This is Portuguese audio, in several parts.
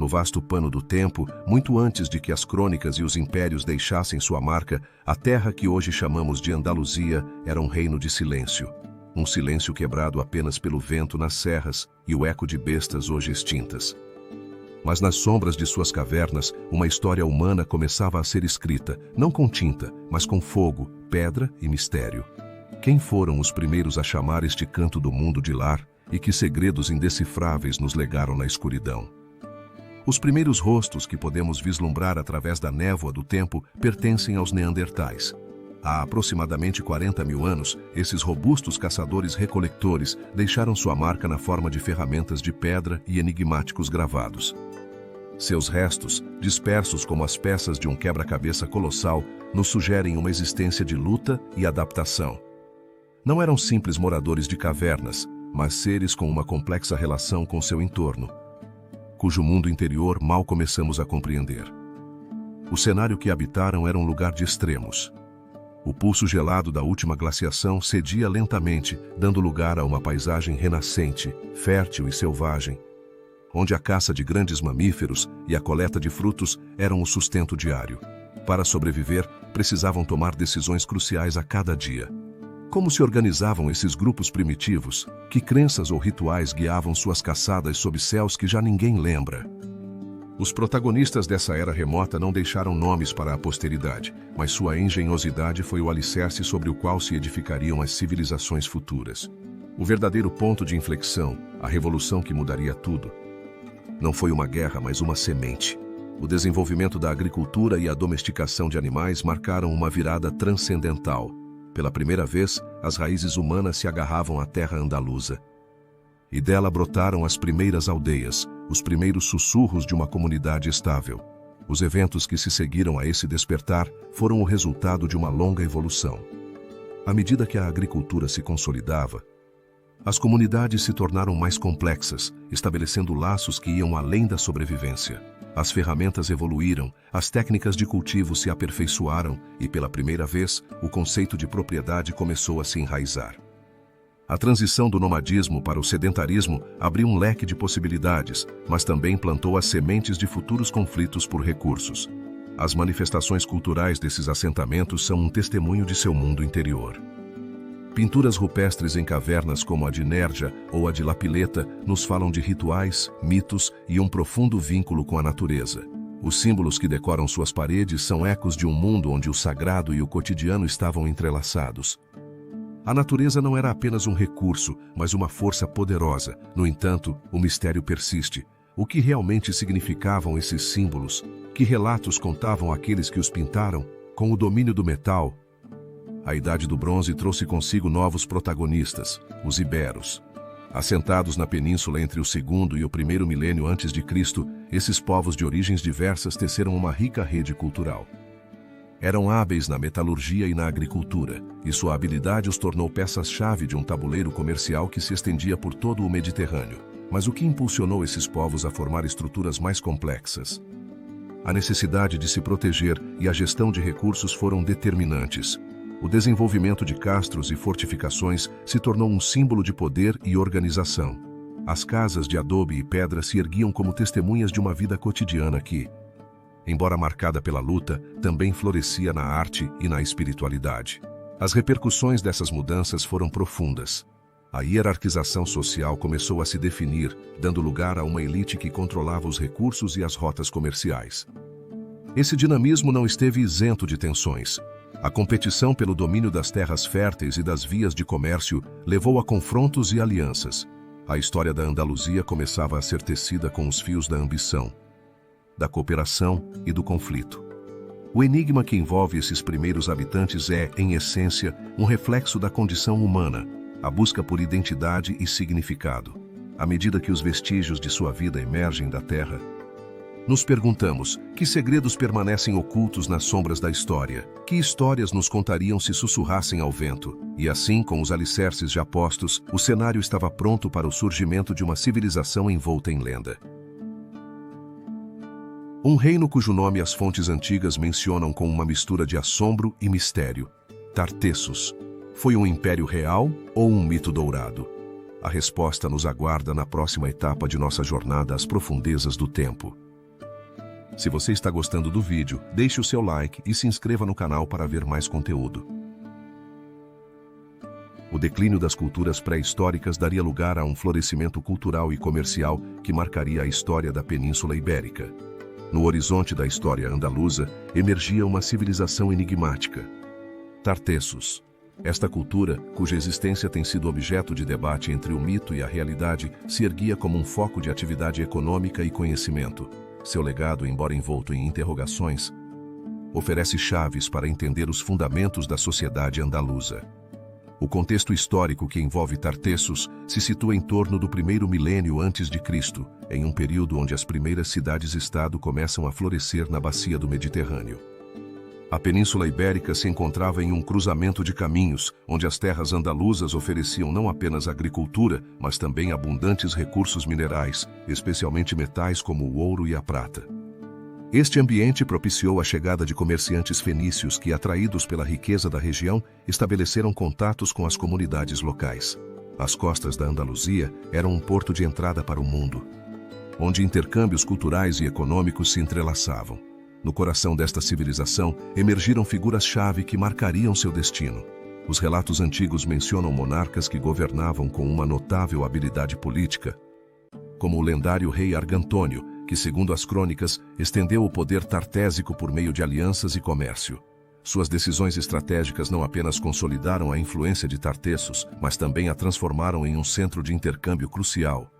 No vasto pano do tempo, muito antes de que as crônicas e os impérios deixassem sua marca, a terra que hoje chamamos de Andaluzia era um reino de silêncio. Um silêncio quebrado apenas pelo vento nas serras e o eco de bestas hoje extintas. Mas nas sombras de suas cavernas, uma história humana começava a ser escrita, não com tinta, mas com fogo, pedra e mistério. Quem foram os primeiros a chamar este canto do mundo de lar e que segredos indecifráveis nos legaram na escuridão? Os primeiros rostos que podemos vislumbrar através da névoa do tempo pertencem aos neandertais. Há aproximadamente 40 mil anos, esses robustos caçadores-recolectores deixaram sua marca na forma de ferramentas de pedra e enigmáticos gravados. Seus restos, dispersos como as peças de um quebra-cabeça colossal, nos sugerem uma existência de luta e adaptação. Não eram simples moradores de cavernas, mas seres com uma complexa relação com seu entorno, cujo mundo interior mal começamos a compreender. O cenário que habitaram era um lugar de extremos. O pulso gelado da última glaciação cedia lentamente, dando lugar a uma paisagem renascente, fértil e selvagem, onde a caça de grandes mamíferos e a coleta de frutos eram o sustento diário. Para sobreviver, precisavam tomar decisões cruciais a cada dia. Como se organizavam esses grupos primitivos? Que crenças ou rituais guiavam suas caçadas sob céus que já ninguém lembra? Os protagonistas dessa era remota não deixaram nomes para a posteridade, mas sua engenhosidade foi o alicerce sobre o qual se edificariam as civilizações futuras. O verdadeiro ponto de inflexão, a revolução que mudaria tudo, não foi uma guerra, mas uma semente. O desenvolvimento da agricultura e a domesticação de animais marcaram uma virada transcendental. Pela primeira vez, as raízes humanas se agarravam à terra andaluza. E dela brotaram as primeiras aldeias, os primeiros sussurros de uma comunidade estável. Os eventos que se seguiram a esse despertar foram o resultado de uma longa evolução. À medida que a agricultura se consolidava, as comunidades se tornaram mais complexas, estabelecendo laços que iam além da sobrevivência. As ferramentas evoluíram, as técnicas de cultivo se aperfeiçoaram e, pela primeira vez, o conceito de propriedade começou a se enraizar. A transição do nomadismo para o sedentarismo abriu um leque de possibilidades, mas também plantou as sementes de futuros conflitos por recursos. As manifestações culturais desses assentamentos são um testemunho de seu mundo interior. Pinturas rupestres em cavernas como a de Nerja ou a de Lapileta nos falam de rituais, mitos e um profundo vínculo com a natureza. Os símbolos que decoram suas paredes são ecos de um mundo onde o sagrado e o cotidiano estavam entrelaçados. A natureza não era apenas um recurso, mas uma força poderosa. No entanto, o mistério persiste. O que realmente significavam esses símbolos? Que relatos contavam aqueles que os pintaram? Com o domínio do metal, a Idade do Bronze trouxe consigo novos protagonistas, os iberos. Assentados na península entre o segundo e o primeiro milênio antes de Cristo, esses povos de origens diversas teceram uma rica rede cultural. Eram hábeis na metalurgia e na agricultura, e sua habilidade os tornou peças-chave de um tabuleiro comercial que se estendia por todo o Mediterrâneo. Mas o que impulsionou esses povos a formar estruturas mais complexas? A necessidade de se proteger e a gestão de recursos foram determinantes. O desenvolvimento de castros e fortificações se tornou um símbolo de poder e organização. As casas de adobe e pedra se erguiam como testemunhas de uma vida cotidiana que, embora marcada pela luta, também florescia na arte e na espiritualidade. As repercussões dessas mudanças foram profundas. A hierarquização social começou a se definir, dando lugar a uma elite que controlava os recursos e as rotas comerciais. Esse dinamismo não esteve isento de tensões. A competição pelo domínio das terras férteis e das vias de comércio levou a confrontos e alianças. A história da Andaluzia começava a ser tecida com os fios da ambição, da cooperação e do conflito. O enigma que envolve esses primeiros habitantes é, em essência, um reflexo da condição humana, a busca por identidade e significado. À medida que os vestígios de sua vida emergem da terra, nos perguntamos, que segredos permanecem ocultos nas sombras da história? Que histórias nos contariam se sussurrassem ao vento? E assim, com os alicerces já postos, o cenário estava pronto para o surgimento de uma civilização envolta em lenda. Um reino cujo nome as fontes antigas mencionam com uma mistura de assombro e mistério. Tartessos. Foi um império real ou um mito dourado? A resposta nos aguarda na próxima etapa de nossa jornada às profundezas do tempo. Se você está gostando do vídeo, deixe o seu like e se inscreva no canal para ver mais conteúdo. O declínio das culturas pré-históricas daria lugar a um florescimento cultural e comercial que marcaria a história da Península Ibérica. No horizonte da história andaluza, emergia uma civilização enigmática. Tartessos. Esta cultura, cuja existência tem sido objeto de debate entre o mito e a realidade, se erguia como um foco de atividade econômica e conhecimento. Seu legado, embora envolto em interrogações, oferece chaves para entender os fundamentos da sociedade andaluza. O contexto histórico que envolve Tartessos se situa em torno do primeiro milênio antes de Cristo, em um período onde as primeiras cidades-estado começam a florescer na bacia do Mediterrâneo. A Península Ibérica se encontrava em um cruzamento de caminhos, onde as terras andaluzas ofereciam não apenas agricultura, mas também abundantes recursos minerais, especialmente metais como o ouro e a prata. Este ambiente propiciou a chegada de comerciantes fenícios que, atraídos pela riqueza da região, estabeleceram contatos com as comunidades locais. As costas da Andaluzia eram um porto de entrada para o mundo, onde intercâmbios culturais e econômicos se entrelaçavam. No coração desta civilização, emergiram figuras-chave que marcariam seu destino. Os relatos antigos mencionam monarcas que governavam com uma notável habilidade política, como o lendário rei Argantônio, que, segundo as crônicas, estendeu o poder tartésico por meio de alianças e comércio. Suas decisões estratégicas não apenas consolidaram a influência de Tartessos, mas também a transformaram em um centro de intercâmbio crucial,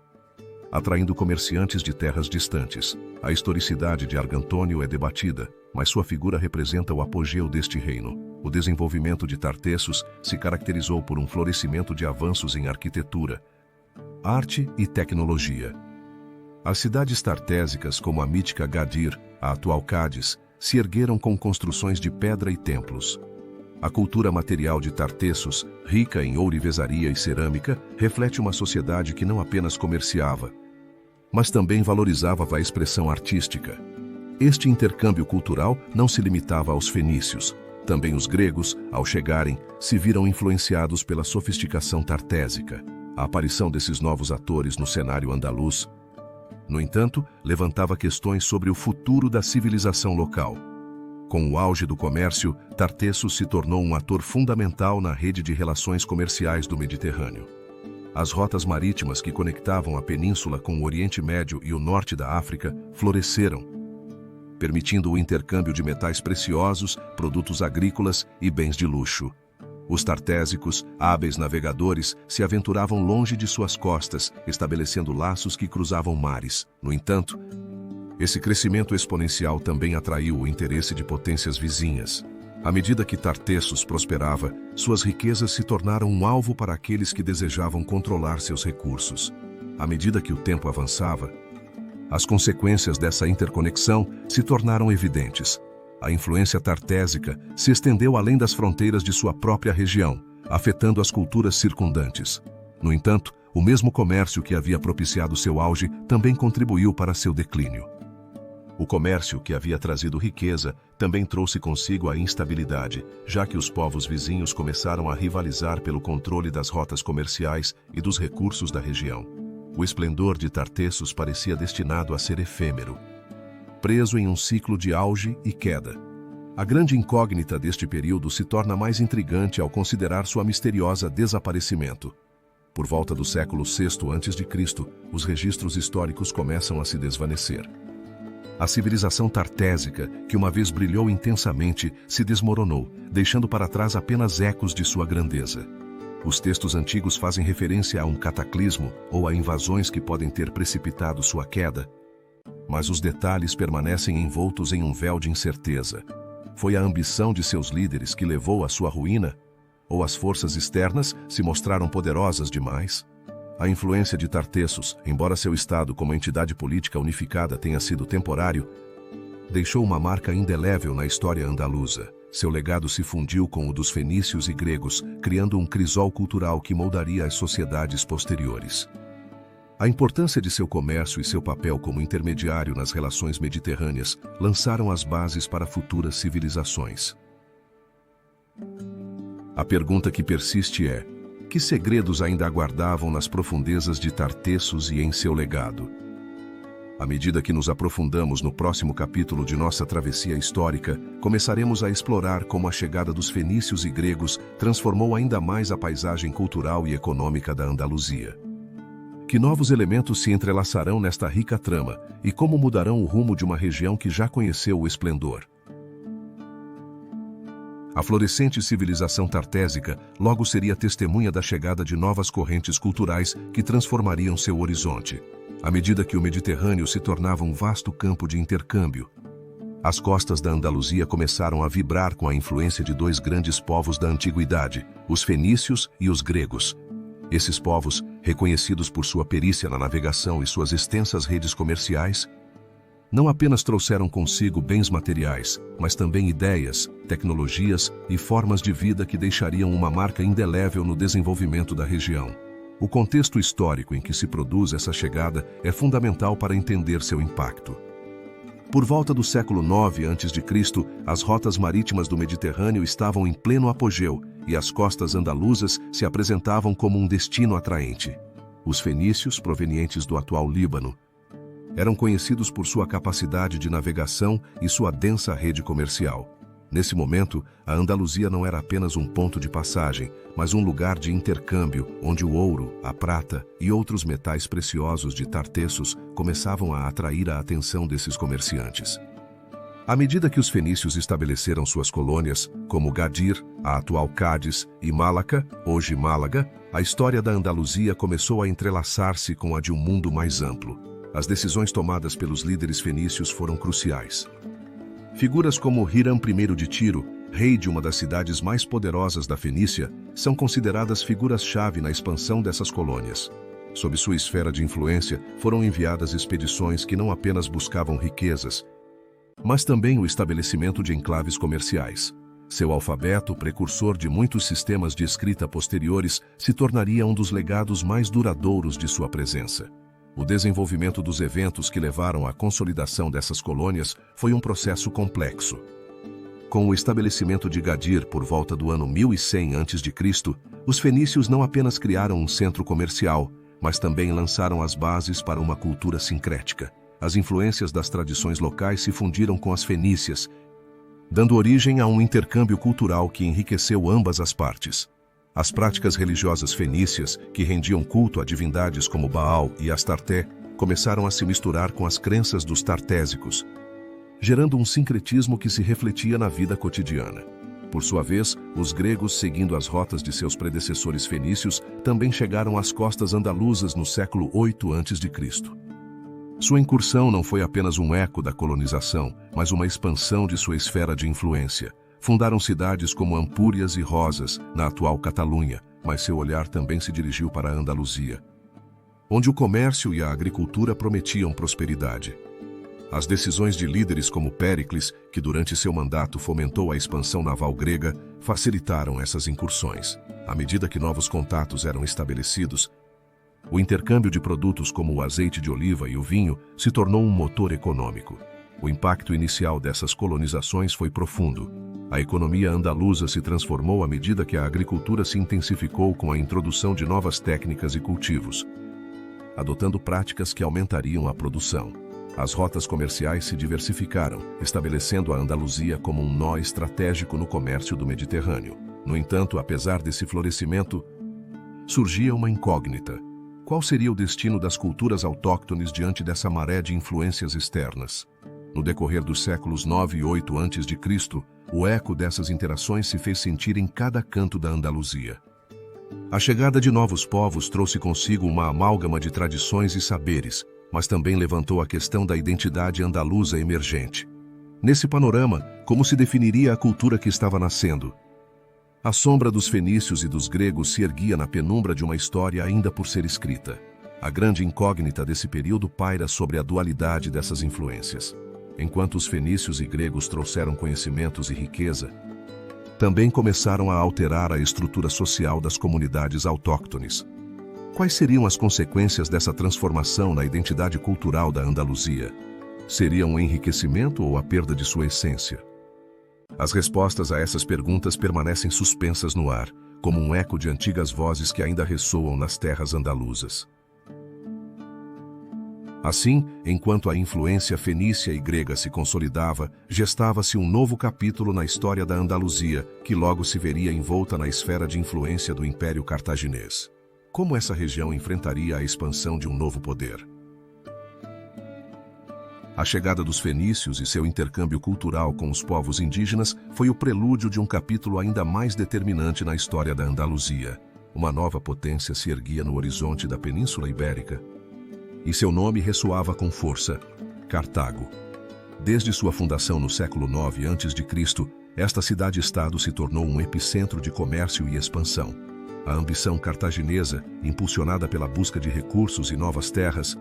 atraindo comerciantes de terras distantes. A historicidade de Argantônio é debatida, mas sua figura representa o apogeu deste reino. O desenvolvimento de Tartessos se caracterizou por um florescimento de avanços em arquitetura, arte e tecnologia. As cidades tartésicas, como a mítica Gadir, a atual Cádiz, se ergueram com construções de pedra e templos. A cultura material de Tartessos, rica em ourivesaria e cerâmica, reflete uma sociedade que não apenas comerciava, mas também valorizava a expressão artística. Este intercâmbio cultural não se limitava aos fenícios. Também os gregos, ao chegarem, se viram influenciados pela sofisticação tartésica. A aparição desses novos atores no cenário andaluz, no entanto, levantava questões sobre o futuro da civilização local. Com o auge do comércio, Tartessos se tornou um ator fundamental na rede de relações comerciais do Mediterrâneo. As rotas marítimas que conectavam a península com o Oriente Médio e o norte da África floresceram, permitindo o intercâmbio de metais preciosos, produtos agrícolas e bens de luxo. Os tartésicos, hábeis navegadores, se aventuravam longe de suas costas, estabelecendo laços que cruzavam mares. No entanto, esse crescimento exponencial também atraiu o interesse de potências vizinhas. À medida que Tartessos prosperava, suas riquezas se tornaram um alvo para aqueles que desejavam controlar seus recursos. À medida que o tempo avançava, as consequências dessa interconexão se tornaram evidentes. A influência tartésica se estendeu além das fronteiras de sua própria região, afetando as culturas circundantes. No entanto, o mesmo comércio que havia propiciado seu auge também contribuiu para seu declínio. O comércio que havia trazido riqueza também trouxe consigo a instabilidade, já que os povos vizinhos começaram a rivalizar pelo controle das rotas comerciais e dos recursos da região. O esplendor de Tartessos parecia destinado a ser efêmero, preso em um ciclo de auge e queda. A grande incógnita deste período se torna mais intrigante ao considerar sua misteriosa desaparecimento. Por volta do século VI a.C., os registros históricos começam a se desvanecer. A civilização tartésica, que uma vez brilhou intensamente, se desmoronou, deixando para trás apenas ecos de sua grandeza. Os textos antigos fazem referência a um cataclismo ou a invasões que podem ter precipitado sua queda, mas os detalhes permanecem envoltos em um véu de incerteza. Foi a ambição de seus líderes que levou à sua ruína? Ou as forças externas se mostraram poderosas demais? A influência de Tartessos, embora seu estado como entidade política unificada tenha sido temporário, deixou uma marca indelével na história andaluza. Seu legado se fundiu com o dos fenícios e gregos, criando um crisol cultural que moldaria as sociedades posteriores. A importância de seu comércio e seu papel como intermediário nas relações mediterrâneas lançaram as bases para futuras civilizações. A pergunta que persiste é: que segredos ainda aguardavam nas profundezas de Tartessos e em seu legado? À medida que nos aprofundamos no próximo capítulo de nossa travessia histórica, começaremos a explorar como a chegada dos fenícios e gregos transformou ainda mais a paisagem cultural e econômica da Andaluzia. Que novos elementos se entrelaçarão nesta rica trama e como mudarão o rumo de uma região que já conheceu o esplendor. A florescente civilização tartésica logo seria testemunha da chegada de novas correntes culturais que transformariam seu horizonte. À medida que o Mediterrâneo se tornava um vasto campo de intercâmbio, as costas da Andaluzia começaram a vibrar com a influência de dois grandes povos da antiguidade, os fenícios e os gregos. Esses povos, reconhecidos por sua perícia na navegação e suas extensas redes comerciais, não apenas trouxeram consigo bens materiais, mas também ideias, tecnologias e formas de vida que deixariam uma marca indelével no desenvolvimento da região. O contexto histórico em que se produz essa chegada é fundamental para entender seu impacto. Por volta do século IX a.C., as rotas marítimas do Mediterrâneo estavam em pleno apogeu e as costas andaluzas se apresentavam como um destino atraente. Os fenícios, provenientes do atual Líbano, eram conhecidos por sua capacidade de navegação e sua densa rede comercial. Nesse momento, a Andaluzia não era apenas um ponto de passagem, mas um lugar de intercâmbio onde o ouro, a prata e outros metais preciosos de Tartessos começavam a atrair a atenção desses comerciantes. À medida que os fenícios estabeleceram suas colônias, como Gadir, a atual Cádiz, e Malaca, hoje Málaga, a história da Andaluzia começou a entrelaçar-se com a de um mundo mais amplo. As decisões tomadas pelos líderes fenícios foram cruciais. Figuras como Hiram I de Tiro, rei de uma das cidades mais poderosas da Fenícia, são consideradas figuras-chave na expansão dessas colônias. Sob sua esfera de influência, foram enviadas expedições que não apenas buscavam riquezas, mas também o estabelecimento de enclaves comerciais. Seu alfabeto, precursor de muitos sistemas de escrita posteriores, se tornaria um dos legados mais duradouros de sua presença. O desenvolvimento dos eventos que levaram à consolidação dessas colônias foi um processo complexo. Com o estabelecimento de Gadir por volta do ano 1100 a.C., os fenícios não apenas criaram um centro comercial, mas também lançaram as bases para uma cultura sincrética. As influências das tradições locais se fundiram com as fenícias, dando origem a um intercâmbio cultural que enriqueceu ambas as partes. As práticas religiosas fenícias, que rendiam culto a divindades como Baal e Astarté, começaram a se misturar com as crenças dos tartésicos, gerando um sincretismo que se refletia na vida cotidiana. Por sua vez, os gregos, seguindo as rotas de seus predecessores fenícios, também chegaram às costas andaluzas no século VIII a.C. Sua incursão não foi apenas um eco da colonização, mas uma expansão de sua esfera de influência. Fundaram cidades como Ampúrias e Rosas, na atual Catalunha, mas seu olhar também se dirigiu para a Andaluzia, onde o comércio e a agricultura prometiam prosperidade. As decisões de líderes como Péricles, que durante seu mandato fomentou a expansão naval grega, facilitaram essas incursões. À medida que novos contatos eram estabelecidos, o intercâmbio de produtos como o azeite de oliva e o vinho se tornou um motor econômico. O impacto inicial dessas colonizações foi profundo. A economia andaluza se transformou à medida que a agricultura se intensificou com a introdução de novas técnicas e cultivos, adotando práticas que aumentariam a produção. As rotas comerciais se diversificaram, estabelecendo a Andaluzia como um nó estratégico no comércio do Mediterrâneo. No entanto, apesar desse florescimento, surgia uma incógnita. Qual seria o destino das culturas autóctones diante dessa maré de influências externas? No decorrer dos séculos 9 e 8 a.C., o eco dessas interações se fez sentir em cada canto da Andaluzia. A chegada de novos povos trouxe consigo uma amálgama de tradições e saberes, mas também levantou a questão da identidade andaluza emergente. Nesse panorama, como se definiria a cultura que estava nascendo? A sombra dos fenícios e dos gregos se erguia na penumbra de uma história ainda por ser escrita. A grande incógnita desse período paira sobre a dualidade dessas influências. Enquanto os fenícios e gregos trouxeram conhecimentos e riqueza, também começaram a alterar a estrutura social das comunidades autóctones. Quais seriam as consequências dessa transformação na identidade cultural da Andaluzia? Seria um enriquecimento ou a perda de sua essência? As respostas a essas perguntas permanecem suspensas no ar, como um eco de antigas vozes que ainda ressoam nas terras andaluzas. Assim, enquanto a influência fenícia e grega se consolidava, gestava-se um novo capítulo na história da Andaluzia, que logo se veria envolta na esfera de influência do Império Cartaginês. Como essa região enfrentaria a expansão de um novo poder? A chegada dos fenícios e seu intercâmbio cultural com os povos indígenas foi o prelúdio de um capítulo ainda mais determinante na história da Andaluzia. Uma nova potência se erguia no horizonte da Península Ibérica, e seu nome ressoava com força: Cartago. Desde sua fundação no século IX a.C., esta cidade-estado se tornou um epicentro de comércio e expansão. A ambição cartaginesa, impulsionada pela busca de recursos e novas terras,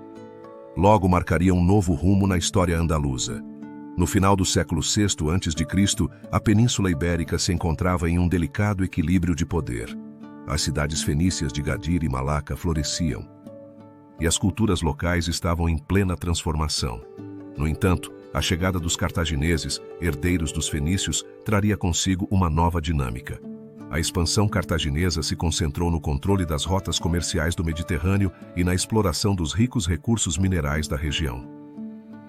logo marcaria um novo rumo na história andaluza. No final do século VI a.C., a Península Ibérica se encontrava em um delicado equilíbrio de poder. As cidades fenícias de Gadir e Malaca floresciam, e as culturas locais estavam em plena transformação. No entanto, a chegada dos cartagineses, herdeiros dos fenícios, traria consigo uma nova dinâmica. A expansão cartaginesa se concentrou no controle das rotas comerciais do Mediterrâneo e na exploração dos ricos recursos minerais da região.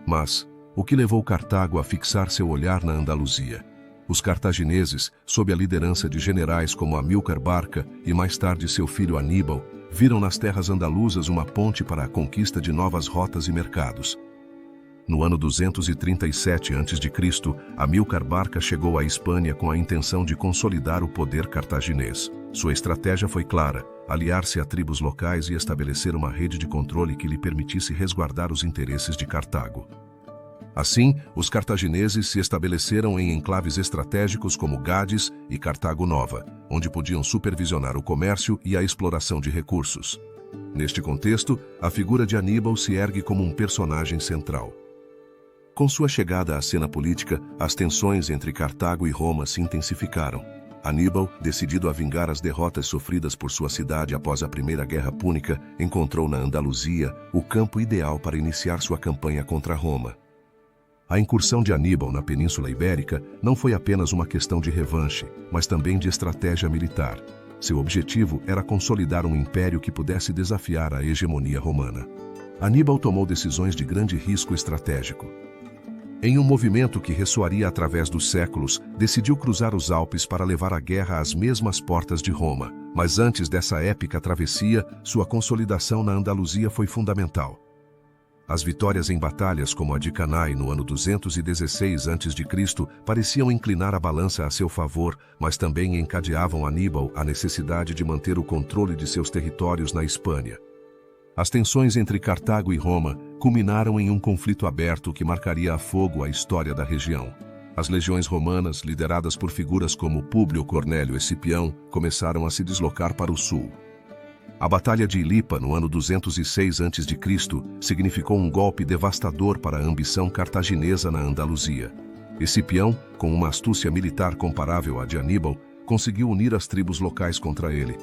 Mas, o que levou Cartago a fixar seu olhar na Andaluzia? Os cartagineses, sob a liderança de generais como Amílcar Barca e mais tarde seu filho Aníbal, viram nas terras andaluzas uma ponte para a conquista de novas rotas e mercados. No ano 237 a.C., Amílcar Barca chegou à Espanha com a intenção de consolidar o poder cartaginês. Sua estratégia foi clara: aliar-se a tribos locais e estabelecer uma rede de controle que lhe permitisse resguardar os interesses de Cartago. Assim, os cartagineses se estabeleceram em enclaves estratégicos como Gades e Cartago Nova, onde podiam supervisionar o comércio e a exploração de recursos. Neste contexto, a figura de Aníbal se ergue como um personagem central. Com sua chegada à cena política, as tensões entre Cartago e Roma se intensificaram. Aníbal, decidido a vingar as derrotas sofridas por sua cidade após a Primeira Guerra Púnica, encontrou na Andaluzia o campo ideal para iniciar sua campanha contra Roma. A incursão de Aníbal na Península Ibérica não foi apenas uma questão de revanche, mas também de estratégia militar. Seu objetivo era consolidar um império que pudesse desafiar a hegemonia romana. Aníbal tomou decisões de grande risco estratégico. Em um movimento que ressoaria através dos séculos, decidiu cruzar os Alpes para levar a guerra às mesmas portas de Roma. Mas antes dessa épica travessia, sua consolidação na Andaluzia foi fundamental. As vitórias em batalhas como a de Cannae no ano 216 a.C. pareciam inclinar a balança a seu favor, mas também encadeavam Aníbal a necessidade de manter o controle de seus territórios na Espanha. As tensões entre Cartago e Roma culminaram em um conflito aberto que marcaria a fogo a história da região. As legiões romanas, lideradas por figuras como Públio Cornélio Escipião, começaram a se deslocar para o sul. A Batalha de Ilipa, no ano 206 a.C., significou um golpe devastador para a ambição cartaginesa na Andaluzia. Escipião, com uma astúcia militar comparável à de Aníbal, conseguiu unir as tribos locais contra ele,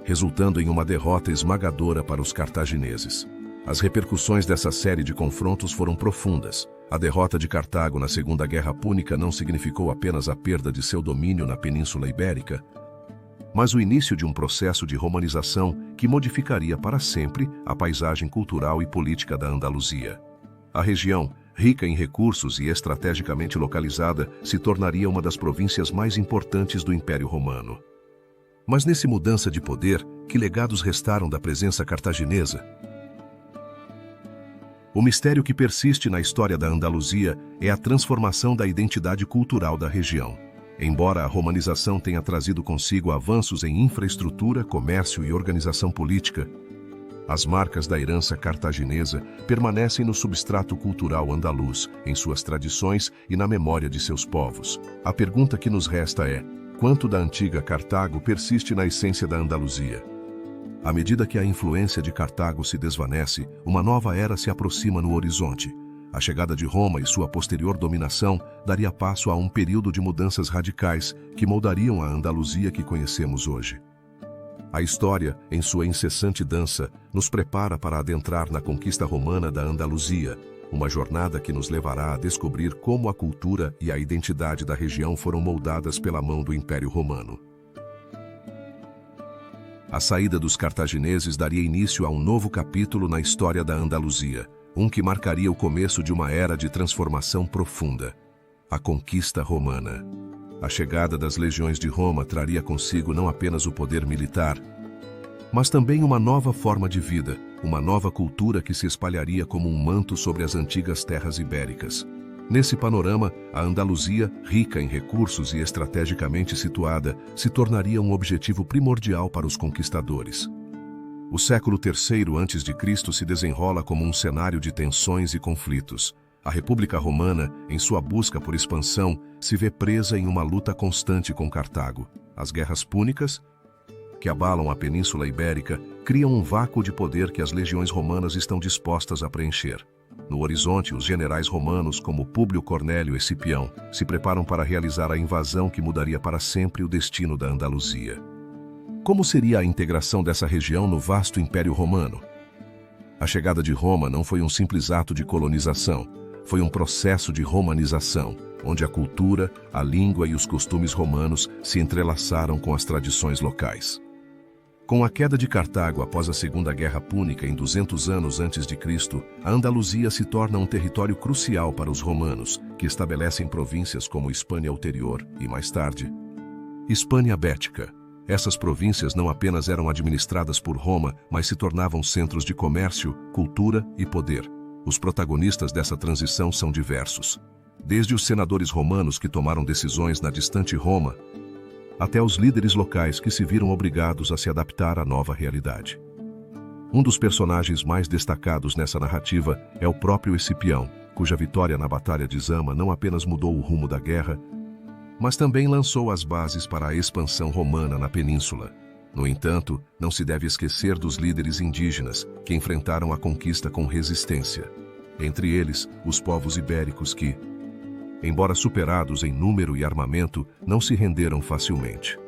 resultando em uma derrota esmagadora para os cartagineses. As repercussões dessa série de confrontos foram profundas. A derrota de Cartago na Segunda Guerra Púnica não significou apenas a perda de seu domínio na Península Ibérica, mas o início de um processo de romanização que modificaria para sempre a paisagem cultural e política da Andaluzia. A região, rica em recursos e estrategicamente localizada, se tornaria uma das províncias mais importantes do Império Romano. Mas nessa mudança de poder, que legados restaram da presença cartaginesa? O mistério que persiste na história da Andaluzia é a transformação da identidade cultural da região. Embora a romanização tenha trazido consigo avanços em infraestrutura, comércio e organização política, as marcas da herança cartaginesa permanecem no substrato cultural andaluz, em suas tradições e na memória de seus povos. A pergunta que nos resta é: quanto da antiga Cartago persiste na essência da Andaluzia? À medida que a influência de Cartago se desvanece, uma nova era se aproxima no horizonte. A chegada de Roma e sua posterior dominação daria passo a um período de mudanças radicais que moldariam a Andaluzia que conhecemos hoje. A história, em sua incessante dança, nos prepara para adentrar na conquista romana da Andaluzia, uma jornada que nos levará a descobrir como a cultura e a identidade da região foram moldadas pela mão do Império Romano. A saída dos cartagineses daria início a um novo capítulo na história da Andaluzia. um que marcaria o começo de uma era de transformação profunda: a conquista romana. A chegada das legiões de Roma traria consigo não apenas o poder militar, mas também uma nova forma de vida, uma nova cultura que se espalharia como um manto sobre as antigas terras ibéricas. Nesse panorama, a Andaluzia, rica em recursos e estrategicamente situada, se tornaria um objetivo primordial para os conquistadores. O século III a.C. se desenrola como um cenário de tensões e conflitos. A República Romana, em sua busca por expansão, se vê presa em uma luta constante com Cartago. As guerras púnicas, que abalam a Península Ibérica, criam um vácuo de poder que as legiões romanas estão dispostas a preencher. No horizonte, os generais romanos, como Públio Cornélio Escipião, se preparam para realizar a invasão que mudaria para sempre o destino da Andaluzia. Como seria a integração dessa região no vasto Império Romano? A chegada de Roma não foi um simples ato de colonização, foi um processo de romanização, onde a cultura, a língua e os costumes romanos se entrelaçaram com as tradições locais. Com a queda de Cartago após a Segunda Guerra Púnica em 200 anos antes de Cristo, a Andaluzia se torna um território crucial para os romanos, que estabelecem províncias como Hispânia Ulterior e, mais tarde, Hispânia Bética. Essas províncias não apenas eram administradas por Roma, mas se tornavam centros de comércio, cultura e poder. Os protagonistas dessa transição são diversos, desde os senadores romanos que tomaram decisões na distante Roma, até os líderes locais que se viram obrigados a se adaptar à nova realidade. Um dos personagens mais destacados nessa narrativa é o próprio Escipião, cuja vitória na Batalha de Zama não apenas mudou o rumo da guerra, mas também lançou as bases para a expansão romana na península. No entanto, não se deve esquecer dos líderes indígenas, que enfrentaram a conquista com resistência. Entre eles, os povos ibéricos que, embora superados em número e armamento, não se renderam facilmente.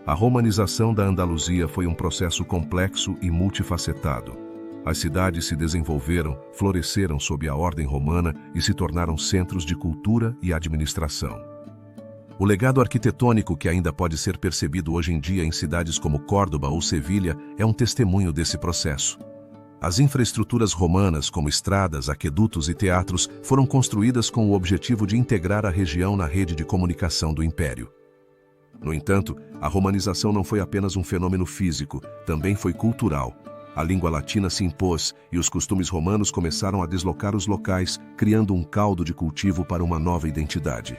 A romanização da Andaluzia foi um processo complexo e multifacetado. As cidades se desenvolveram, floresceram sob a ordem romana e se tornaram centros de cultura e administração. O legado arquitetônico que ainda pode ser percebido hoje em dia em cidades como Córdoba ou Sevilha é um testemunho desse processo. As infraestruturas romanas, como estradas, aquedutos e teatros, foram construídas com o objetivo de integrar a região na rede de comunicação do Império. No entanto, a romanização não foi apenas um fenômeno físico, também foi cultural. A língua latina se impôs e os costumes romanos começaram a deslocar os locais, criando um caldo de cultivo para uma nova identidade.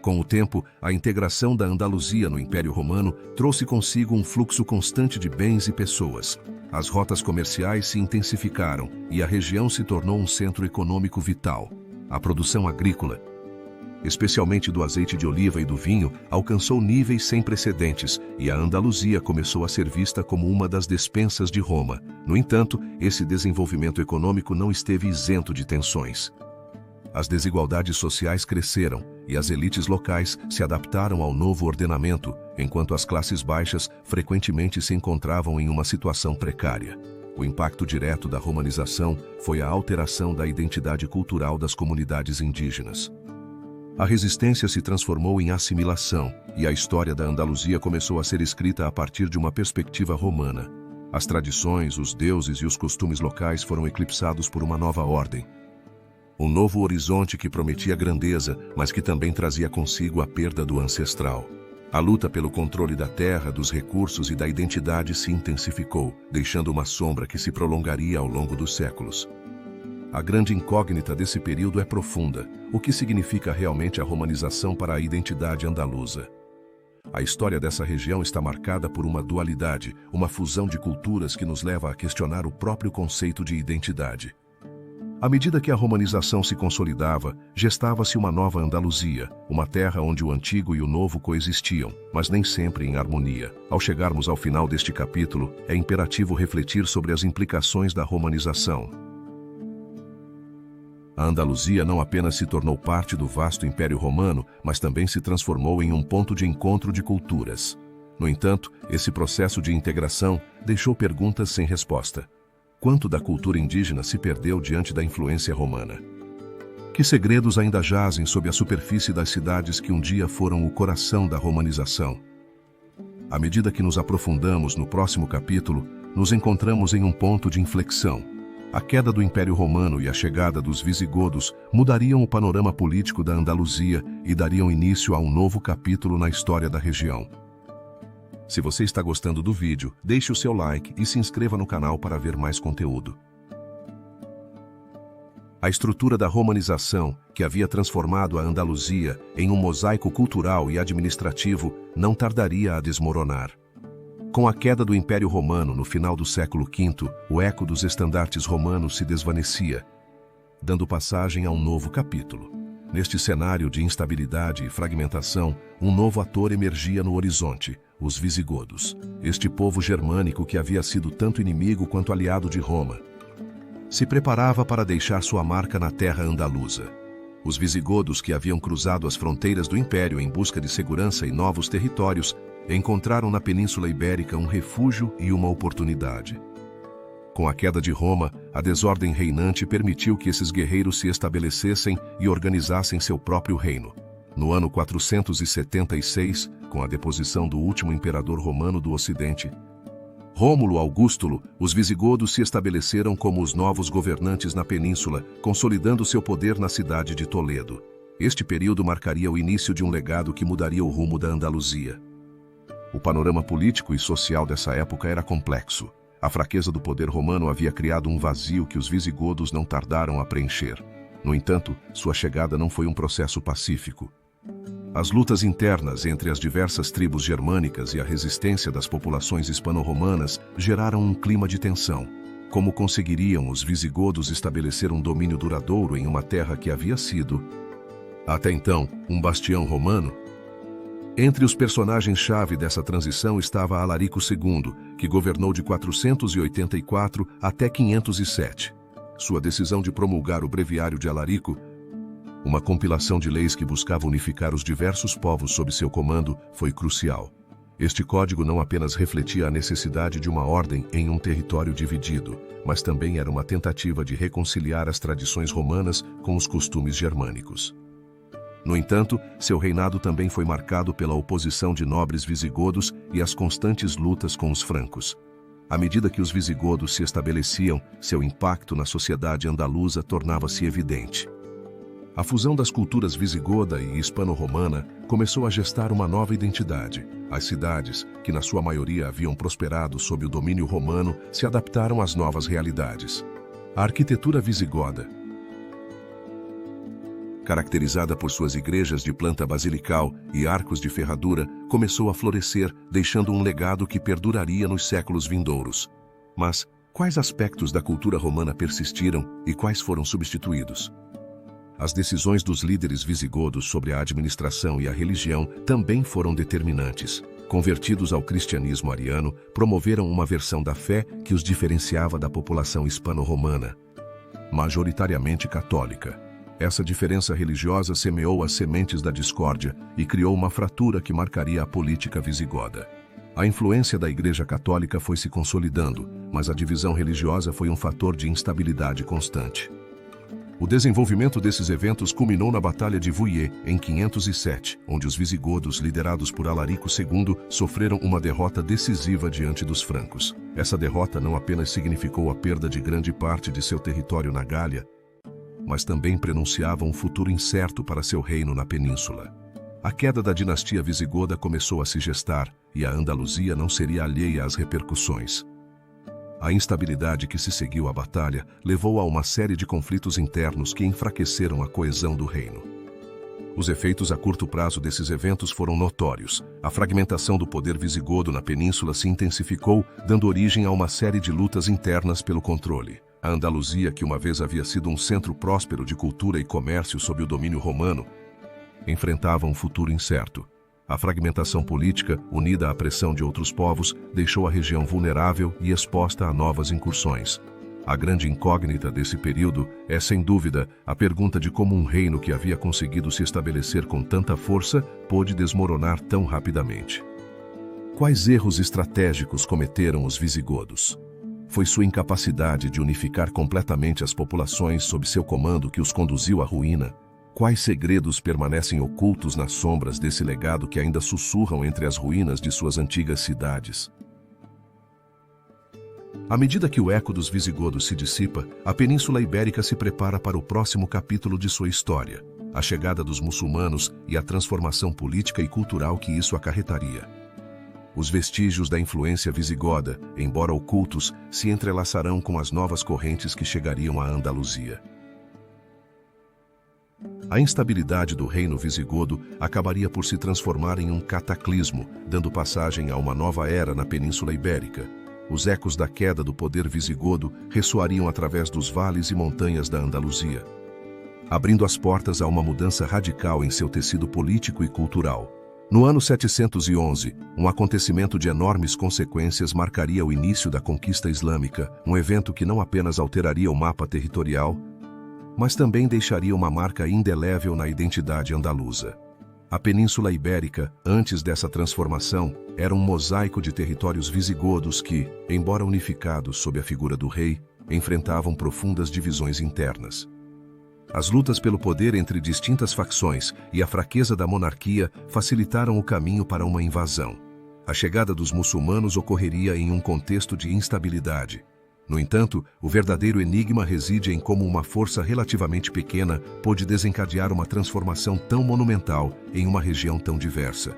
Com o tempo, a integração da Andaluzia no Império Romano trouxe consigo um fluxo constante de bens e pessoas. As rotas comerciais se intensificaram e a região se tornou um centro econômico vital. A produção agrícola, especialmente do azeite de oliva e do vinho, alcançou níveis sem precedentes e a Andaluzia começou a ser vista como uma das despensas de Roma. No entanto, esse desenvolvimento econômico não esteve isento de tensões. As desigualdades sociais cresceram e as elites locais se adaptaram ao novo ordenamento, enquanto as classes baixas frequentemente se encontravam em uma situação precária. O impacto direto da romanização foi a alteração da identidade cultural das comunidades indígenas. A resistência se transformou em assimilação e a história da Andaluzia começou a ser escrita a partir de uma perspectiva romana. As tradições, os deuses e os costumes locais foram eclipsados por uma nova ordem. Um novo horizonte que prometia grandeza, mas que também trazia consigo a perda do ancestral. A luta pelo controle da terra, dos recursos e da identidade se intensificou, deixando uma sombra que se prolongaria ao longo dos séculos. A grande incógnita desse período é profunda: o que significa realmente a romanização para a identidade andaluza? A história dessa região está marcada por uma dualidade, uma fusão de culturas que nos leva a questionar o próprio conceito de identidade. À medida que a romanização se consolidava, gestava-se uma nova Andaluzia, uma terra onde o antigo e o novo coexistiam, mas nem sempre em harmonia. Ao chegarmos ao final deste capítulo, é imperativo refletir sobre as implicações da romanização. A Andaluzia não apenas se tornou parte do vasto Império Romano, mas também se transformou em um ponto de encontro de culturas. No entanto, esse processo de integração deixou perguntas sem resposta. Quanto da cultura indígena se perdeu diante da influência romana? Que segredos ainda jazem sob a superfície das cidades que um dia foram o coração da romanização? À medida que nos aprofundamos no próximo capítulo, nos encontramos em um ponto de inflexão. A queda do Império Romano e a chegada dos visigodos mudariam o panorama político da Andaluzia e dariam início a um novo capítulo na história da região. Se você está gostando do vídeo, deixe o seu like e se inscreva no canal para ver mais conteúdo. A estrutura da romanização, que havia transformado a Andaluzia em um mosaico cultural e administrativo, não tardaria a desmoronar. Com a queda do Império Romano no final do século V, o eco dos estandartes romanos se desvanecia, dando passagem a um novo capítulo. Neste cenário de instabilidade e fragmentação, um novo ator emergia no horizonte: os visigodos. Este povo germânico que havia sido tanto inimigo quanto aliado de Roma, se preparava para deixar sua marca na terra andaluza. Os visigodos, que haviam cruzado as fronteiras do Império em busca de segurança e novos territórios, encontraram na Península Ibérica um refúgio e uma oportunidade. Com a queda de Roma, a desordem reinante permitiu que esses guerreiros se estabelecessem e organizassem seu próprio reino. No ano 476, com a deposição do último imperador romano do Ocidente, Rômulo Augustulo, os visigodos se estabeleceram como os novos governantes na península, consolidando seu poder na cidade de Toledo. Este período marcaria o início de um legado que mudaria o rumo da Andaluzia. O panorama político e social dessa época era complexo. A fraqueza do poder romano havia criado um vazio que os visigodos não tardaram a preencher. No entanto, sua chegada não foi um processo pacífico. As lutas internas entre as diversas tribos germânicas e a resistência das populações hispano-romanas geraram um clima de tensão. Como conseguiriam os visigodos estabelecer um domínio duradouro em uma terra que havia sido, até então, um bastião romano? Entre os personagens-chave dessa transição estava Alarico II, que governou de 484 até 507. Sua decisão de promulgar o Breviário de Alarico, uma compilação de leis que buscava unificar os diversos povos sob seu comando, foi crucial. Este código não apenas refletia a necessidade de uma ordem em um território dividido, mas também era uma tentativa de reconciliar as tradições romanas com os costumes germânicos. No entanto, seu reinado também foi marcado pela oposição de nobres visigodos e as constantes lutas com os francos. À medida que os visigodos se estabeleciam, seu impacto na sociedade andaluza tornava-se evidente. A fusão das culturas visigoda e hispano-romana começou a gestar uma nova identidade. As cidades, que na sua maioria haviam prosperado sob o domínio romano, se adaptaram às novas realidades. A arquitetura visigoda, caracterizada por suas igrejas de planta basilical e arcos de ferradura, começou a florescer, deixando um legado que perduraria nos séculos vindouros. Mas quais aspectos da cultura romana persistiram e quais foram substituídos? As decisões dos líderes visigodos sobre a administração e a religião também foram determinantes. Convertidos ao cristianismo ariano, promoveram uma versão da fé que os diferenciava da população hispano-romana, majoritariamente católica. Essa diferença religiosa semeou as sementes da discórdia e criou uma fratura que marcaria a política visigoda. A influência da Igreja Católica foi se consolidando, mas a divisão religiosa foi um fator de instabilidade constante. O desenvolvimento desses eventos culminou na Batalha de Vouillé, em 507, onde os visigodos, liderados por Alarico II, sofreram uma derrota decisiva diante dos francos. Essa derrota não apenas significou a perda de grande parte de seu território na Gália, mas também prenunciava um futuro incerto para seu reino na península. A queda da dinastia visigoda começou a se gestar, e a Andaluzia não seria alheia às repercussões. A instabilidade que se seguiu à batalha levou a uma série de conflitos internos que enfraqueceram a coesão do reino. Os efeitos a curto prazo desses eventos foram notórios. A fragmentação do poder visigodo na península se intensificou, dando origem a uma série de lutas internas pelo controle. A Andaluzia, que uma vez havia sido um centro próspero de cultura e comércio sob o domínio romano, enfrentava um futuro incerto. A fragmentação política, unida à pressão de outros povos, deixou a região vulnerável e exposta a novas incursões. A grande incógnita desse período é, sem dúvida, a pergunta de como um reino que havia conseguido se estabelecer com tanta força pôde desmoronar tão rapidamente. Quais erros estratégicos cometeram os visigodos? Foi sua incapacidade de unificar completamente as populações sob seu comando que os conduziu à ruína? Quais segredos permanecem ocultos nas sombras desse legado que ainda sussurram entre as ruínas de suas antigas cidades? À medida que o eco dos visigodos se dissipa, a Península Ibérica se prepara para o próximo capítulo de sua história, a chegada dos muçulmanos e a transformação política e cultural que isso acarretaria. Os vestígios da influência visigoda, embora ocultos, se entrelaçarão com as novas correntes que chegariam à Andaluzia. A instabilidade do reino visigodo acabaria por se transformar em um cataclismo, dando passagem a uma nova era na Península Ibérica. Os ecos da queda do poder visigodo ressoariam através dos vales e montanhas da Andaluzia, abrindo as portas a uma mudança radical em seu tecido político e cultural. No ano 711, um acontecimento de enormes consequências marcaria o início da conquista islâmica, um evento que não apenas alteraria o mapa territorial, mas também deixaria uma marca indelével na identidade andaluza. A Península Ibérica, antes dessa transformação, era um mosaico de territórios visigodos que, embora unificados sob a figura do rei, enfrentavam profundas divisões internas. As lutas pelo poder entre distintas facções e a fraqueza da monarquia facilitaram o caminho para uma invasão. A chegada dos muçulmanos ocorreria em um contexto de instabilidade. No entanto, o verdadeiro enigma reside em como uma força relativamente pequena pôde desencadear uma transformação tão monumental em uma região tão diversa.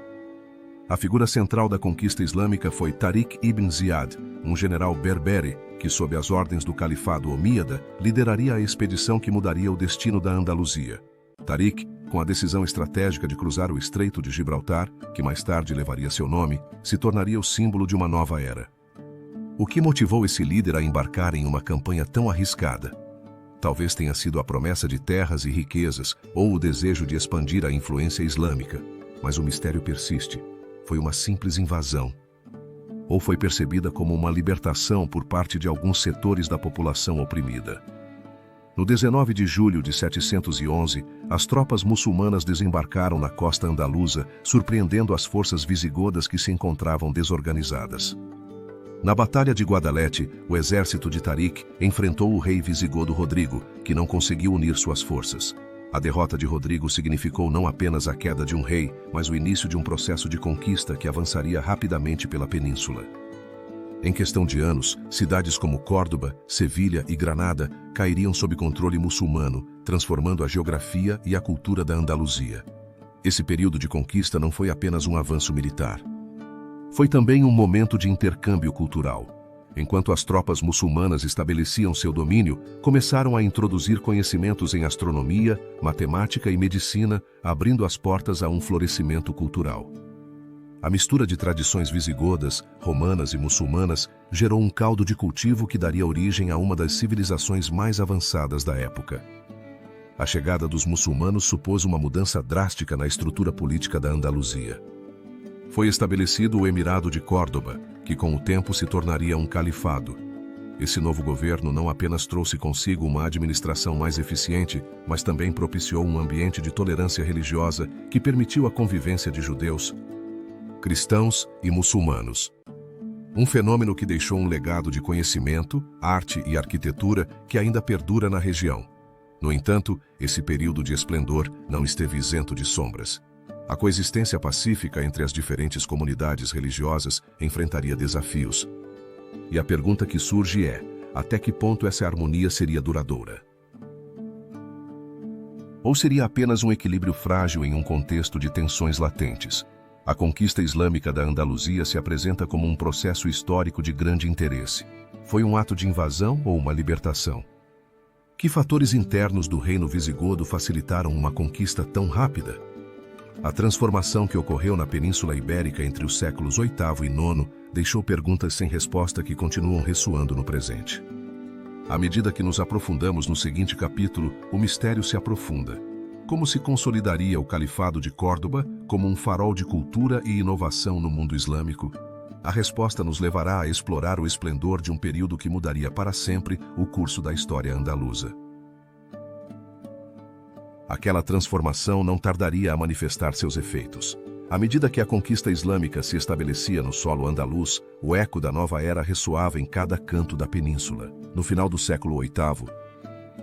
A figura central da conquista islâmica foi Tariq ibn Ziyad, um general berbere que, sob as ordens do califado omíada, lideraria a expedição que mudaria o destino da Andaluzia. Tariq, com a decisão estratégica de cruzar o Estreito de Gibraltar, que mais tarde levaria seu nome, se tornaria o símbolo de uma nova era. O que motivou esse líder a embarcar em uma campanha tão arriscada? Talvez tenha sido a promessa de terras e riquezas ou o desejo de expandir a influência islâmica, mas o mistério persiste. Foi uma simples invasão? Ou foi percebida como uma libertação por parte de alguns setores da população oprimida? No 19 de julho de 711, as tropas muçulmanas desembarcaram na costa andaluza, surpreendendo as forças visigodas que se encontravam desorganizadas. Na Batalha de Guadalete, o exército de Tariq enfrentou o rei visigodo Rodrigo, que não conseguiu unir suas forças. A derrota de Rodrigo significou não apenas a queda de um rei, mas o início de um processo de conquista que avançaria rapidamente pela península. Em questão de anos, cidades como Córdoba, Sevilha e Granada cairiam sob controle muçulmano, transformando a geografia e a cultura da Andaluzia. Esse período de conquista não foi apenas um avanço militar. Foi também um momento de intercâmbio cultural. Enquanto as tropas muçulmanas estabeleciam seu domínio, começaram a introduzir conhecimentos em astronomia, matemática e medicina, abrindo as portas a um florescimento cultural. A mistura de tradições visigodas, romanas e muçulmanas gerou um caldo de cultivo que daria origem a uma das civilizações mais avançadas da época. A chegada dos muçulmanos supôs uma mudança drástica na estrutura política da Andaluzia. Foi estabelecido o Emirado de Córdoba, que com o tempo se tornaria um califado. Esse novo governo não apenas trouxe consigo uma administração mais eficiente, mas também propiciou um ambiente de tolerância religiosa que permitiu a convivência de judeus, cristãos e muçulmanos. Um fenômeno que deixou um legado de conhecimento, arte e arquitetura que ainda perdura na região. No entanto, esse período de esplendor não esteve isento de sombras. A coexistência pacífica entre as diferentes comunidades religiosas enfrentaria desafios. E a pergunta que surge é: até que ponto essa harmonia seria duradoura? Ou seria apenas um equilíbrio frágil em um contexto de tensões latentes? A conquista islâmica da Andaluzia se apresenta como um processo histórico de grande interesse. Foi um ato de invasão ou uma libertação? Que fatores internos do reino visigodo facilitaram uma conquista tão rápida? A transformação que ocorreu na Península Ibérica entre os séculos VIII e IX deixou perguntas sem resposta que continuam ressoando no presente. À medida que nos aprofundamos no seguinte capítulo, o mistério se aprofunda. Como se consolidaria o Califado de Córdoba como um farol de cultura e inovação no mundo islâmico? A resposta nos levará a explorar o esplendor de um período que mudaria para sempre o curso da história andaluza. Aquela transformação não tardaria a manifestar seus efeitos. À medida que a conquista islâmica se estabelecia no solo andaluz, o eco da nova era ressoava em cada canto da península. No final do século VIII,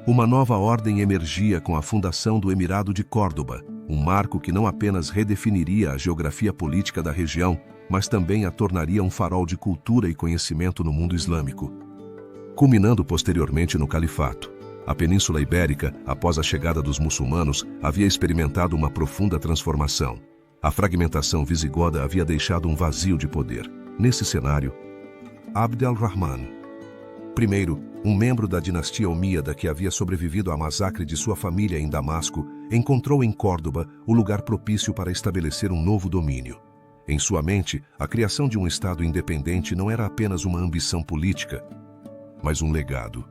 uma nova ordem emergia com a fundação do Emirado de Córdoba, um marco que não apenas redefiniria a geografia política da região, mas também a tornaria um farol de cultura e conhecimento no mundo islâmico. culminando posteriormente no Califato. A Península Ibérica, após a chegada dos muçulmanos, havia experimentado uma profunda transformação. A fragmentação visigoda havia deixado um vazio de poder. Nesse cenário, Abd al-Rahman I, um membro da dinastia Omíada que havia sobrevivido à massacre de sua família em Damasco, encontrou em Córdoba o lugar propício para estabelecer um novo domínio. Em sua mente, a criação de um Estado independente não era apenas uma ambição política, mas um legado.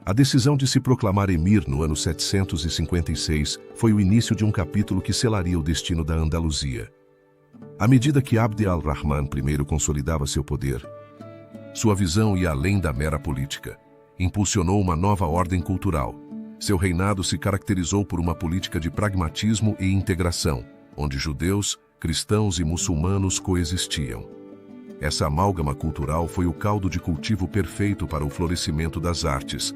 A decisão de se proclamar emir no ano 756 foi o início de um capítulo que selaria o destino da Andaluzia. À medida que Abd al-Rahman I consolidava seu poder, sua visão ia além da mera política. Impulsionou uma nova ordem cultural. Seu reinado se caracterizou por uma política de pragmatismo e integração, onde judeus, cristãos e muçulmanos coexistiam. Essa amálgama cultural foi o caldo de cultivo perfeito para o florescimento das artes,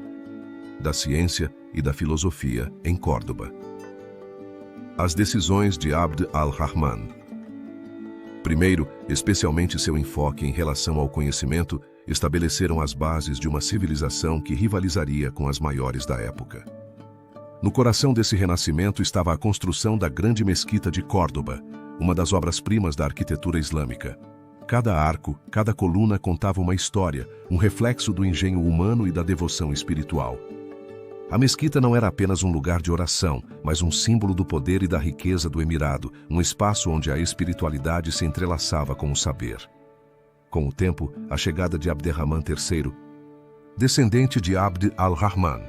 da ciência e da filosofia em Córdoba. As decisões de Abd al-Rahman. Primeiro, especialmente seu enfoque em relação ao conhecimento, estabeleceram as bases de uma civilização que rivalizaria com as maiores da época. No coração desse renascimento estava a construção da Grande Mesquita de Córdoba, uma das obras-primas da arquitetura islâmica. Cada arco, cada coluna contava uma história, um reflexo do engenho humano e da devoção espiritual. A mesquita não era apenas um lugar de oração, mas um símbolo do poder e da riqueza do Emirado, um espaço onde a espiritualidade se entrelaçava com o saber. Com o tempo, a chegada de Abderrahman III, descendente de Abd al-Rahman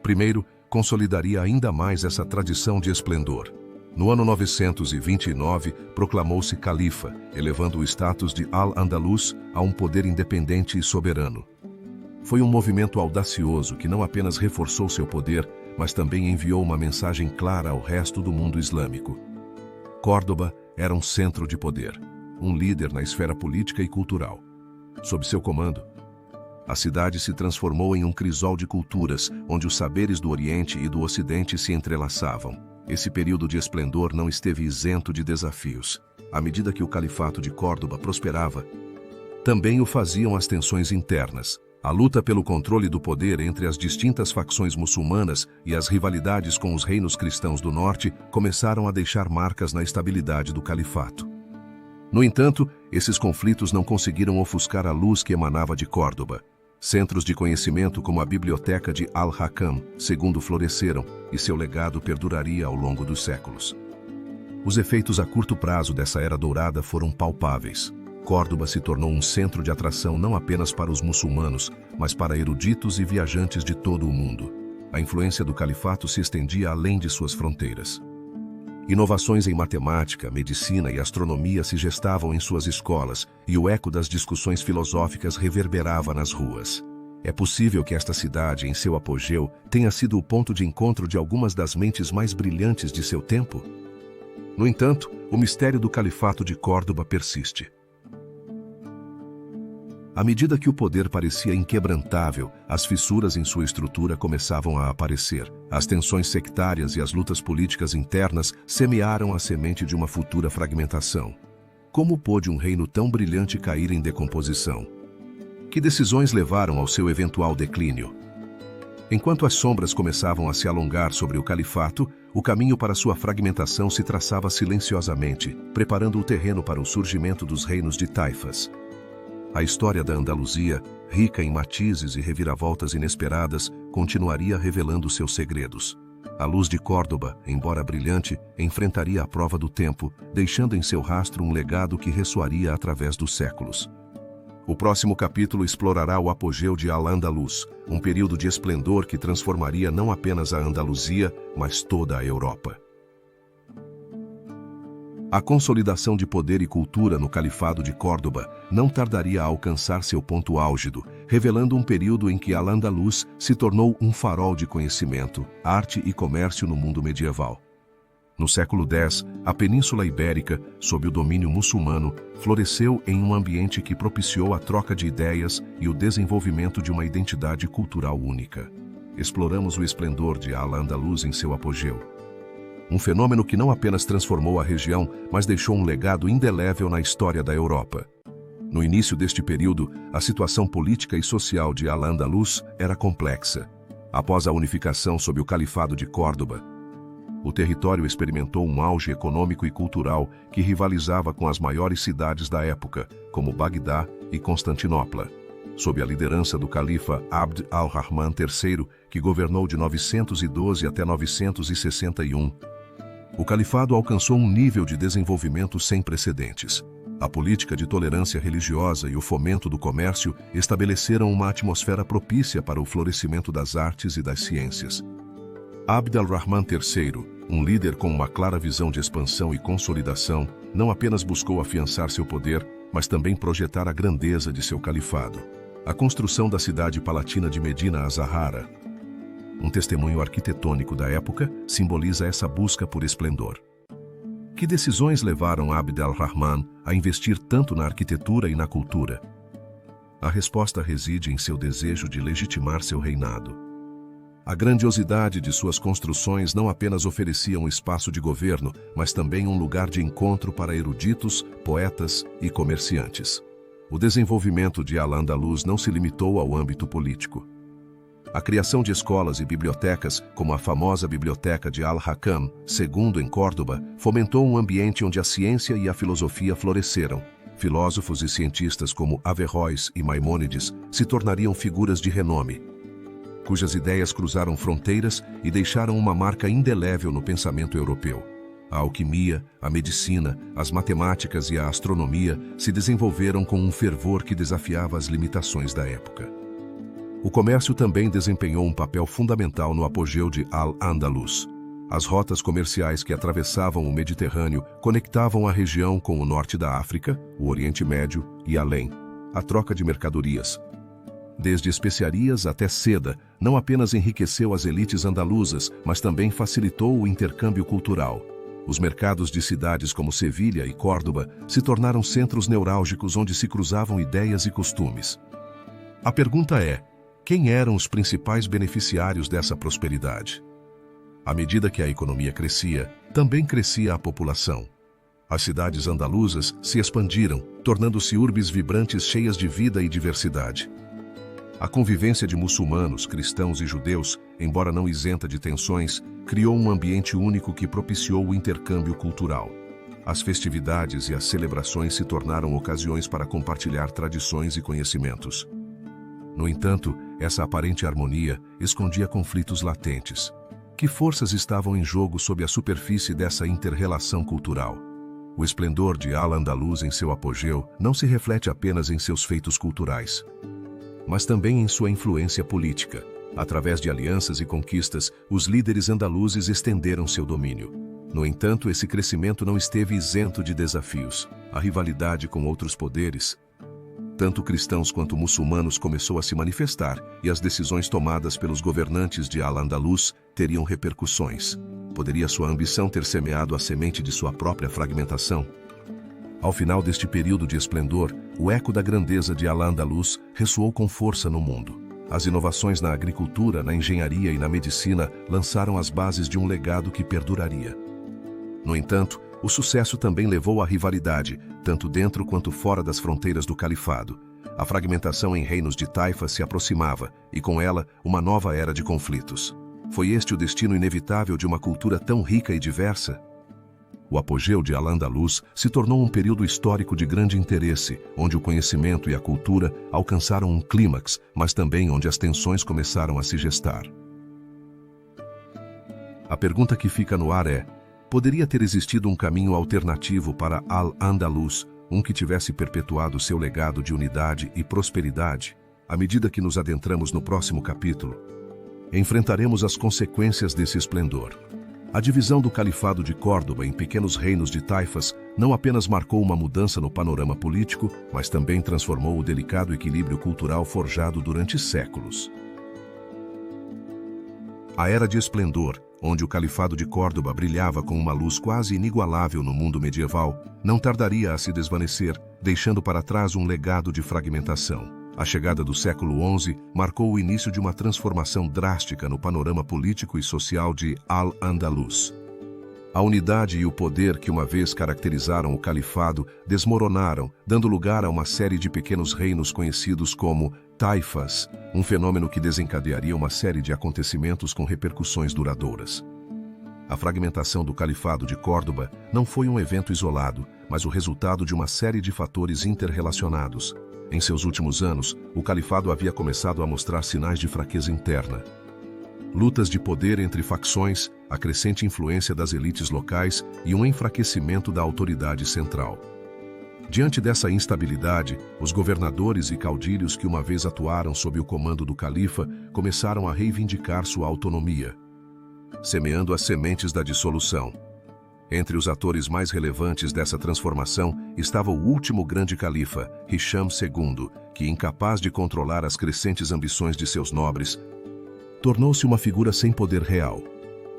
I, consolidaria ainda mais essa tradição de esplendor. No ano 929, proclamou-se califa, elevando o status de Al-Andalus a um poder independente e soberano. Foi um movimento audacioso que não apenas reforçou seu poder, mas também enviou uma mensagem clara ao resto do mundo islâmico. Córdoba era um centro de poder, um líder na esfera política e cultural. Sob seu comando, a cidade se transformou em um crisol de culturas, onde os saberes do Oriente e do Ocidente se entrelaçavam. Esse período de esplendor não esteve isento de desafios. À medida que o Califato de Córdoba prosperava, também o faziam as tensões internas. A luta pelo controle do poder entre as distintas facções muçulmanas e as rivalidades com os reinos cristãos do norte começaram a deixar marcas na estabilidade do califato. No entanto, esses conflitos não conseguiram ofuscar a luz que emanava de Córdoba. Centros de conhecimento como a Biblioteca de Al-Hakam II floresceram, e seu legado perduraria ao longo dos séculos. Os efeitos a curto prazo dessa era dourada foram palpáveis. Córdoba se tornou um centro de atração não apenas para os muçulmanos, mas para eruditos e viajantes de todo o mundo. A influência do califato se estendia além de suas fronteiras. Inovações em matemática, medicina e astronomia se gestavam em suas escolas, e o eco das discussões filosóficas reverberava nas ruas. É possível que esta cidade, em seu apogeu, tenha sido o ponto de encontro de algumas das mentes mais brilhantes de seu tempo. No entanto, o mistério do califato de Córdoba persiste. À medida que o poder parecia inquebrantável, as fissuras em sua estrutura começavam a aparecer. As tensões sectárias e as lutas políticas internas semearam a semente de uma futura fragmentação. Como pôde um reino tão brilhante cair em decomposição? Que decisões levaram ao seu eventual declínio? Enquanto as sombras começavam a se alongar sobre o califato, o caminho para sua fragmentação se traçava silenciosamente, preparando o terreno para o surgimento dos reinos de taifas. A história da Andaluzia, rica em matizes e reviravoltas inesperadas, continuaria revelando seus segredos. A luz de Córdoba, embora brilhante, enfrentaria a prova do tempo, deixando em seu rastro um legado que ressoaria através dos séculos. O próximo capítulo explorará o apogeu de Al-Andalus, um período de esplendor que transformaria não apenas a Andaluzia, mas toda a Europa. A consolidação de poder e cultura no Califado de Córdoba não tardaria a alcançar seu ponto álgido, revelando um período em que Al-Andalus se tornou um farol de conhecimento, arte e comércio no mundo medieval. No século X, a Península Ibérica, sob o domínio muçulmano, floresceu em um ambiente que propiciou a troca de ideias e o desenvolvimento de uma identidade cultural única. Exploramos o esplendor de Al-Andalus em seu apogeu. Um fenômeno que não apenas transformou a região, mas deixou um legado indelével na história da Europa. No início deste período, a situação política e social de Al-Andalus era complexa. Após a unificação sob o Califado de Córdoba, o território experimentou um auge econômico e cultural que rivalizava com as maiores cidades da época, como Bagdá e Constantinopla. Sob a liderança do califa Abd al-Rahman III, que governou de 912 até 961, o califado alcançou um nível de desenvolvimento sem precedentes. A política de tolerância religiosa e o fomento do comércio estabeleceram uma atmosfera propícia para o florescimento das artes e das ciências. Abd al-Rahman III, um líder com uma clara visão de expansão e consolidação, não apenas buscou afiançar seu poder, mas também projetar a grandeza de seu califado. A construção da cidade palatina de Medina az-Zahara, um testemunho arquitetônico da época, simboliza essa busca por esplendor. Que decisões levaram Abd al-Rahman a investir tanto na arquitetura e na cultura? A resposta reside em seu desejo de legitimar seu reinado. A grandiosidade de suas construções não apenas oferecia um espaço de governo, mas também um lugar de encontro para eruditos, poetas e comerciantes. O desenvolvimento de Al-Andalus não se limitou ao âmbito político. A criação de escolas e bibliotecas, como a famosa Biblioteca de Al-Hakam, II em Córdoba, fomentou um ambiente onde a ciência e a filosofia floresceram. Filósofos e cientistas como Averroes e Maimônides se tornariam figuras de renome, cujas ideias cruzaram fronteiras e deixaram uma marca indelével no pensamento europeu. A alquimia, a medicina, as matemáticas e a astronomia se desenvolveram com um fervor que desafiava as limitações da época. O comércio também desempenhou um papel fundamental no apogeu de Al-Andalus. As rotas comerciais que atravessavam o Mediterrâneo conectavam a região com o norte da África, o Oriente Médio e além. A troca de mercadorias, desde especiarias até seda, não apenas enriqueceu as elites andaluzas, mas também facilitou o intercâmbio cultural. Os mercados de cidades como Sevilha e Córdoba se tornaram centros neurálgicos onde se cruzavam ideias e costumes. A pergunta é: quem eram os principais beneficiários dessa prosperidade? À medida que a economia crescia, também crescia a população. As cidades andaluzas se expandiram, tornando-se urbes vibrantes cheias de vida e diversidade. A convivência de muçulmanos, cristãos e judeus, embora não isenta de tensões, criou um ambiente único que propiciou o intercâmbio cultural. As festividades e as celebrações se tornaram ocasiões para compartilhar tradições e conhecimentos. No entanto, essa aparente harmonia escondia conflitos latentes. Que forças estavam em jogo sob a superfície dessa inter-relação cultural? O esplendor de Al-Andalus em seu apogeu não se reflete apenas em seus feitos culturais, mas também em sua influência política. Através de alianças e conquistas, os líderes andaluzes estenderam seu domínio. No entanto, esse crescimento não esteve isento de desafios. A rivalidade com outros poderes, tanto cristãos quanto muçulmanos, começou a se manifestar, e as decisões tomadas pelos governantes de Al-Andalus teriam repercussões. Poderia sua ambição ter semeado a semente de sua própria fragmentação? Ao final deste período de esplendor, o eco da grandeza de Al-Andalus ressoou com força no mundo. As inovações na agricultura, na engenharia e na medicina lançaram as bases de um legado que perduraria. No entanto, o sucesso também levou à rivalidade, tanto dentro quanto fora das fronteiras do califado. A fragmentação em reinos de taifas se aproximava, e com ela, uma nova era de conflitos. Foi este o destino inevitável de uma cultura tão rica e diversa? O apogeu de Al-Andalus se tornou um período histórico de grande interesse, onde o conhecimento e a cultura alcançaram um clímax, mas também onde as tensões começaram a se gestar. A pergunta que fica no ar é: poderia ter existido um caminho alternativo para Al-Andalus, um que tivesse perpetuado seu legado de unidade e prosperidade? À medida que nos adentramos no próximo capítulo, enfrentaremos as consequências desse esplendor. A divisão do Califado de Córdoba em pequenos reinos de taifas não apenas marcou uma mudança no panorama político, mas também transformou o delicado equilíbrio cultural forjado durante séculos. A Era de Esplendor, onde o Califado de Córdoba brilhava com uma luz quase inigualável no mundo medieval, não tardaria a se desvanecer, deixando para trás um legado de fragmentação. A chegada do século XI marcou o início de uma transformação drástica no panorama político e social de Al-Andalus. A unidade e o poder que uma vez caracterizaram o califado desmoronaram, dando lugar a uma série de pequenos reinos conhecidos como taifas, um fenômeno que desencadearia uma série de acontecimentos com repercussões duradouras. A fragmentação do Califado de Córdoba não foi um evento isolado, mas o resultado de uma série de fatores interrelacionados. Em seus últimos anos, o Califado havia começado a mostrar sinais de fraqueza interna. Lutas de poder entre facções, a crescente influência das elites locais e um enfraquecimento da autoridade central. Diante dessa instabilidade, os governadores e caudilhos que uma vez atuaram sob o comando do califa começaram a reivindicar sua autonomia, semeando as sementes da dissolução. Entre os atores mais relevantes dessa transformação estava o último grande califa, Hisham II, que, incapaz de controlar as crescentes ambições de seus nobres, tornou-se uma figura sem poder real.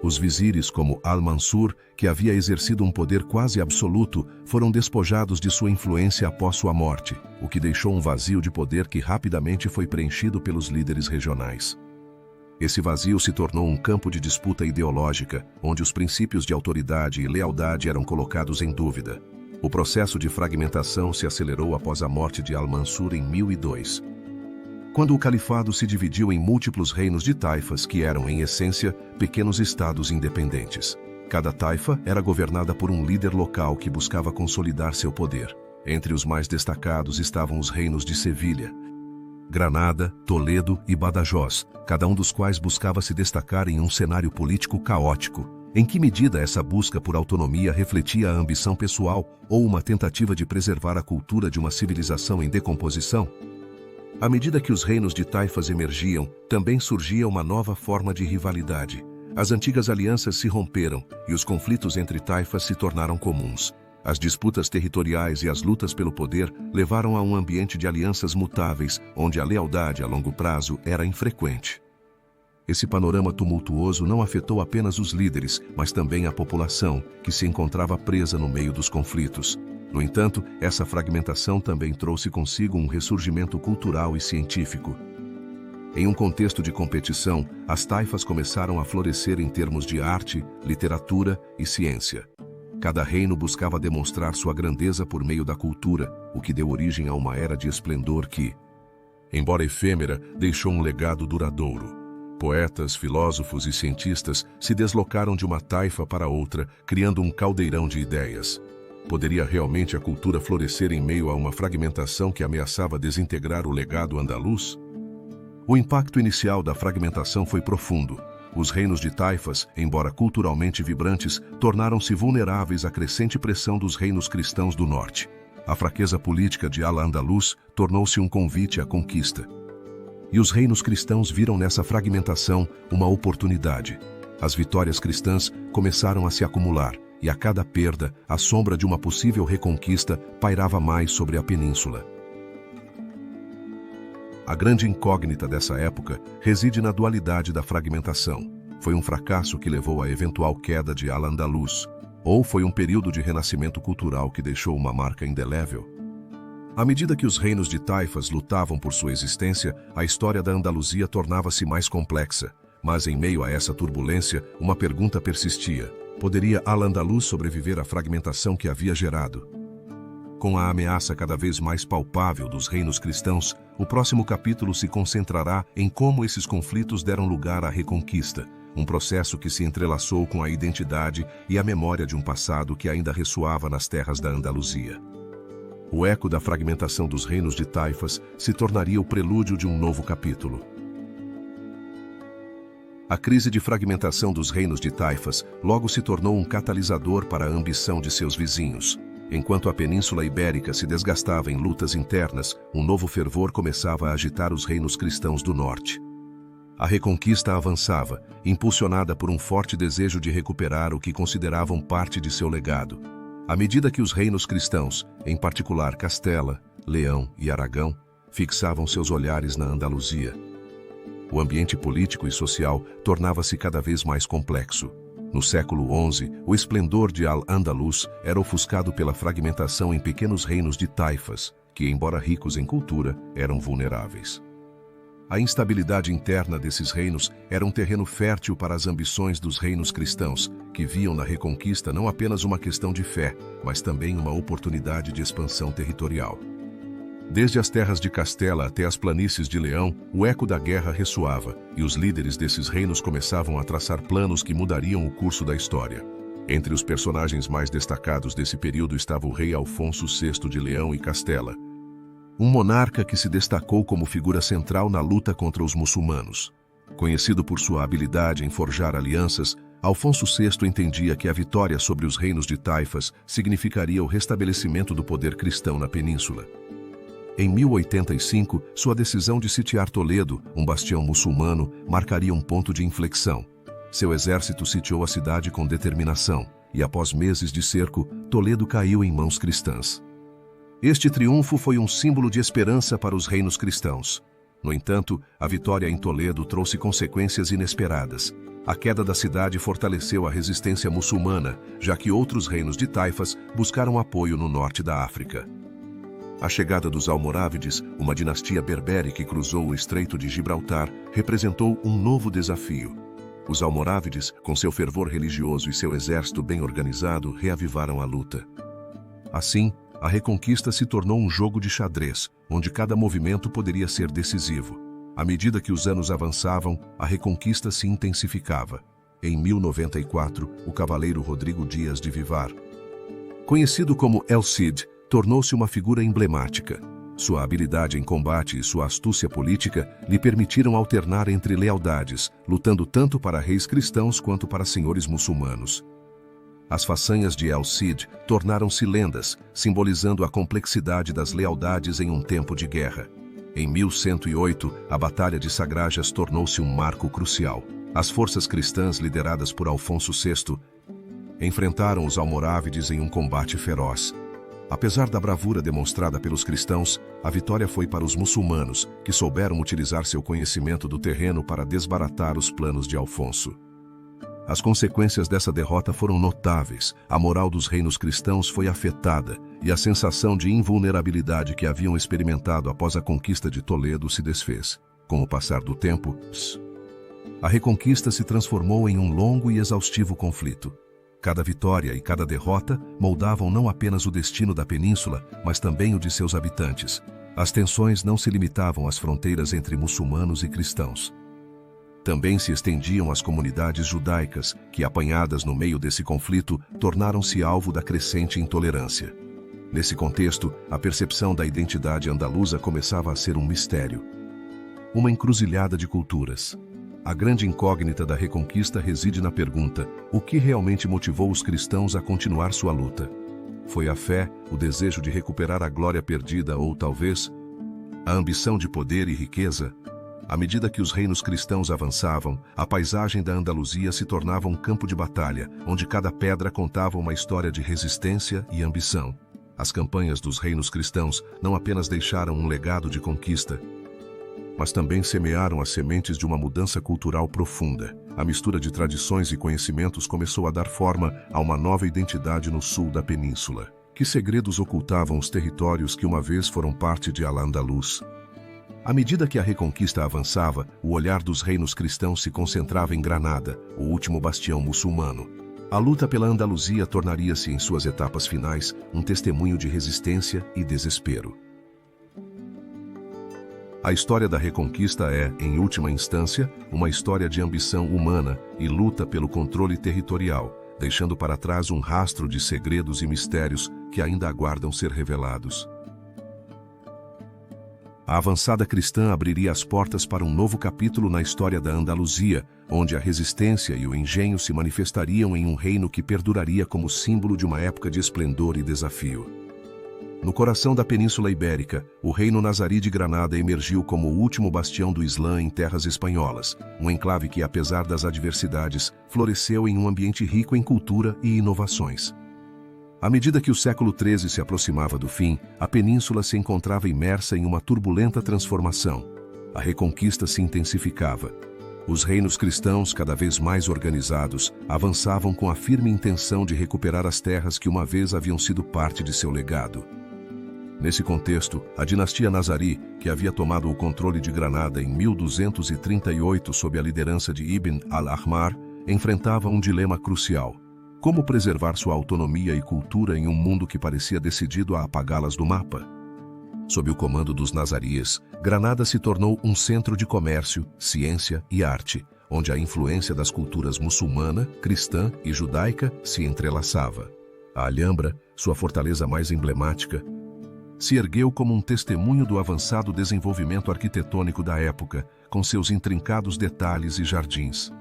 Os vizires como Al-Mansur, que havia exercido um poder quase absoluto, foram despojados de sua influência após sua morte, o que deixou um vazio de poder que rapidamente foi preenchido pelos líderes regionais. Esse vazio se tornou um campo de disputa ideológica, onde os princípios de autoridade e lealdade eram colocados em dúvida. O processo de fragmentação se acelerou após a morte de Al-Mansur em 1002. Quando o califado se dividiu em múltiplos reinos de taifas que eram, em essência, pequenos estados independentes. Cada taifa era governada por um líder local que buscava consolidar seu poder. Entre os mais destacados estavam os reinos de Sevilha, Granada, Toledo e Badajoz, cada um dos quais buscava se destacar em um cenário político caótico. Em que medida essa busca por autonomia refletia a ambição pessoal ou uma tentativa de preservar a cultura de uma civilização em decomposição? À medida que os reinos de taifas emergiam, também surgia uma nova forma de rivalidade. As antigas alianças se romperam e os conflitos entre taifas se tornaram comuns. As disputas territoriais e as lutas pelo poder levaram a um ambiente de alianças mutáveis, onde a lealdade a longo prazo era infrequente. Esse panorama tumultuoso não afetou apenas os líderes, mas também a população, que se encontrava presa no meio dos conflitos. No entanto, essa fragmentação também trouxe consigo um ressurgimento cultural e científico. Em um contexto de competição, as taifas começaram a florescer em termos de arte, literatura e ciência. Cada reino buscava demonstrar sua grandeza por meio da cultura, o que deu origem a uma era de esplendor que, embora efêmera, deixou um legado duradouro. Poetas, filósofos e cientistas se deslocaram de uma taifa para outra, criando um caldeirão de ideias. Poderia realmente a cultura florescer em meio a uma fragmentação que ameaçava desintegrar o legado andaluz? O impacto inicial da fragmentação foi profundo. Os reinos de taifas, embora culturalmente vibrantes, tornaram-se vulneráveis à crescente pressão dos reinos cristãos do norte. A fraqueza política de Al-Andalus tornou-se um convite à conquista. E os reinos cristãos viram nessa fragmentação uma oportunidade. As vitórias cristãs começaram a se acumular, e a cada perda, a sombra de uma possível reconquista pairava mais sobre a península. A grande incógnita dessa época reside na dualidade da fragmentação. Foi um fracasso que levou à eventual queda de Al-Andalus, ou foi um período de renascimento cultural que deixou uma marca indelével? À medida que os reinos de taifas lutavam por sua existência, a história da Andaluzia tornava-se mais complexa. Mas em meio a essa turbulência, uma pergunta persistia. Poderia Al-Andalus sobreviver à fragmentação que havia gerado? Com a ameaça cada vez mais palpável dos reinos cristãos, o próximo capítulo se concentrará em como esses conflitos deram lugar à reconquista, um processo que se entrelaçou com a identidade e a memória de um passado que ainda ressoava nas terras da Andaluzia. O eco da fragmentação dos reinos de taifas se tornaria o prelúdio de um novo capítulo. A crise de fragmentação dos reinos de taifas logo se tornou um catalisador para a ambição de seus vizinhos. Enquanto a Península Ibérica se desgastava em lutas internas, um novo fervor começava a agitar os reinos cristãos do norte. A reconquista avançava, impulsionada por um forte desejo de recuperar o que consideravam parte de seu legado. À medida que os reinos cristãos, em particular Castela, Leão e Aragão, fixavam seus olhares na Andaluzia, o ambiente político e social tornava-se cada vez mais complexo. No século XI, o esplendor de Al-Andalus era ofuscado pela fragmentação em pequenos reinos de taifas, que, embora ricos em cultura, eram vulneráveis. A instabilidade interna desses reinos era um terreno fértil para as ambições dos reinos cristãos, que viam na reconquista não apenas uma questão de fé, mas também uma oportunidade de expansão territorial. Desde as terras de Castela até as planícies de Leão, o eco da guerra ressoava, e os líderes desses reinos começavam a traçar planos que mudariam o curso da história. Entre os personagens mais destacados desse período estava o rei Alfonso VI de Leão e Castela, um monarca que se destacou como figura central na luta contra os muçulmanos. Conhecido por sua habilidade em forjar alianças, Alfonso VI entendia que a vitória sobre os reinos de taifas significaria o restabelecimento do poder cristão na península. Em 1085, sua decisão de sitiar Toledo, um bastião muçulmano, marcaria um ponto de inflexão. Seu exército sitiou a cidade com determinação, e após meses de cerco, Toledo caiu em mãos cristãs. Este triunfo foi um símbolo de esperança para os reinos cristãos. No entanto, a vitória em Toledo trouxe consequências inesperadas. A queda da cidade fortaleceu a resistência muçulmana, já que outros reinos de taifas buscaram apoio no norte da África. A chegada dos Almorávides, uma dinastia berbere que cruzou o Estreito de Gibraltar, representou um novo desafio. Os Almorávides, com seu fervor religioso e seu exército bem organizado, reavivaram a luta. Assim, a reconquista se tornou um jogo de xadrez, onde cada movimento poderia ser decisivo. À medida que os anos avançavam, a reconquista se intensificava. Em 1094, o cavaleiro Rodrigo Dias de Vivar, conhecido como El Cid, tornou-se uma figura emblemática. Sua habilidade em combate e sua astúcia política lhe permitiram alternar entre lealdades, lutando tanto para reis cristãos quanto para senhores muçulmanos. As façanhas de El Cid tornaram-se lendas, simbolizando a complexidade das lealdades em um tempo de guerra. Em 1108, a Batalha de Sagrajas tornou-se um marco crucial. As forças cristãs lideradas por Alfonso VI enfrentaram os almorávides em um combate feroz. Apesar da bravura demonstrada pelos cristãos, a vitória foi para os muçulmanos, que souberam utilizar seu conhecimento do terreno para desbaratar os planos de Alfonso. As consequências dessa derrota foram notáveis. A moral dos reinos cristãos foi afetada e a sensação de invulnerabilidade que haviam experimentado após a conquista de Toledo se desfez. Com o passar do tempo, a reconquista se transformou em um longo e exaustivo conflito. Cada vitória e cada derrota moldavam não apenas o destino da península, mas também o de seus habitantes. As tensões não se limitavam às fronteiras entre muçulmanos e cristãos. Também se estendiam às comunidades judaicas, que, apanhadas no meio desse conflito, tornaram-se alvo da crescente intolerância. Nesse contexto, a percepção da identidade andaluza começava a ser um mistério. Uma encruzilhada de culturas. A grande incógnita da reconquista reside na pergunta: o que realmente motivou os cristãos a continuar sua luta? Foi a fé, o desejo de recuperar a glória perdida ou, talvez, a ambição de poder e riqueza? À medida que os reinos cristãos avançavam, a paisagem da Andaluzia se tornava um campo de batalha, onde cada pedra contava uma história de resistência e ambição. As campanhas dos reinos cristãos não apenas deixaram um legado de conquista, mas também semearam as sementes de uma mudança cultural profunda. A mistura de tradições e conhecimentos começou a dar forma a uma nova identidade no sul da península. Que segredos ocultavam os territórios que uma vez foram parte de Al-Andalus? À medida que a reconquista avançava, o olhar dos reinos cristãos se concentrava em Granada, o último bastião muçulmano. A luta pela Andaluzia tornaria-se, em suas etapas finais, um testemunho de resistência e desespero. A história da reconquista é, em última instância, uma história de ambição humana e luta pelo controle territorial, deixando para trás um rastro de segredos e mistérios que ainda aguardam ser revelados. A avançada cristã abriria as portas para um novo capítulo na história da Andaluzia, onde a resistência e o engenho se manifestariam em um reino que perduraria como símbolo de uma época de esplendor e desafio. No coração da Península Ibérica, o reino nazarí de Granada emergiu como o último bastião do Islã em terras espanholas, um enclave que, apesar das adversidades, floresceu em um ambiente rico em cultura e inovações. À medida que o século XIII se aproximava do fim, a península se encontrava imersa em uma turbulenta transformação. A reconquista se intensificava. Os reinos cristãos, cada vez mais organizados, avançavam com a firme intenção de recuperar as terras que uma vez haviam sido parte de seu legado. Nesse contexto, a dinastia Nazarí, que havia tomado o controle de Granada em 1238 sob a liderança de Ibn al-Ahmar, enfrentava um dilema crucial: como preservar sua autonomia e cultura em um mundo que parecia decidido a apagá-las do mapa? Sob o comando dos nazaríes, Granada se tornou um centro de comércio, ciência e arte, onde a influência das culturas muçulmana, cristã e judaica se entrelaçava. A Alhambra, sua fortaleza mais emblemática, se ergueu como um testemunho do avançado desenvolvimento arquitetônico da época, com seus intrincados detalhes e jardins.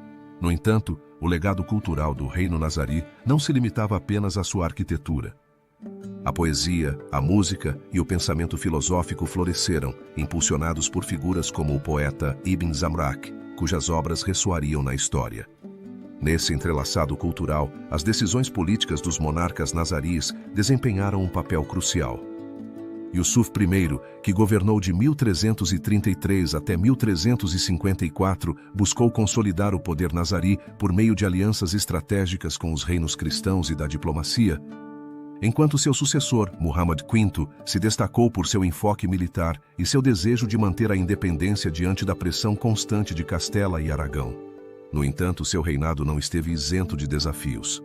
No entanto, o legado cultural do Reino Nazarí não se limitava apenas à sua arquitetura. A poesia, a música e o pensamento filosófico floresceram, impulsionados por figuras como o poeta Ibn Zamrak, cujas obras ressoariam na história. Nesse entrelaçado cultural, as decisões políticas dos monarcas nazaríes desempenharam um papel crucial. Yusuf I, que governou de 1333 até 1354, buscou consolidar o poder nazarí por meio de alianças estratégicas com os reinos cristãos e da diplomacia, enquanto seu sucessor, Muhammad V, se destacou por seu enfoque militar e seu desejo de manter a independência diante da pressão constante de Castela e Aragão. No entanto, seu reinado não esteve isento de desafios,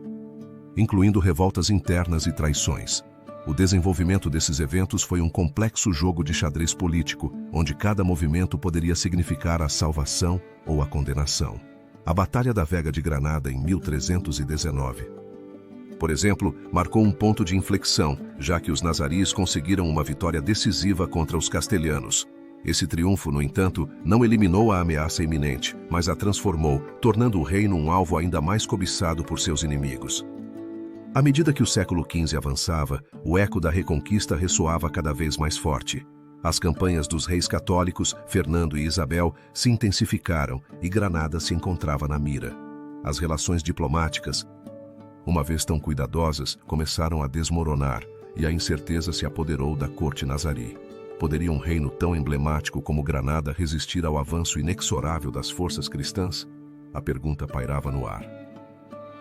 incluindo revoltas internas e traições. O desenvolvimento desses eventos foi um complexo jogo de xadrez político, onde cada movimento poderia significar a salvação ou a condenação. A Batalha da Vega de Granada, em 1319, por exemplo, marcou um ponto de inflexão, já que os nazaríes conseguiram uma vitória decisiva contra os castelhanos. Esse triunfo, no entanto, não eliminou a ameaça iminente, mas a transformou, tornando o reino um alvo ainda mais cobiçado por seus inimigos. À medida que o século XV avançava, o eco da Reconquista ressoava cada vez mais forte. As campanhas dos reis católicos, Fernando e Isabel, se intensificaram e Granada se encontrava na mira. As relações diplomáticas, uma vez tão cuidadosas, começaram a desmoronar e a incerteza se apoderou da corte nazarí. Poderia um reino tão emblemático como Granada resistir ao avanço inexorável das forças cristãs? A pergunta pairava no ar.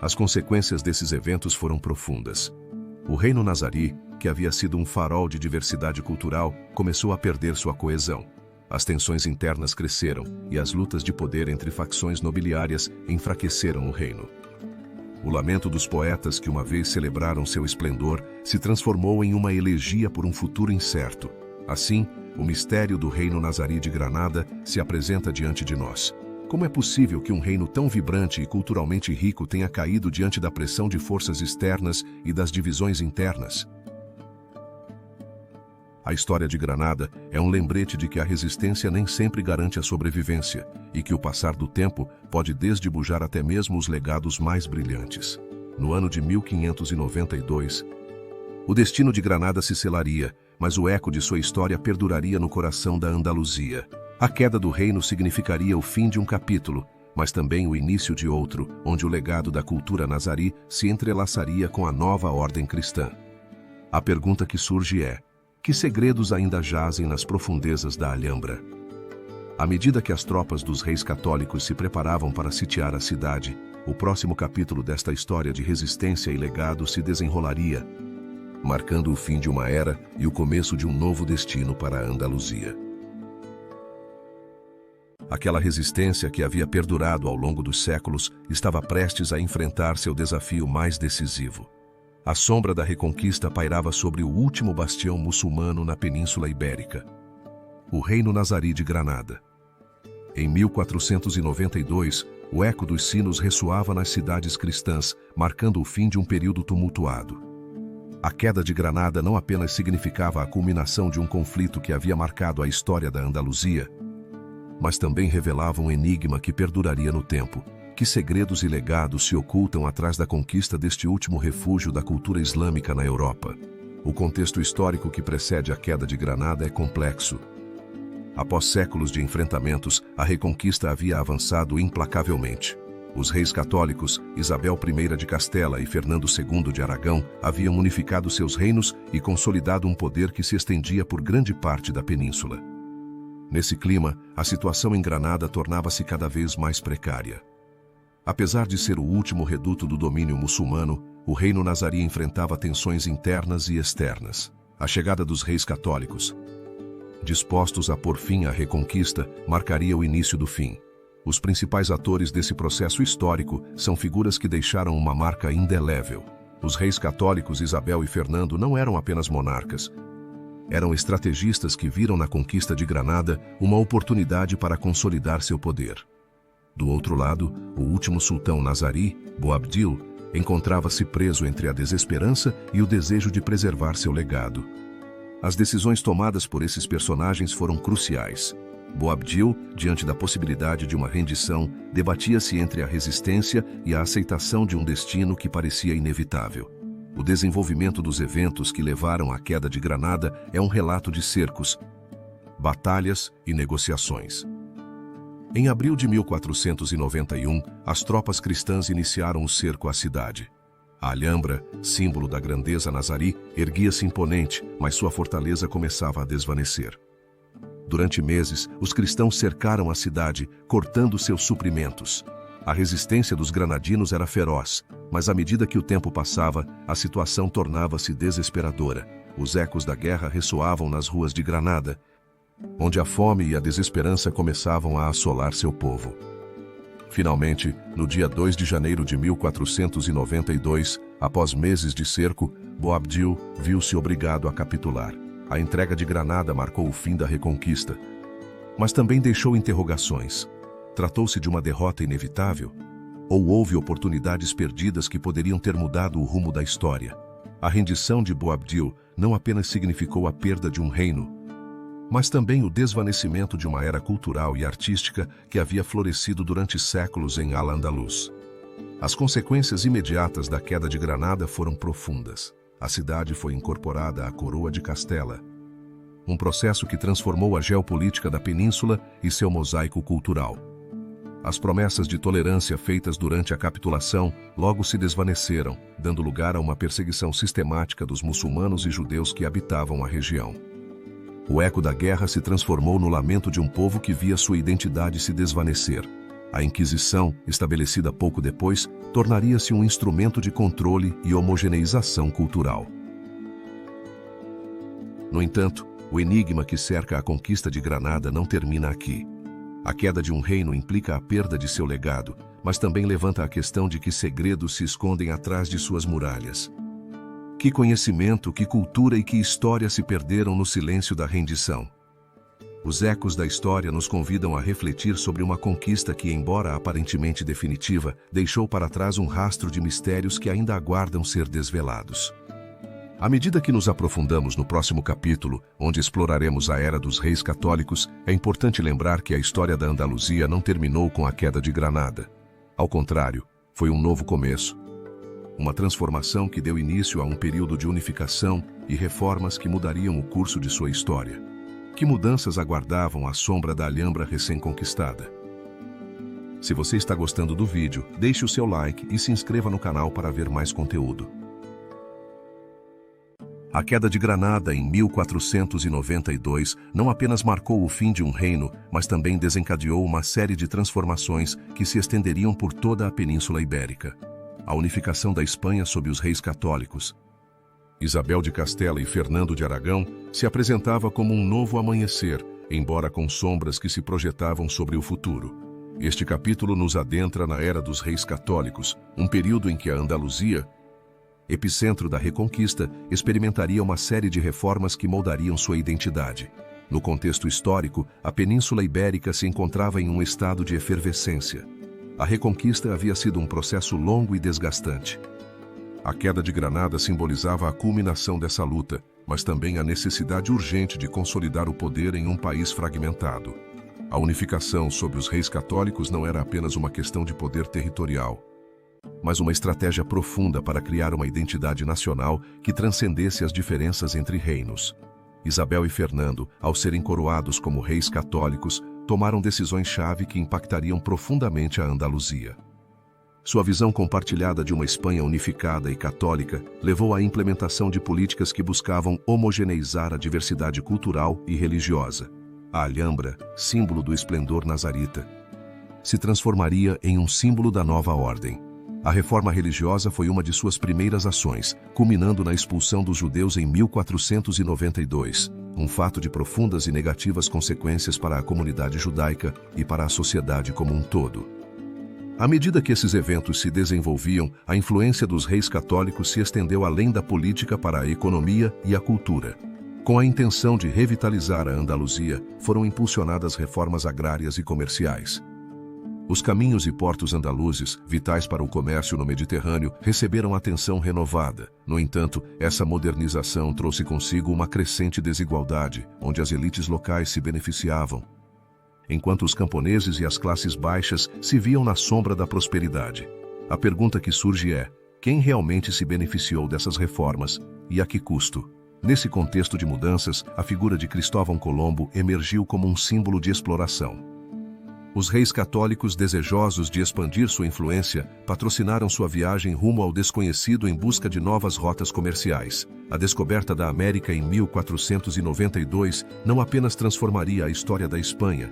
As consequências desses eventos foram profundas. O reino nazarí, que havia sido um farol de diversidade cultural, começou a perder sua coesão. As tensões internas cresceram e as lutas de poder entre facções nobiliárias enfraqueceram o reino. O lamento dos poetas que uma vez celebraram seu esplendor se transformou em uma elegia por um futuro incerto. Assim, o mistério do reino nazarí de Granada se apresenta diante de nós. Como é possível que um reino tão vibrante e culturalmente rico tenha caído diante da pressão de forças externas e das divisões internas? A história de Granada é um lembrete de que a resistência nem sempre garante a sobrevivência e que o passar do tempo pode desdibujar até mesmo os legados mais brilhantes. No ano de 1592, o destino de Granada se selaria, mas o eco de sua história perduraria no coração da Andaluzia. A queda do reino significaria o fim de um capítulo, mas também o início de outro, onde o legado da cultura nazarí se entrelaçaria com a nova ordem cristã. A pergunta que surge é: que segredos ainda jazem nas profundezas da Alhambra? À medida que as tropas dos reis católicos se preparavam para sitiar a cidade, o próximo capítulo desta história de resistência e legado se desenrolaria, marcando o fim de uma era e o começo de um novo destino para a Andaluzia. Aquela resistência que havia perdurado ao longo dos séculos estava prestes a enfrentar seu desafio mais decisivo. A sombra da Reconquista pairava sobre o último bastião muçulmano na Península Ibérica, o Reino Nazarí de Granada. Em 1492, o eco dos sinos ressoava nas cidades cristãs, marcando o fim de um período tumultuado. A queda de Granada não apenas significava a culminação de um conflito que havia marcado a história da Andaluzia, mas também revelava um enigma que perduraria no tempo. Que segredos e legados se ocultam atrás da conquista deste último refúgio da cultura islâmica na Europa? O contexto histórico que precede a queda de Granada é complexo. Após séculos de enfrentamentos, a Reconquista havia avançado implacavelmente. Os reis católicos, Isabel I de Castela e Fernando II de Aragão, haviam unificado seus reinos e consolidado um poder que se estendia por grande parte da península. Nesse clima, a situação em Granada tornava-se cada vez mais precária. Apesar de ser o último reduto do domínio muçulmano, o reino nazarí enfrentava tensões internas e externas. A chegada dos reis católicos, dispostos a pôr fim à reconquista, marcaria o início do fim. Os principais atores desse processo histórico são figuras que deixaram uma marca indelével. Os reis católicos Isabel e Fernando não eram apenas monarcas. Eram estrategistas que viram na conquista de Granada uma oportunidade para consolidar seu poder. Do outro lado, o último sultão Nazarí, Boabdil, encontrava-se preso entre a desesperança e o desejo de preservar seu legado. As decisões tomadas por esses personagens foram cruciais. Boabdil, diante da possibilidade de uma rendição, debatia-se entre a resistência e a aceitação de um destino que parecia inevitável. O desenvolvimento dos eventos que levaram à queda de Granada é um relato de cercos, batalhas e negociações. Em abril de 1491, as tropas cristãs iniciaram o cerco à cidade. A Alhambra, símbolo da grandeza nazarí, erguia-se imponente, mas sua fortaleza começava a desvanecer. Durante meses, os cristãos cercaram a cidade, cortando seus suprimentos. A resistência dos granadinos era feroz, mas à medida que o tempo passava, a situação tornava-se desesperadora. Os ecos da guerra ressoavam nas ruas de Granada, onde a fome e a desesperança começavam a assolar seu povo. Finalmente, no dia 2 de janeiro de 1492, após meses de cerco, Boabdil viu-se obrigado a capitular. A entrega de Granada marcou o fim da reconquista, mas também deixou interrogações. Tratou-se de uma derrota inevitável? Ou houve oportunidades perdidas que poderiam ter mudado o rumo da história? A rendição de Boabdil não apenas significou a perda de um reino, mas também o desvanecimento de uma era cultural e artística que havia florescido durante séculos em Al-Andalus. As consequências imediatas da queda de Granada foram profundas. A cidade foi incorporada à coroa de Castela, um processo que transformou a geopolítica da península e seu mosaico cultural. As promessas de tolerância feitas durante a capitulação logo se desvaneceram, dando lugar a uma perseguição sistemática dos muçulmanos e judeus que habitavam a região. O eco da guerra se transformou no lamento de um povo que via sua identidade se desvanecer. A Inquisição, estabelecida pouco depois, tornaria-se um instrumento de controle e homogeneização cultural. No entanto, o enigma que cerca a conquista de Granada não termina aqui. A queda de um reino implica a perda de seu legado, mas também levanta a questão de que segredos se escondem atrás de suas muralhas. Que conhecimento, que cultura e que história se perderam no silêncio da rendição? Os ecos da história nos convidam a refletir sobre uma conquista que, embora aparentemente definitiva, deixou para trás um rastro de mistérios que ainda aguardam ser desvelados. À medida que nos aprofundamos no próximo capítulo, onde exploraremos a era dos reis católicos, é importante lembrar que a história da Andaluzia não terminou com a queda de Granada. Ao contrário, foi um novo começo. Uma transformação que deu início a um período de unificação e reformas que mudariam o curso de sua história. Que mudanças aguardavam à sombra da Alhambra recém-conquistada? Se você está gostando do vídeo, deixe o seu like e se inscreva no canal para ver mais conteúdo. A queda de Granada em 1492 não apenas marcou o fim de um reino, mas também desencadeou uma série de transformações que se estenderiam por toda a Península Ibérica. A unificação da Espanha sob os reis católicos, Isabel de Castela e Fernando de Aragão, se apresentava como um novo amanhecer, embora com sombras que se projetavam sobre o futuro. Este capítulo nos adentra na era dos reis católicos, um período em que a Andaluzia, epicentro da Reconquista, experimentaria uma série de reformas que moldariam sua identidade. No contexto histórico, a Península Ibérica se encontrava em um estado de efervescência. A Reconquista havia sido um processo longo e desgastante. A queda de Granada simbolizava a culminação dessa luta, mas também a necessidade urgente de consolidar o poder em um país fragmentado. A unificação sob os reis católicos não era apenas uma questão de poder territorial, mas uma estratégia profunda para criar uma identidade nacional que transcendesse as diferenças entre reinos. Isabel e Fernando, ao serem coroados como reis católicos, tomaram decisões-chave que impactariam profundamente a Andaluzia. Sua visão compartilhada de uma Espanha unificada e católica levou à implementação de políticas que buscavam homogeneizar a diversidade cultural e religiosa. A Alhambra, símbolo do esplendor nazarita, se transformaria em um símbolo da nova ordem. A reforma religiosa foi uma de suas primeiras ações, culminando na expulsão dos judeus em 1492, um fato de profundas e negativas consequências para a comunidade judaica e para a sociedade como um todo. À medida que esses eventos se desenvolviam, a influência dos reis católicos se estendeu além da política para a economia e a cultura. Com a intenção de revitalizar a Andaluzia, foram impulsionadas reformas agrárias e comerciais. Os caminhos e portos andaluzes, vitais para o comércio no Mediterrâneo, receberam atenção renovada. No entanto, essa modernização trouxe consigo uma crescente desigualdade, onde as elites locais se beneficiavam, enquanto os camponeses e as classes baixas se viam na sombra da prosperidade. A pergunta que surge é: quem realmente se beneficiou dessas reformas e a que custo? Nesse contexto de mudanças, a figura de Cristóvão Colombo emergiu como um símbolo de exploração. Os reis católicos, desejosos de expandir sua influência, patrocinaram sua viagem rumo ao desconhecido em busca de novas rotas comerciais. A descoberta da América em 1492 não apenas transformaria a história da Espanha,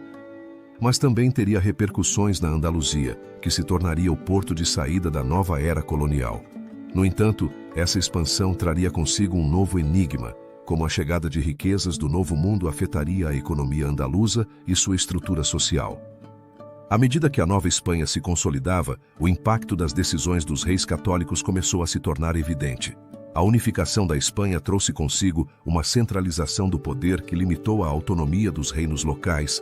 mas também teria repercussões na Andaluzia, que se tornaria o porto de saída da nova era colonial. No entanto, essa expansão traria consigo um novo enigma, como a chegada de riquezas do Novo Mundo afetaria a economia andaluza e sua estrutura social. À medida que a Nova Espanha se consolidava, o impacto das decisões dos reis católicos começou a se tornar evidente. A unificação da Espanha trouxe consigo uma centralização do poder que limitou a autonomia dos reinos locais,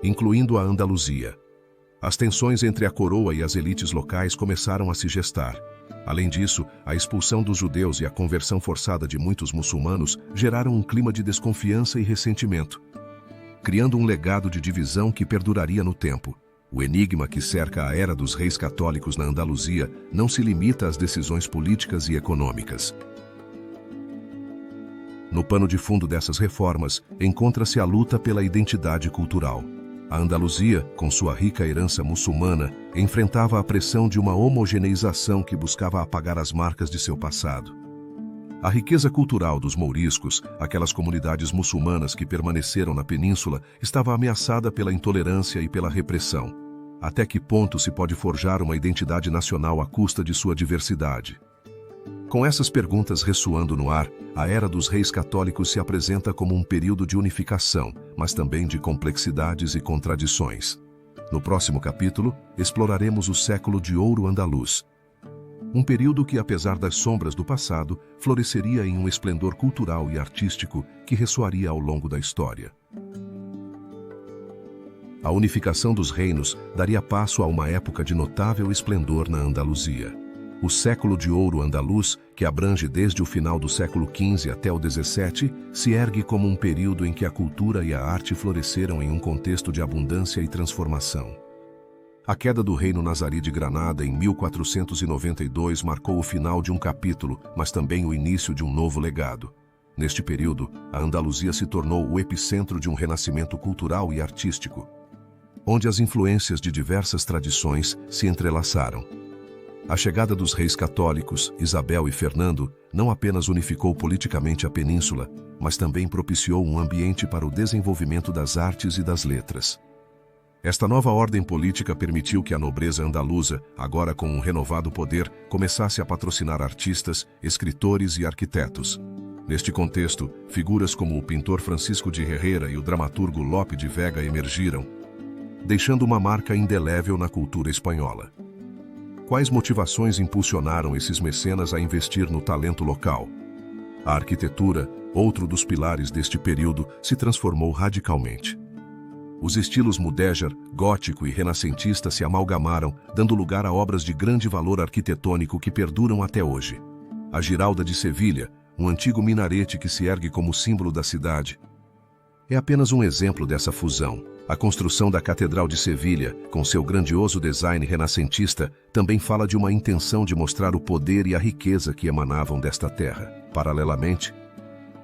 incluindo a Andaluzia. As tensões entre a coroa e as elites locais começaram a se gestar. Além disso, a expulsão dos judeus e a conversão forçada de muitos muçulmanos geraram um clima de desconfiança e ressentimento, criando um legado de divisão que perduraria no tempo. O enigma que cerca a era dos reis católicos na Andaluzia não se limita às decisões políticas e econômicas. No pano de fundo dessas reformas, encontra-se a luta pela identidade cultural. A Andaluzia, com sua rica herança muçulmana, enfrentava a pressão de uma homogeneização que buscava apagar as marcas de seu passado. A riqueza cultural dos mouriscos, aquelas comunidades muçulmanas que permaneceram na península, estava ameaçada pela intolerância e pela repressão. Até que ponto se pode forjar uma identidade nacional à custa de sua diversidade? Com essas perguntas ressoando no ar, a Era dos Reis Católicos se apresenta como um período de unificação, mas também de complexidades e contradições. No próximo capítulo, exploraremos o século de ouro andaluz, um período que, apesar das sombras do passado, floresceria em um esplendor cultural e artístico que ressoaria ao longo da história. A unificação dos reinos daria passo a uma época de notável esplendor na Andaluzia. O século de ouro andaluz, que abrange desde o final do século XV até o XVII, se ergue como um período em que a cultura e a arte floresceram em um contexto de abundância e transformação. A queda do Reino Nazarí de Granada em 1492 marcou o final de um capítulo, mas também o início de um novo legado. Neste período, a Andaluzia se tornou o epicentro de um renascimento cultural e artístico, onde as influências de diversas tradições se entrelaçaram. A chegada dos reis católicos, Isabel e Fernando, não apenas unificou politicamente a península, mas também propiciou um ambiente para o desenvolvimento das artes e das letras. Esta nova ordem política permitiu que a nobreza andaluza, agora com um renovado poder, começasse a patrocinar artistas, escritores e arquitetos. Neste contexto, figuras como o pintor Francisco de Herrera e o dramaturgo Lope de Vega emergiram, deixando uma marca indelével na cultura espanhola. Quais motivações impulsionaram esses mecenas a investir no talento local? A arquitetura, outro dos pilares deste período, se transformou radicalmente. Os estilos mudéjar, gótico e renascentista se amalgamaram, dando lugar a obras de grande valor arquitetônico que perduram até hoje. A Giralda de Sevilha, um antigo minarete que se ergue como símbolo da cidade, é apenas um exemplo dessa fusão. A construção da Catedral de Sevilha, com seu grandioso design renascentista, também fala de uma intenção de mostrar o poder e a riqueza que emanavam desta terra. Paralelamente,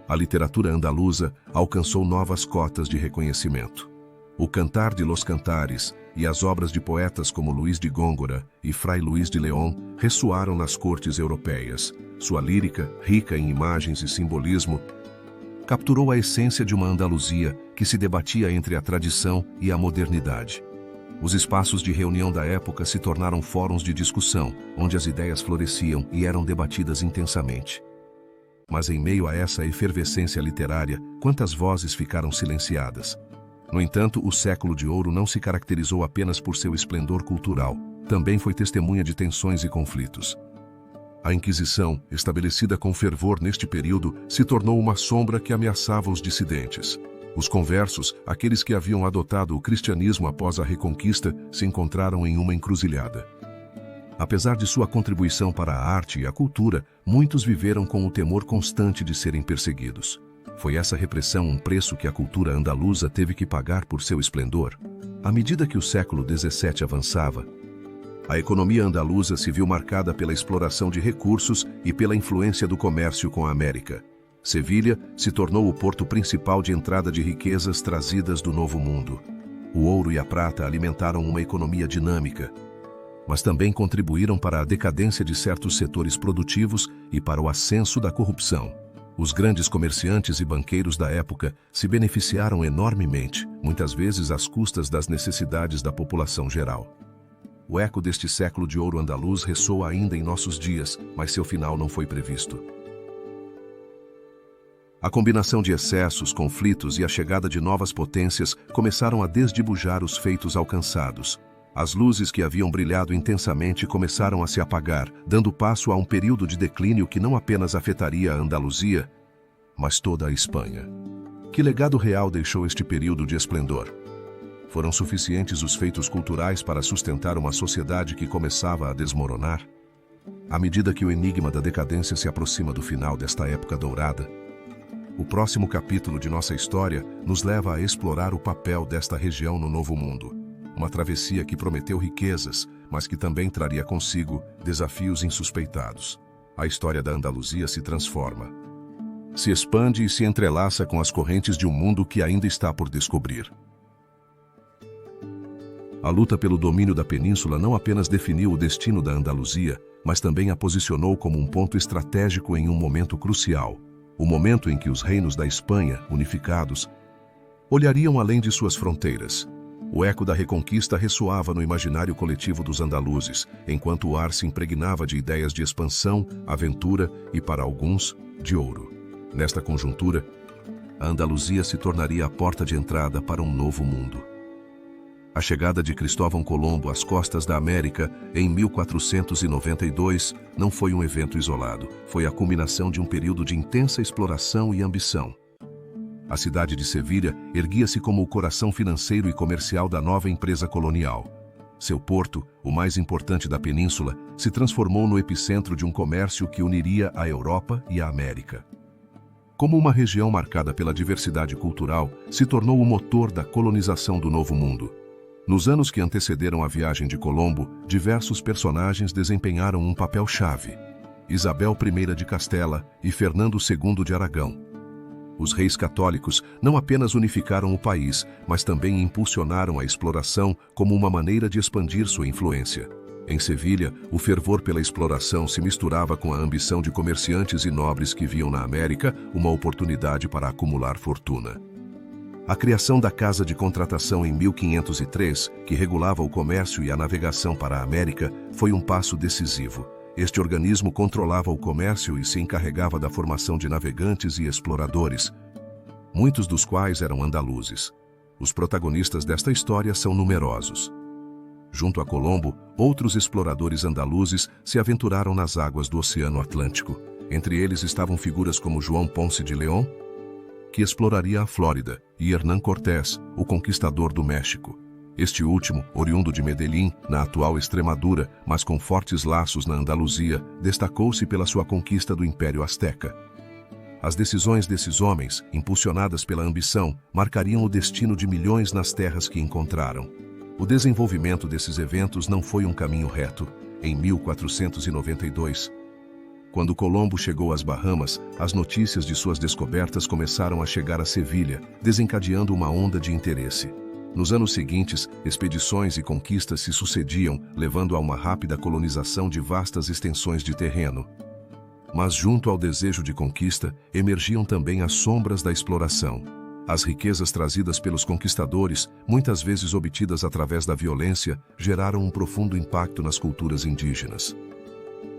a literatura andaluza alcançou novas cotas de reconhecimento. O Cantar de los Cantares e as obras de poetas como Luís de Góngora e Fray Luís de León ressoaram nas cortes europeias. Sua lírica, rica em imagens e simbolismo, capturou a essência de uma Andaluzia que se debatia entre a tradição e a modernidade. Os espaços de reunião da época se tornaram fóruns de discussão, onde as ideias floresciam e eram debatidas intensamente. Mas em meio a essa efervescência literária, quantas vozes ficaram silenciadas? No entanto, o século de ouro não se caracterizou apenas por seu esplendor cultural, também foi testemunha de tensões e conflitos. A Inquisição, estabelecida com fervor neste período, se tornou uma sombra que ameaçava os dissidentes. Os conversos, aqueles que haviam adotado o cristianismo após a Reconquista, se encontraram em uma encruzilhada. Apesar de sua contribuição para a arte e a cultura, muitos viveram com o temor constante de serem perseguidos. Foi essa repressão um preço que a cultura andaluza teve que pagar por seu esplendor? À medida que o século XVII avançava, a economia andaluza se viu marcada pela exploração de recursos e pela influência do comércio com a América. Sevilha se tornou o porto principal de entrada de riquezas trazidas do Novo Mundo. O ouro e a prata alimentaram uma economia dinâmica, mas também contribuíram para a decadência de certos setores produtivos e para o ascenso da corrupção. Os grandes comerciantes e banqueiros da época se beneficiaram enormemente, muitas vezes às custas das necessidades da população geral. O eco deste século de ouro andaluz ressoa ainda em nossos dias, mas seu final não foi previsto. A combinação de excessos, conflitos e a chegada de novas potências começaram a desdibujar os feitos alcançados. As luzes que haviam brilhado intensamente começaram a se apagar, dando passo a um período de declínio que não apenas afetaria a Andaluzia, mas toda a Espanha. Que legado real deixou este período de esplendor? Foram suficientes os feitos culturais para sustentar uma sociedade que começava a desmoronar? À medida que o enigma da decadência se aproxima do final desta época dourada, o próximo capítulo de nossa história nos leva a explorar o papel desta região no Novo Mundo. Uma travessia que prometeu riquezas, mas que também traria consigo desafios insuspeitados. A história da Andaluzia se transforma, se expande e se entrelaça com as correntes de um mundo que ainda está por descobrir. A luta pelo domínio da península não apenas definiu o destino da Andaluzia, mas também a posicionou como um ponto estratégico em um momento crucial. O momento em que os reinos da Espanha, unificados, olhariam além de suas fronteiras. O eco da Reconquista ressoava no imaginário coletivo dos andaluzes, enquanto o ar se impregnava de ideias de expansão, aventura e, para alguns, de ouro. Nesta conjuntura, a Andaluzia se tornaria a porta de entrada para um novo mundo. A chegada de Cristóvão Colombo às costas da América em 1492 não foi um evento isolado, foi a culminação de um período de intensa exploração e ambição. A cidade de Sevilha erguia-se como o coração financeiro e comercial da nova empresa colonial. Seu porto, o mais importante da península, se transformou no epicentro de um comércio que uniria a Europa e a América. Como uma região marcada pela diversidade cultural, se tornou o motor da colonização do Novo Mundo. Nos anos que antecederam a viagem de Colombo, diversos personagens desempenharam um papel-chave: Isabel I de Castela e Fernando II de Aragão. Os reis católicos não apenas unificaram o país, mas também impulsionaram a exploração como uma maneira de expandir sua influência. Em Sevilha, o fervor pela exploração se misturava com a ambição de comerciantes e nobres que viam na América uma oportunidade para acumular fortuna. A criação da Casa de Contratação em 1503, que regulava o comércio e a navegação para a América, foi um passo decisivo. Este organismo controlava o comércio e se encarregava da formação de navegantes e exploradores, muitos dos quais eram andaluzes. Os protagonistas desta história são numerosos. Junto a Colombo, outros exploradores andaluzes se aventuraram nas águas do Oceano Atlântico. Entre eles estavam figuras como João Ponce de León, que exploraria a Flórida, e Hernán Cortés, o conquistador do México. Este último, oriundo de Medellín, na atual Extremadura, mas com fortes laços na Andaluzia, destacou-se pela sua conquista do Império Azteca. As decisões desses homens, impulsionadas pela ambição, marcariam o destino de milhões nas terras que encontraram. O desenvolvimento desses eventos não foi um caminho reto. Em 1492, quando Colombo chegou às Bahamas, as notícias de suas descobertas começaram a chegar a Sevilha, desencadeando uma onda de interesse. Nos anos seguintes, expedições e conquistas se sucediam, levando a uma rápida colonização de vastas extensões de terreno. Mas junto ao desejo de conquista, emergiam também as sombras da exploração. As riquezas trazidas pelos conquistadores, muitas vezes obtidas através da violência, geraram um profundo impacto nas culturas indígenas.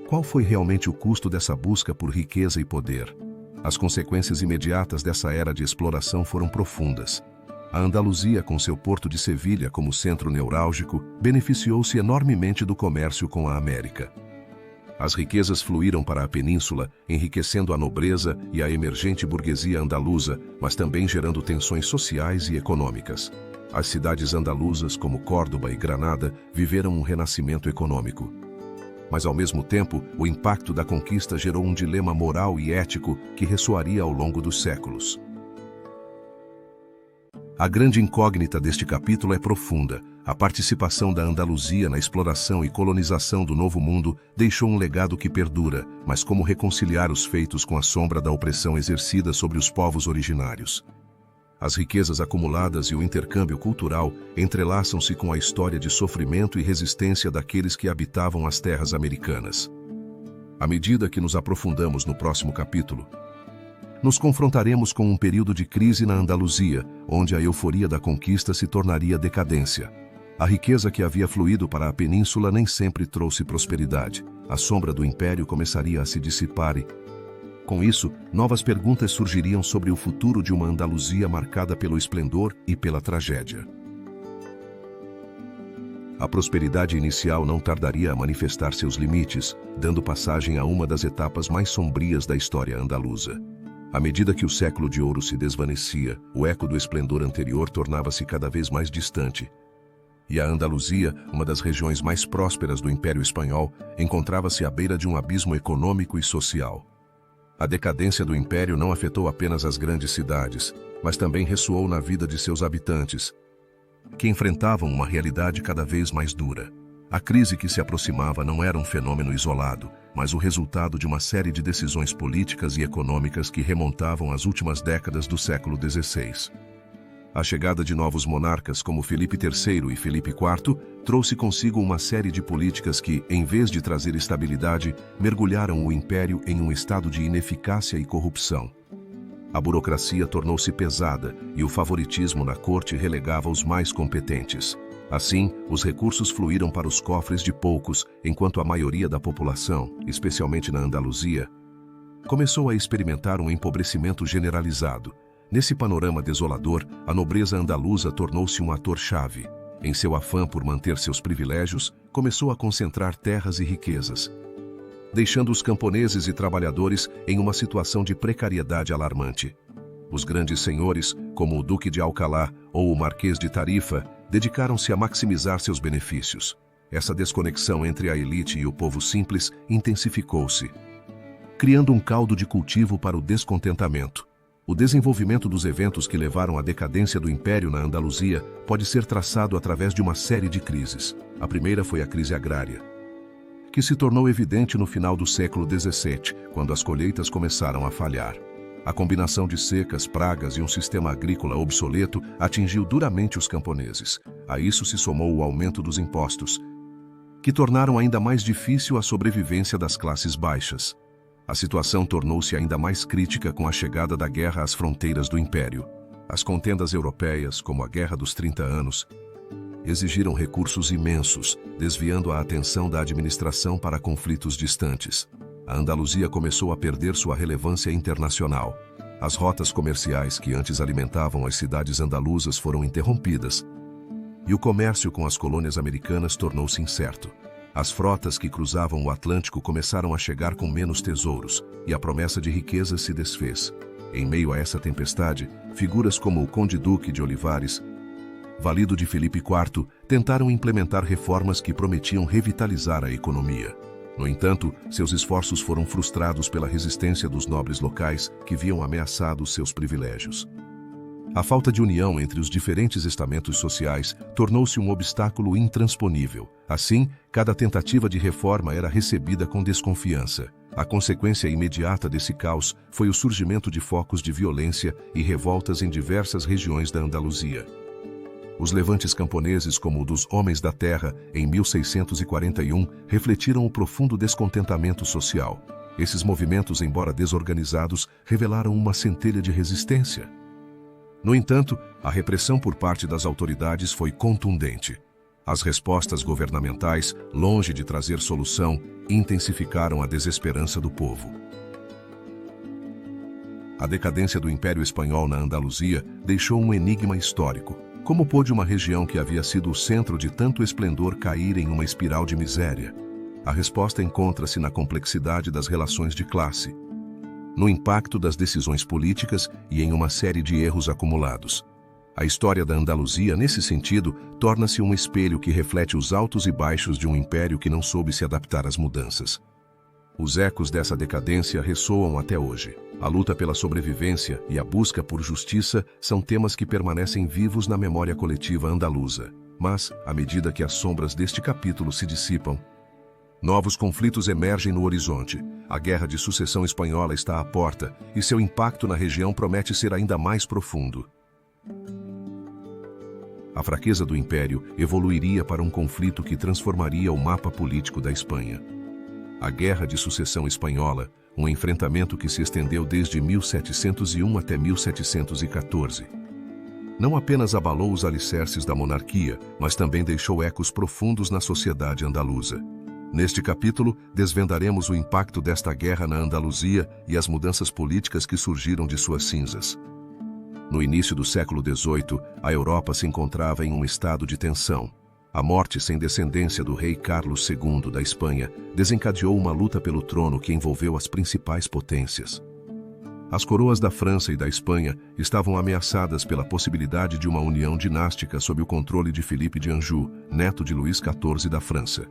Qual foi realmente o custo dessa busca por riqueza e poder? As consequências imediatas dessa era de exploração foram profundas. A Andaluzia, com seu porto de Sevilha como centro neurálgico, beneficiou-se enormemente do comércio com a América. As riquezas fluíram para a península, enriquecendo a nobreza e a emergente burguesia andaluza, mas também gerando tensões sociais e econômicas. As cidades andaluzas, como Córdoba e Granada, viveram um renascimento econômico. Mas, ao mesmo tempo, o impacto da conquista gerou um dilema moral e ético que ressoaria ao longo dos séculos. A grande incógnita deste capítulo é profunda. A participação da Andaluzia na exploração e colonização do Novo Mundo deixou um legado que perdura, mas como reconciliar os feitos com a sombra da opressão exercida sobre os povos originários? As riquezas acumuladas e o intercâmbio cultural entrelaçam-se com a história de sofrimento e resistência daqueles que habitavam as terras americanas. À medida que nos aprofundamos no próximo capítulo, nos confrontaremos com um período de crise na Andaluzia, onde a euforia da conquista se tornaria decadência. A riqueza que havia fluído para a península nem sempre trouxe prosperidade. A sombra do império começaria a se dissipar e, com isso, novas perguntas surgiriam sobre o futuro de uma Andaluzia marcada pelo esplendor e pela tragédia. A prosperidade inicial não tardaria a manifestar seus limites, dando passagem a uma das etapas mais sombrias da história andaluza. À medida que o século de ouro se desvanecia, o eco do esplendor anterior tornava-se cada vez mais distante. E a Andaluzia, uma das regiões mais prósperas do Império Espanhol, encontrava-se à beira de um abismo econômico e social. A decadência do Império não afetou apenas as grandes cidades, mas também ressoou na vida de seus habitantes, que enfrentavam uma realidade cada vez mais dura. A crise que se aproximava não era um fenômeno isolado, mas o resultado de uma série de decisões políticas e econômicas que remontavam às últimas décadas do século XVI. A chegada de novos monarcas como Filipe III e Filipe IV trouxe consigo uma série de políticas que, em vez de trazer estabilidade, mergulharam o império em um estado de ineficácia e corrupção. A burocracia tornou-se pesada e o favoritismo na corte relegava os mais competentes. Assim, os recursos fluíram para os cofres de poucos, enquanto a maioria da população, especialmente na Andaluzia, começou a experimentar um empobrecimento generalizado. Nesse panorama desolador, a nobreza andaluza tornou-se um ator-chave. Em seu afã por manter seus privilégios, começou a concentrar terras e riquezas, deixando os camponeses e trabalhadores em uma situação de precariedade alarmante. Os grandes senhores, como o Duque de Alcalá ou o Marquês de Tarifa, dedicaram-se a maximizar seus benefícios. Essa desconexão entre a elite e o povo simples intensificou-se, criando um caldo de cultivo para o descontentamento. O desenvolvimento dos eventos que levaram à decadência do Império na Andaluzia pode ser traçado através de uma série de crises. A primeira foi a crise agrária, que se tornou evidente no final do século XVII, quando as colheitas começaram a falhar. A combinação de secas, pragas e um sistema agrícola obsoleto atingiu duramente os camponeses. A isso se somou o aumento dos impostos, que tornaram ainda mais difícil a sobrevivência das classes baixas. A situação tornou-se ainda mais crítica com a chegada da guerra às fronteiras do Império. As contendas europeias, como a Guerra dos 30 Anos, exigiram recursos imensos, desviando a atenção da administração para conflitos distantes. A Andaluzia começou a perder sua relevância internacional. As rotas comerciais que antes alimentavam as cidades andaluzas foram interrompidas, e o comércio com as colônias americanas tornou-se incerto. As frotas que cruzavam o Atlântico começaram a chegar com menos tesouros, e a promessa de riquezas se desfez. Em meio a essa tempestade, figuras como o Conde-Duque de Olivares, valido de Filipe IV, tentaram implementar reformas que prometiam revitalizar a economia. No entanto, seus esforços foram frustrados pela resistência dos nobres locais que viam ameaçados seus privilégios. A falta de união entre os diferentes estamentos sociais tornou-se um obstáculo intransponível. Assim, cada tentativa de reforma era recebida com desconfiança. A consequência imediata desse caos foi o surgimento de focos de violência e revoltas em diversas regiões da Andaluzia. Os levantes camponeses, como o dos Homens da Terra, em 1641, refletiram o profundo descontentamento social. Esses movimentos, embora desorganizados, revelaram uma centelha de resistência. No entanto, a repressão por parte das autoridades foi contundente. As respostas governamentais, longe de trazer solução, intensificaram a desesperança do povo. A decadência do Império Espanhol na Andaluzia deixou um enigma histórico. Como pôde uma região que havia sido o centro de tanto esplendor cair em uma espiral de miséria? A resposta encontra-se na complexidade das relações de classe, no impacto das decisões políticas e em uma série de erros acumulados. A história da Andaluzia, nesse sentido, torna-se um espelho que reflete os altos e baixos de um império que não soube se adaptar às mudanças. Os ecos dessa decadência ressoam até hoje. A luta pela sobrevivência e a busca por justiça são temas que permanecem vivos na memória coletiva andaluza. Mas, à medida que as sombras deste capítulo se dissipam, novos conflitos emergem no horizonte. A Guerra de Sucessão Espanhola está à porta e seu impacto na região promete ser ainda mais profundo. A fraqueza do Império evoluiria para um conflito que transformaria o mapa político da Espanha. A Guerra de Sucessão Espanhola, um enfrentamento que se estendeu desde 1701 até 1714. Não apenas abalou os alicerces da monarquia, mas também deixou ecos profundos na sociedade andaluza. Neste capítulo, desvendaremos o impacto desta guerra na Andaluzia e as mudanças políticas que surgiram de suas cinzas. No início do século XVIII, a Europa se encontrava em um estado de tensão. A morte sem descendência do rei Carlos II da Espanha desencadeou uma luta pelo trono que envolveu as principais potências. As coroas da França e da Espanha estavam ameaçadas pela possibilidade de uma união dinástica sob o controle de Filipe de Anjou, neto de Luís XIV da França.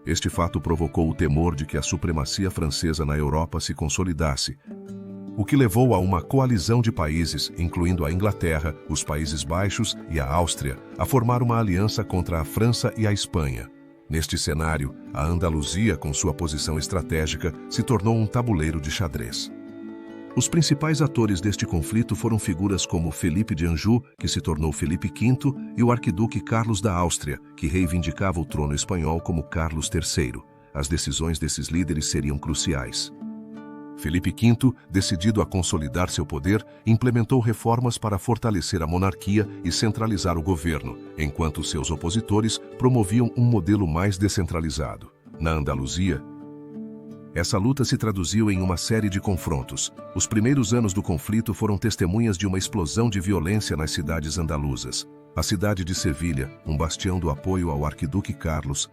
Este fato provocou o temor de que a supremacia francesa na Europa se consolidasse, o que levou a uma coalizão de países, incluindo a Inglaterra, os Países Baixos e a Áustria, a formar uma aliança contra a França e a Espanha. Neste cenário, a Andaluzia, com sua posição estratégica, se tornou um tabuleiro de xadrez. Os principais atores deste conflito foram figuras como Felipe de Anjou, que se tornou Felipe V, e o arquiduque Carlos da Áustria, que reivindicava o trono espanhol como Carlos III. As decisões desses líderes seriam cruciais. Felipe V, decidido a consolidar seu poder, implementou reformas para fortalecer a monarquia e centralizar o governo, enquanto seus opositores promoviam um modelo mais descentralizado. Na Andaluzia, essa luta se traduziu em uma série de confrontos. Os primeiros anos do conflito foram testemunhas de uma explosão de violência nas cidades andaluzas. A cidade de Sevilha, um bastião do apoio ao arquiduque Carlos,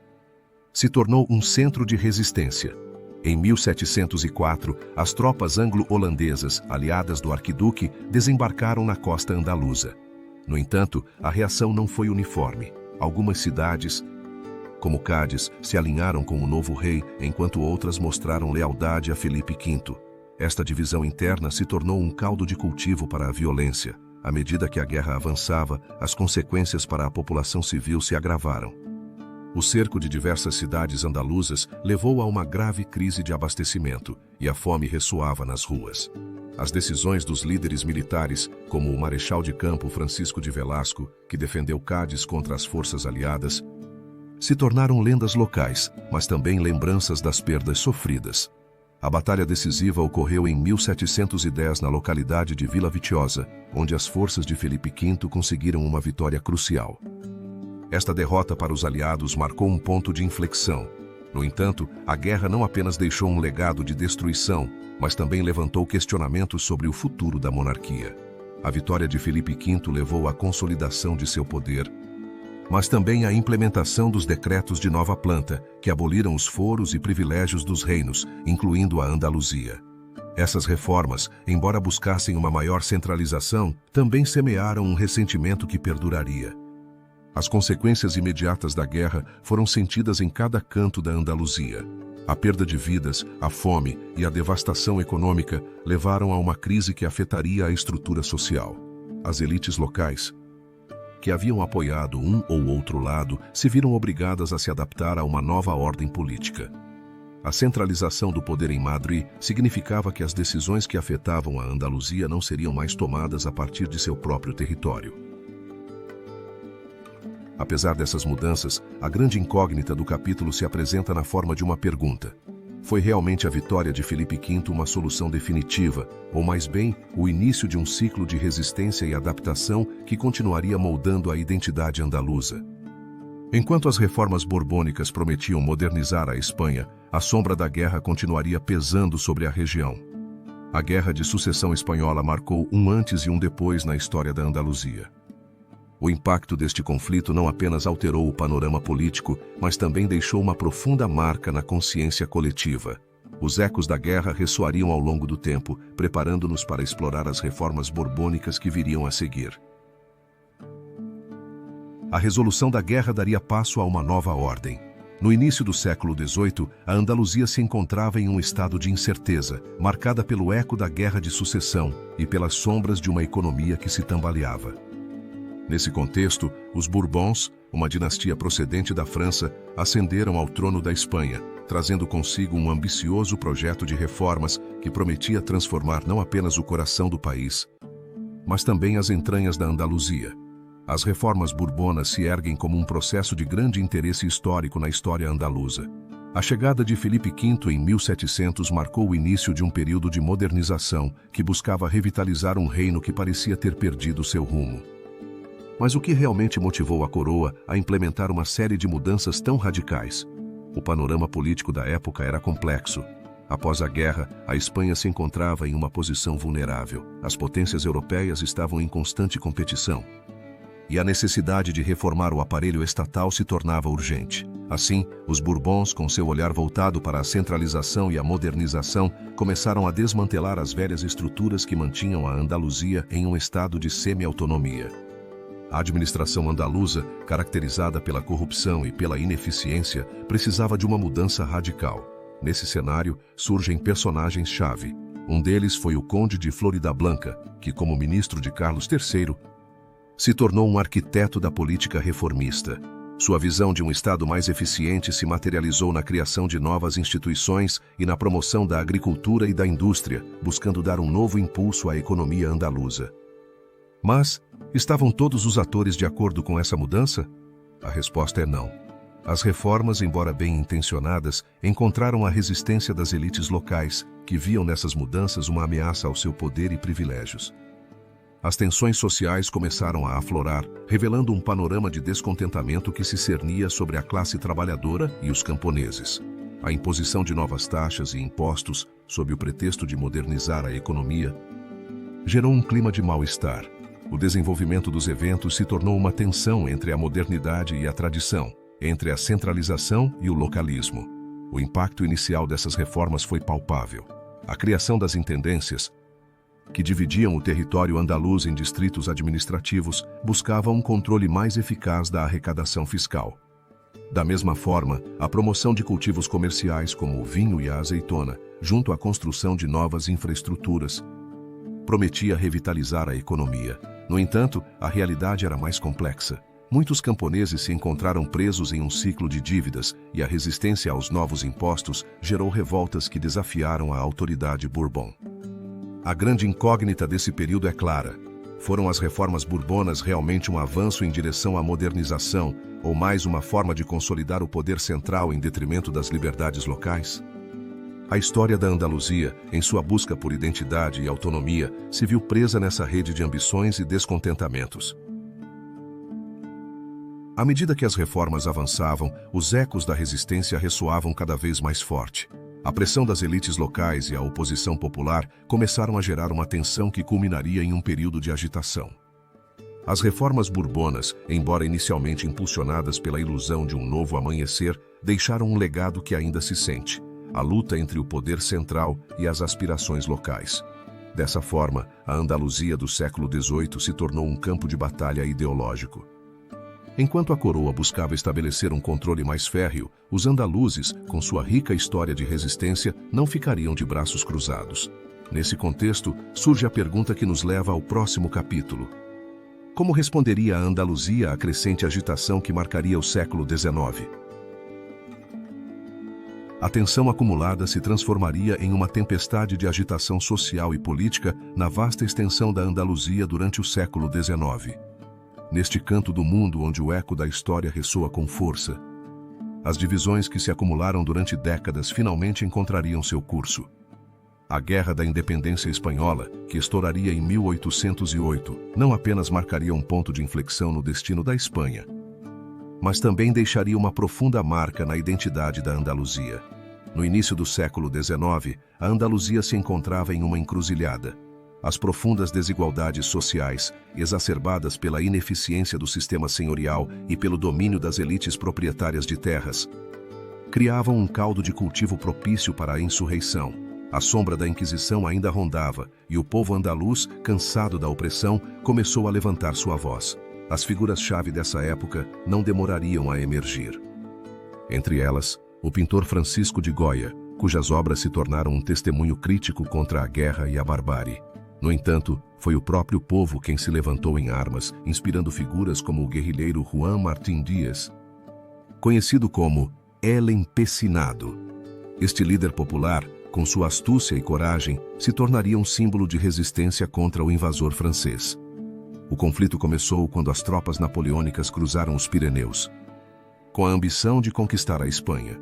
se tornou um centro de resistência. Em 1704, as tropas anglo-holandesas, aliadas do arquiduque, desembarcaram na costa andaluza. No entanto, a reação não foi uniforme. Algumas cidades, como Cádiz, se alinharam com o novo rei, enquanto outras mostraram lealdade a Felipe V. Esta divisão interna se tornou um caldo de cultivo para a violência. À medida que a guerra avançava, as consequências para a população civil se agravaram. O cerco de diversas cidades andaluzas levou a uma grave crise de abastecimento, e a fome ressoava nas ruas. As decisões dos líderes militares, como o marechal de campo Francisco de Velasco, que defendeu Cádiz contra as forças aliadas, se tornaram lendas locais, mas também lembranças das perdas sofridas. A batalha decisiva ocorreu em 1710 na localidade de Vila Viçosa, onde as forças de Felipe V conseguiram uma vitória crucial. Esta derrota para os aliados marcou um ponto de inflexão. No entanto, a guerra não apenas deixou um legado de destruição, mas também levantou questionamentos sobre o futuro da monarquia. A vitória de Felipe V levou à consolidação de seu poder, mas também à implementação dos decretos de nova planta, que aboliram os foros e privilégios dos reinos, incluindo a Andaluzia. Essas reformas, embora buscassem uma maior centralização, também semearam um ressentimento que perduraria. As consequências imediatas da guerra foram sentidas em cada canto da Andaluzia. A perda de vidas, a fome e a devastação econômica levaram a uma crise que afetaria a estrutura social. As elites locais, que haviam apoiado um ou outro lado, se viram obrigadas a se adaptar a uma nova ordem política. A centralização do poder em Madrid significava que as decisões que afetavam a Andaluzia não seriam mais tomadas a partir de seu próprio território. Apesar dessas mudanças, a grande incógnita do capítulo se apresenta na forma de uma pergunta. Foi realmente a vitória de Filipe V uma solução definitiva, ou mais bem, o início de um ciclo de resistência e adaptação que continuaria moldando a identidade andaluza? Enquanto as reformas borbônicas prometiam modernizar a Espanha, a sombra da guerra continuaria pesando sobre a região. A Guerra de Sucessão Espanhola marcou um antes e um depois na história da Andaluzia. O impacto deste conflito não apenas alterou o panorama político, mas também deixou uma profunda marca na consciência coletiva. Os ecos da guerra ressoariam ao longo do tempo, preparando-nos para explorar as reformas borbônicas que viriam a seguir. A resolução da guerra daria passo a uma nova ordem. No início do século XVIII, a Andaluzia se encontrava em um estado de incerteza, marcada pelo eco da Guerra de Sucessão e pelas sombras de uma economia que se tambaleava. Nesse contexto, os Bourbons, uma dinastia procedente da França, ascenderam ao trono da Espanha, trazendo consigo um ambicioso projeto de reformas que prometia transformar não apenas o coração do país, mas também as entranhas da Andaluzia. As reformas bourbonas se erguem como um processo de grande interesse histórico na história andaluza. A chegada de Filipe V em 1700 marcou o início de um período de modernização que buscava revitalizar um reino que parecia ter perdido seu rumo. Mas o que realmente motivou a coroa a implementar uma série de mudanças tão radicais? O panorama político da época era complexo. Após a guerra, a Espanha se encontrava em uma posição vulnerável. As potências europeias estavam em constante competição. E a necessidade de reformar o aparelho estatal se tornava urgente. Assim, os Bourbons, com seu olhar voltado para a centralização e a modernização, começaram a desmantelar as velhas estruturas que mantinham a Andaluzia em um estado de semi-autonomia. A administração andaluza, caracterizada pela corrupção e pela ineficiência, precisava de uma mudança radical. Nesse cenário, surgem personagens-chave. Um deles foi o Conde de Floridablanca, que, como ministro de Carlos III, se tornou um arquiteto da política reformista. Sua visão de um Estado mais eficiente se materializou na criação de novas instituições e na promoção da agricultura e da indústria, buscando dar um novo impulso à economia andaluza. Mas, estavam todos os atores de acordo com essa mudança? A resposta é não. As reformas, embora bem intencionadas, encontraram a resistência das elites locais, que viam nessas mudanças uma ameaça ao seu poder e privilégios. As tensões sociais começaram a aflorar, revelando um panorama de descontentamento que se cernia sobre a classe trabalhadora e os camponeses. A imposição de novas taxas e impostos, sob o pretexto de modernizar a economia, gerou um clima de mal-estar. O desenvolvimento dos eventos se tornou uma tensão entre a modernidade e a tradição, entre a centralização e o localismo. O impacto inicial dessas reformas foi palpável. A criação das intendências, que dividiam o território andaluz em distritos administrativos, buscava um controle mais eficaz da arrecadação fiscal. Da mesma forma, a promoção de cultivos comerciais como o vinho e a azeitona, junto à construção de novas infraestruturas, prometia revitalizar a economia. No entanto, a realidade era mais complexa. Muitos camponeses se encontraram presos em um ciclo de dívidas e a resistência aos novos impostos gerou revoltas que desafiaram a autoridade Bourbon. A grande incógnita desse período é clara. Foram as reformas bourbonas realmente um avanço em direção à modernização, ou mais uma forma de consolidar o poder central em detrimento das liberdades locais? A história da Andaluzia, em sua busca por identidade e autonomia, se viu presa nessa rede de ambições e descontentamentos. À medida que as reformas avançavam, os ecos da resistência ressoavam cada vez mais forte. A pressão das elites locais e a oposição popular começaram a gerar uma tensão que culminaria em um período de agitação. As reformas bourbonas, embora inicialmente impulsionadas pela ilusão de um novo amanhecer, deixaram um legado que ainda se sente: a luta entre o poder central e as aspirações locais. Dessa forma, a Andaluzia do século XVIII se tornou um campo de batalha ideológico. Enquanto a coroa buscava estabelecer um controle mais férreo, os andaluzes, com sua rica história de resistência, não ficariam de braços cruzados. Nesse contexto, surge a pergunta que nos leva ao próximo capítulo. Como responderia a Andaluzia à crescente agitação que marcaria o século XIX? A tensão acumulada se transformaria em uma tempestade de agitação social e política na vasta extensão da Andaluzia durante o século XIX. Neste canto do mundo onde o eco da história ressoa com força, As divisões que se acumularam durante décadas finalmente encontrariam seu curso. A Guerra da Independência Espanhola, que estouraria em 1808, não apenas marcaria um ponto de inflexão no destino da Espanha, mas também deixaria uma profunda marca na identidade da Andaluzia. No início do século XIX, a Andaluzia se encontrava em uma encruzilhada. As profundas desigualdades sociais, exacerbadas pela ineficiência do sistema senhorial e pelo domínio das elites proprietárias de terras, criavam um caldo de cultivo propício para a insurreição. A sombra da Inquisição ainda rondava, e o povo andaluz, cansado da opressão, começou a levantar sua voz. As figuras-chave dessa época não demorariam a emergir. Entre elas, o pintor Francisco de Goya, cujas obras se tornaram um testemunho crítico contra a guerra e a barbárie. No entanto, foi o próprio povo quem se levantou em armas, inspirando figuras como o guerrilheiro Juan Martín Díaz, conhecido como El Empecinado. Este líder popular, com sua astúcia e coragem, se tornaria um símbolo de resistência contra o invasor francês. O conflito começou quando as tropas napoleônicas cruzaram os Pirineus, com a ambição de conquistar a Espanha.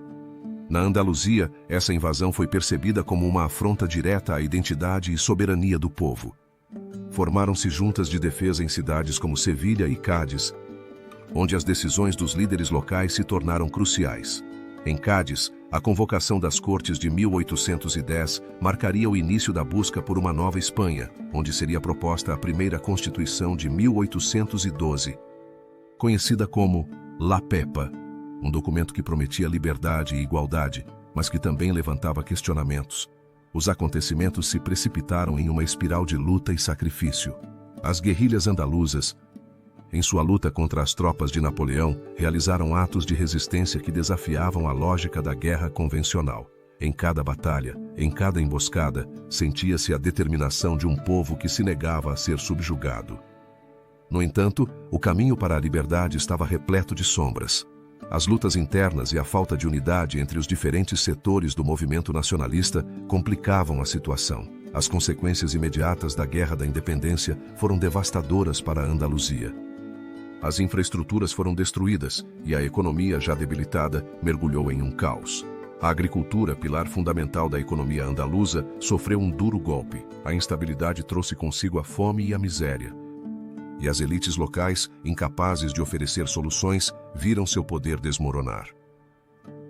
Na Andaluzia, essa invasão foi percebida como uma afronta direta à identidade e soberania do povo. Formaram-se juntas de defesa em cidades como Sevilha e Cádiz, onde as decisões dos líderes locais se tornaram cruciais. Em Cádiz, a convocação das Cortes de 1810 marcaria o início da busca por uma nova Espanha, onde seria proposta a primeira Constituição de 1812, conhecida como La Pepa, um documento que prometia liberdade e igualdade, mas que também levantava questionamentos. Os acontecimentos se precipitaram em uma espiral de luta e sacrifício. As guerrilhas andaluzas, em sua luta contra as tropas de Napoleão, realizaram atos de resistência que desafiavam a lógica da guerra convencional. Em cada batalha, em cada emboscada, sentia-se a determinação de um povo que se negava a ser subjugado. No entanto, o caminho para a liberdade estava repleto de sombras. As lutas internas e a falta de unidade entre os diferentes setores do movimento nacionalista complicavam a situação. As consequências imediatas da Guerra da Independência foram devastadoras para a Andaluzia. As infraestruturas foram destruídas e a economia, já debilitada, mergulhou em um caos. A agricultura, pilar fundamental da economia andaluza, sofreu um duro golpe. A instabilidade trouxe consigo a fome e a miséria. E as elites locais, incapazes de oferecer soluções, viram seu poder desmoronar.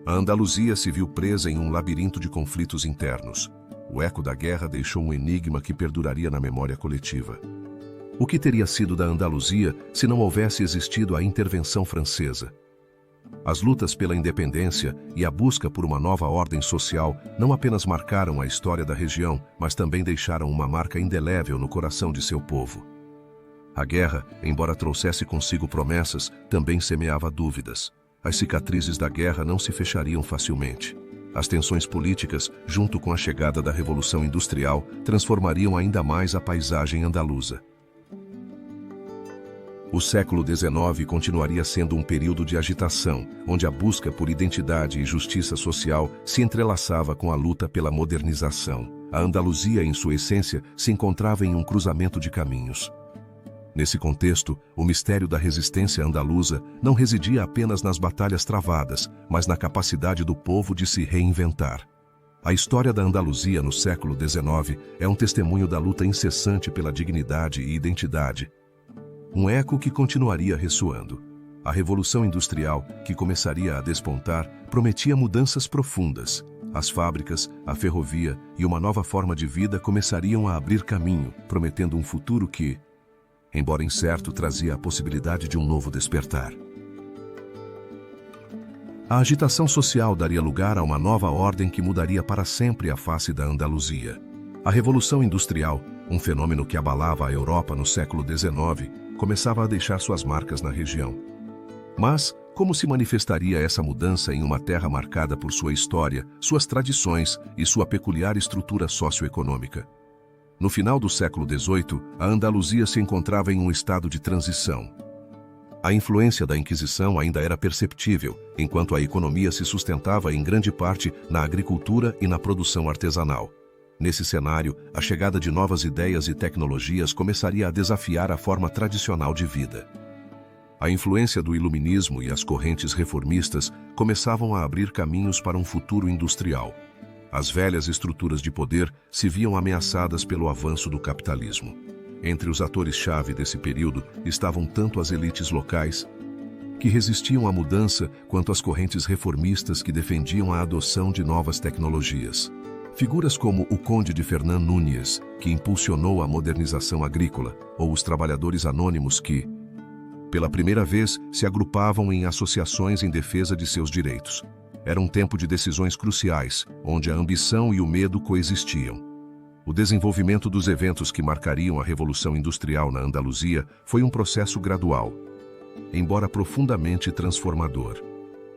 A Andaluzia se viu presa em um labirinto de conflitos internos. O eco da guerra deixou um enigma que perduraria na memória coletiva. O que teria sido da Andaluzia se não houvesse existido a intervenção francesa? As lutas pela independência e a busca por uma nova ordem social não apenas marcaram a história da região, mas também deixaram uma marca indelével no coração de seu povo. A guerra, embora trouxesse consigo promessas, também semeava dúvidas. As cicatrizes da guerra não se fechariam facilmente. As tensões políticas, junto com a chegada da Revolução Industrial, transformariam ainda mais a paisagem andaluza. O século XIX continuaria sendo um período de agitação, onde a busca por identidade e justiça social se entrelaçava com a luta pela modernização. A Andaluzia, em sua essência, se encontrava em um cruzamento de caminhos. Nesse contexto, o mistério da resistência andaluza não residia apenas nas batalhas travadas, mas na capacidade do povo de se reinventar. A história da Andaluzia no século XIX é um testemunho da luta incessante pela dignidade e identidade. Um eco que continuaria ressoando. A Revolução Industrial, que começaria a despontar, prometia mudanças profundas. As fábricas, a ferrovia e uma nova forma de vida começariam a abrir caminho, prometendo um futuro que, embora incerto, trazia a possibilidade de um novo despertar. A agitação social daria lugar a uma nova ordem que mudaria para sempre a face da Andaluzia. A Revolução Industrial, um fenômeno que abalava a Europa no século XIX, começava a deixar suas marcas na região. Mas, como se manifestaria essa mudança em uma terra marcada por sua história, suas tradições e sua peculiar estrutura socioeconômica? No final do século XVIII, a Andaluzia se encontrava em um estado de transição. A influência da Inquisição ainda era perceptível, enquanto a economia se sustentava em grande parte na agricultura e na produção artesanal. Nesse cenário, a chegada de novas ideias e tecnologias começaria a desafiar a forma tradicional de vida. A influência do iluminismo e as correntes reformistas começavam a abrir caminhos para um futuro industrial. As velhas estruturas de poder se viam ameaçadas pelo avanço do capitalismo. Entre os atores-chave desse período estavam tanto as elites locais, que resistiam à mudança, quanto as correntes reformistas que defendiam a adoção de novas tecnologias. Figuras como o Conde de Fernán Núñez, que impulsionou a modernização agrícola, ou os trabalhadores anônimos que, pela primeira vez, se agrupavam em associações em defesa de seus direitos. Era um tempo de decisões cruciais, onde a ambição e o medo coexistiam. O desenvolvimento dos eventos que marcariam a Revolução Industrial na Andaluzia foi um processo gradual, embora profundamente transformador.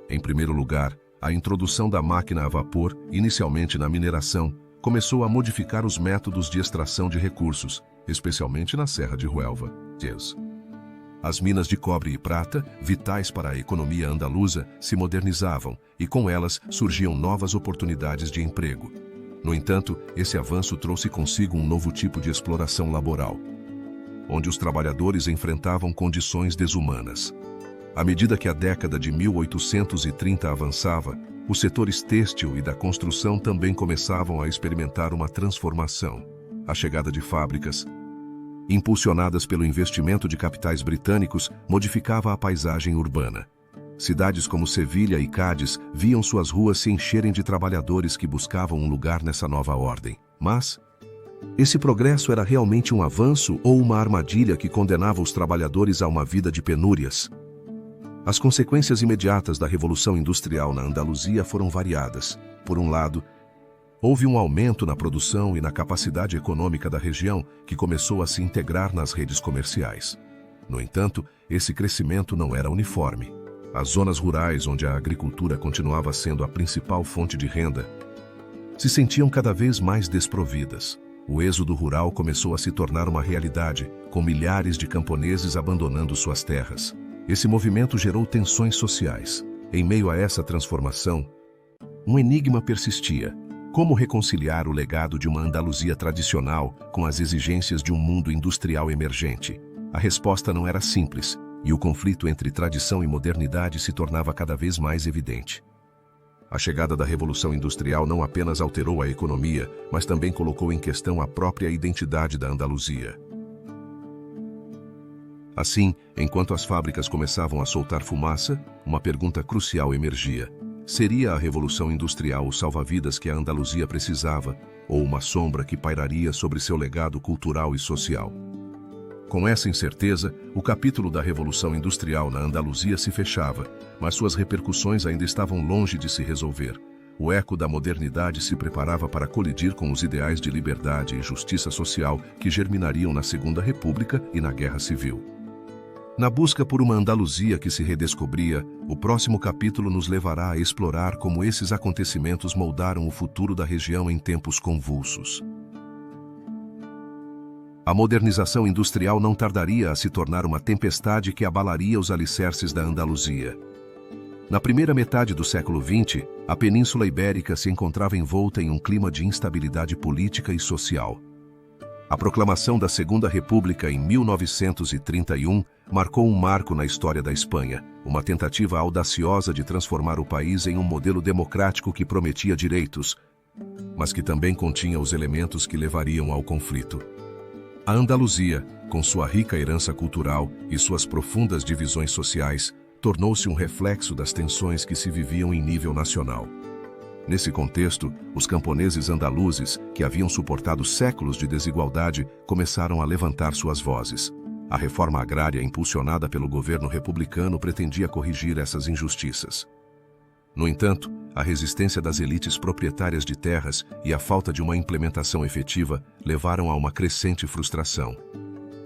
Em primeiro lugar, a introdução da máquina a vapor, inicialmente na mineração, começou a modificar os métodos de extração de recursos, especialmente na Serra de Huelva. As minas de cobre e prata, vitais para a economia andaluza, se modernizavam e com elas surgiam novas oportunidades de emprego. No entanto, esse avanço trouxe consigo um novo tipo de exploração laboral, onde os trabalhadores enfrentavam condições desumanas. À medida que a década de 1830 avançava, os setores têxtil e da construção também começavam a experimentar uma transformação. A chegada de fábricas, impulsionadas pelo investimento de capitais britânicos, modificava a paisagem urbana. Cidades como Sevilha e Cádiz viam suas ruas se encherem de trabalhadores que buscavam um lugar nessa nova ordem. Mas esse progresso era realmente um avanço ou uma armadilha que condenava os trabalhadores a uma vida de penúrias? As consequências imediatas da Revolução Industrial na Andaluzia foram variadas. Por um lado, houve um aumento na produção e na capacidade econômica da região, que começou a se integrar nas redes comerciais. No entanto, esse crescimento não era uniforme. As zonas rurais, onde a agricultura continuava sendo a principal fonte de renda, se sentiam cada vez mais desprovidas. O êxodo rural começou a se tornar uma realidade, com milhares de camponeses abandonando suas terras. Esse movimento gerou tensões sociais. Em meio a essa transformação, um enigma persistia: como reconciliar o legado de uma Andaluzia tradicional com as exigências de um mundo industrial emergente? A resposta não era simples, e o conflito entre tradição e modernidade se tornava cada vez mais evidente. A chegada da Revolução Industrial não apenas alterou a economia, mas também colocou em questão a própria identidade da Andaluzia. Assim, enquanto as fábricas começavam a soltar fumaça, uma pergunta crucial emergia: seria a Revolução Industrial o salva-vidas que a Andaluzia precisava, ou uma sombra que pairaria sobre seu legado cultural e social? Com essa incerteza, o capítulo da Revolução Industrial na Andaluzia se fechava, mas suas repercussões ainda estavam longe de se resolver. O eco da modernidade se preparava para colidir com os ideais de liberdade e justiça social que germinariam na Segunda República e na Guerra Civil. Na busca por uma Andaluzia que se redescobria, o próximo capítulo nos levará a explorar como esses acontecimentos moldaram o futuro da região em tempos convulsos. A modernização industrial não tardaria a se tornar uma tempestade que abalaria os alicerces da Andaluzia. Na primeira metade do século XX, a Península Ibérica se encontrava envolta em um clima de instabilidade política e social. A proclamação da Segunda República em 1931 marcou um marco na história da Espanha, uma tentativa audaciosa de transformar o país em um modelo democrático que prometia direitos, mas que também continha os elementos que levariam ao conflito. A Andaluzia, com sua rica herança cultural e suas profundas divisões sociais, tornou-se um reflexo das tensões que se viviam em nível nacional. Nesse contexto, os camponeses andaluzes, que haviam suportado séculos de desigualdade, começaram a levantar suas vozes. A reforma agrária impulsionada pelo governo republicano pretendia corrigir essas injustiças. No entanto, a resistência das elites proprietárias de terras e a falta de uma implementação efetiva levaram a uma crescente frustração.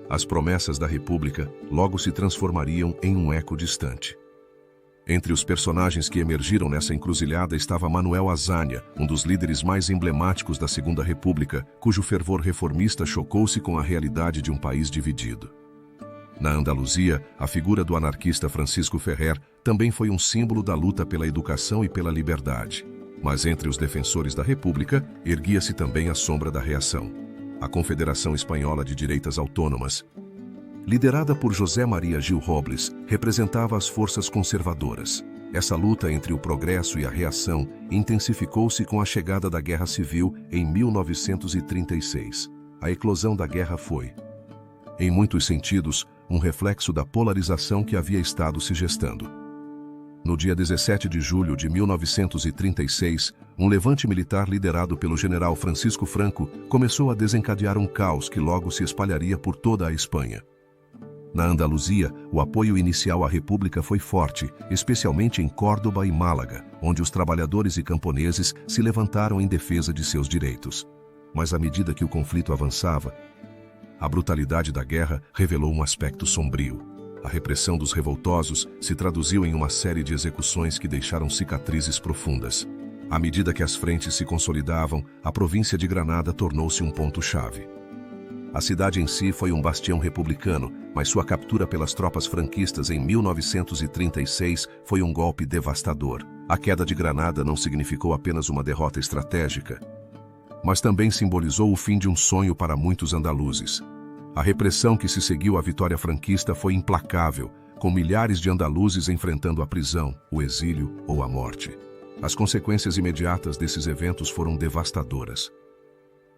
As promessas da República logo se transformariam em um eco distante. Entre os personagens que emergiram nessa encruzilhada estava Manuel Azaña, um dos líderes mais emblemáticos da Segunda República, cujo fervor reformista chocou-se com a realidade de um país dividido. Na Andaluzia, a figura do anarquista Francisco Ferrer também foi um símbolo da luta pela educação e pela liberdade. Mas entre os defensores da República, erguia-se também a sombra da reação: a Confederação Espanhola de Direitas Autônomas, liderada por José Maria Gil Robles, representava as forças conservadoras. Essa luta entre o progresso e a reação intensificou-se com a chegada da Guerra Civil em 1936. A eclosão da guerra foi, em muitos sentidos, um reflexo da polarização que havia estado se gestando. No dia 17 de julho de 1936, um levante militar liderado pelo general Francisco Franco começou a desencadear um caos que logo se espalharia por toda a Espanha. Na Andaluzia, o apoio inicial à República foi forte, especialmente em Córdoba e Málaga, onde os trabalhadores e camponeses se levantaram em defesa de seus direitos. Mas à medida que o conflito avançava, a brutalidade da guerra revelou um aspecto sombrio. A repressão dos revoltosos se traduziu em uma série de execuções que deixaram cicatrizes profundas. À medida que as frentes se consolidavam, a província de Granada tornou-se um ponto-chave. A cidade em si foi um bastião republicano, mas sua captura pelas tropas franquistas em 1936 foi um golpe devastador. A queda de Granada não significou apenas uma derrota estratégica, mas também simbolizou o fim de um sonho para muitos andaluzes. A repressão que se seguiu à vitória franquista foi implacável, com milhares de andaluzes enfrentando a prisão, o exílio ou a morte. As consequências imediatas desses eventos foram devastadoras.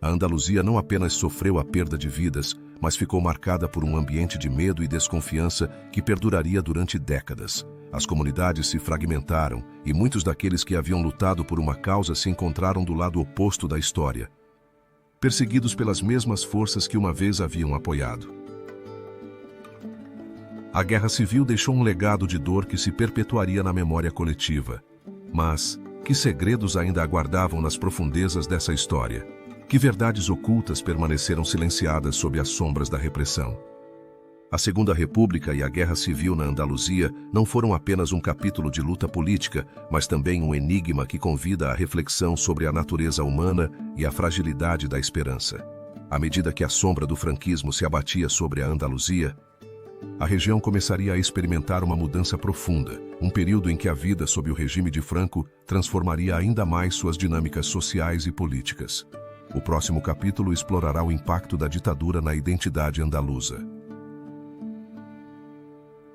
A Andaluzia não apenas sofreu a perda de vidas, mas ficou marcada por um ambiente de medo e desconfiança que perduraria durante décadas. As comunidades se fragmentaram e muitos daqueles que haviam lutado por uma causa se encontraram do lado oposto da história, perseguidos pelas mesmas forças que uma vez haviam apoiado. A Guerra Civil deixou um legado de dor que se perpetuaria na memória coletiva. Mas, que segredos ainda aguardavam nas profundezas dessa história? Que verdades ocultas permaneceram silenciadas sob as sombras da repressão? A Segunda República e a Guerra Civil na Andaluzia não foram apenas um capítulo de luta política, mas também um enigma que convida à reflexão sobre a natureza humana e a fragilidade da esperança. À medida que a sombra do franquismo se abatia sobre a Andaluzia, a região começaria a experimentar uma mudança profunda, um período em que a vida sob o regime de Franco transformaria ainda mais suas dinâmicas sociais e políticas. O próximo capítulo explorará o impacto da ditadura na identidade andaluza.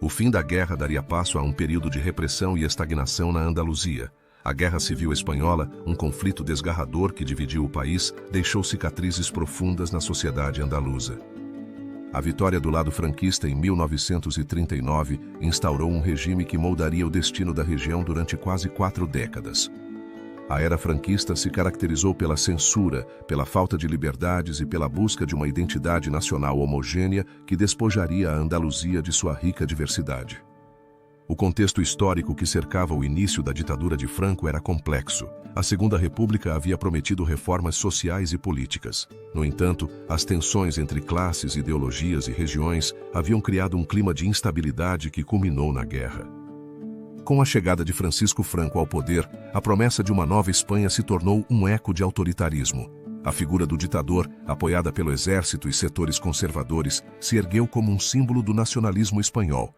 O fim da guerra daria passo a um período de repressão e estagnação na Andaluzia. A Guerra Civil Espanhola, um conflito desgarrador que dividiu o país, deixou cicatrizes profundas na sociedade andaluza. A vitória do lado franquista em 1939 instaurou um regime que moldaria o destino da região durante quase 4 décadas. A era franquista se caracterizou pela censura, pela falta de liberdades e pela busca de uma identidade nacional homogênea que despojaria a Andaluzia de sua rica diversidade. O contexto histórico que cercava o início da ditadura de Franco era complexo. A Segunda República havia prometido reformas sociais e políticas. No entanto, as tensões entre classes, ideologias e regiões haviam criado um clima de instabilidade que culminou na guerra. Com a chegada de Francisco Franco ao poder, a promessa de uma nova Espanha se tornou um eco de autoritarismo. A figura do ditador, apoiada pelo exército e setores conservadores, se ergueu como um símbolo do nacionalismo espanhol,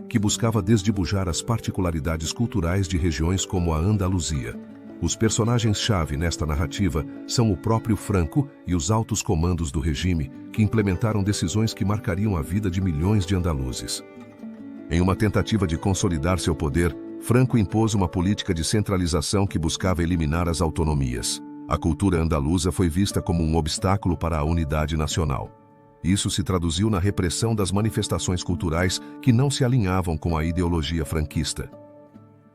que buscava desdibujar as particularidades culturais de regiões como a Andaluzia. Os personagens-chave nesta narrativa são o próprio Franco e os altos comandos do regime, que implementaram decisões que marcariam a vida de milhões de andaluzes. Em uma tentativa de consolidar seu poder, Franco impôs uma política de centralização que buscava eliminar as autonomias. A cultura andaluza foi vista como um obstáculo para a unidade nacional. Isso se traduziu na repressão das manifestações culturais que não se alinhavam com a ideologia franquista.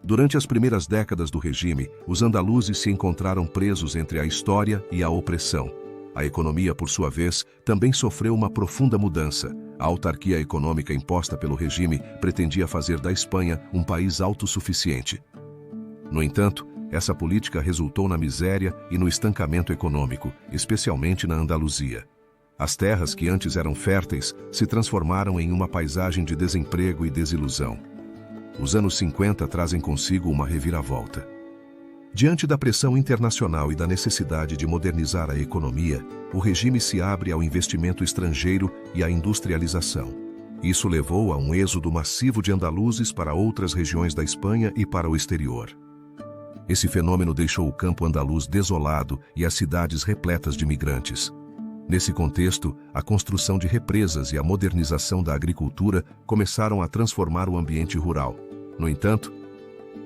Durante as primeiras décadas do regime, os andaluzes se encontraram presos entre a história e a opressão. A economia, por sua vez, também sofreu uma profunda mudança. A autarquia econômica imposta pelo regime pretendia fazer da Espanha um país autossuficiente. No entanto, essa política resultou na miséria e no estancamento econômico, especialmente na Andaluzia. As terras que antes eram férteis se transformaram em uma paisagem de desemprego e desilusão. Os anos 50 trazem consigo uma reviravolta. Diante da pressão internacional e da necessidade de modernizar a economia, o regime se abre ao investimento estrangeiro e à industrialização. Isso levou a um êxodo massivo de andaluzes para outras regiões da Espanha e para o exterior. Esse fenômeno deixou o campo andaluz desolado e as cidades repletas de migrantes. Nesse contexto, a construção de represas e a modernização da agricultura começaram a transformar o ambiente rural. No entanto,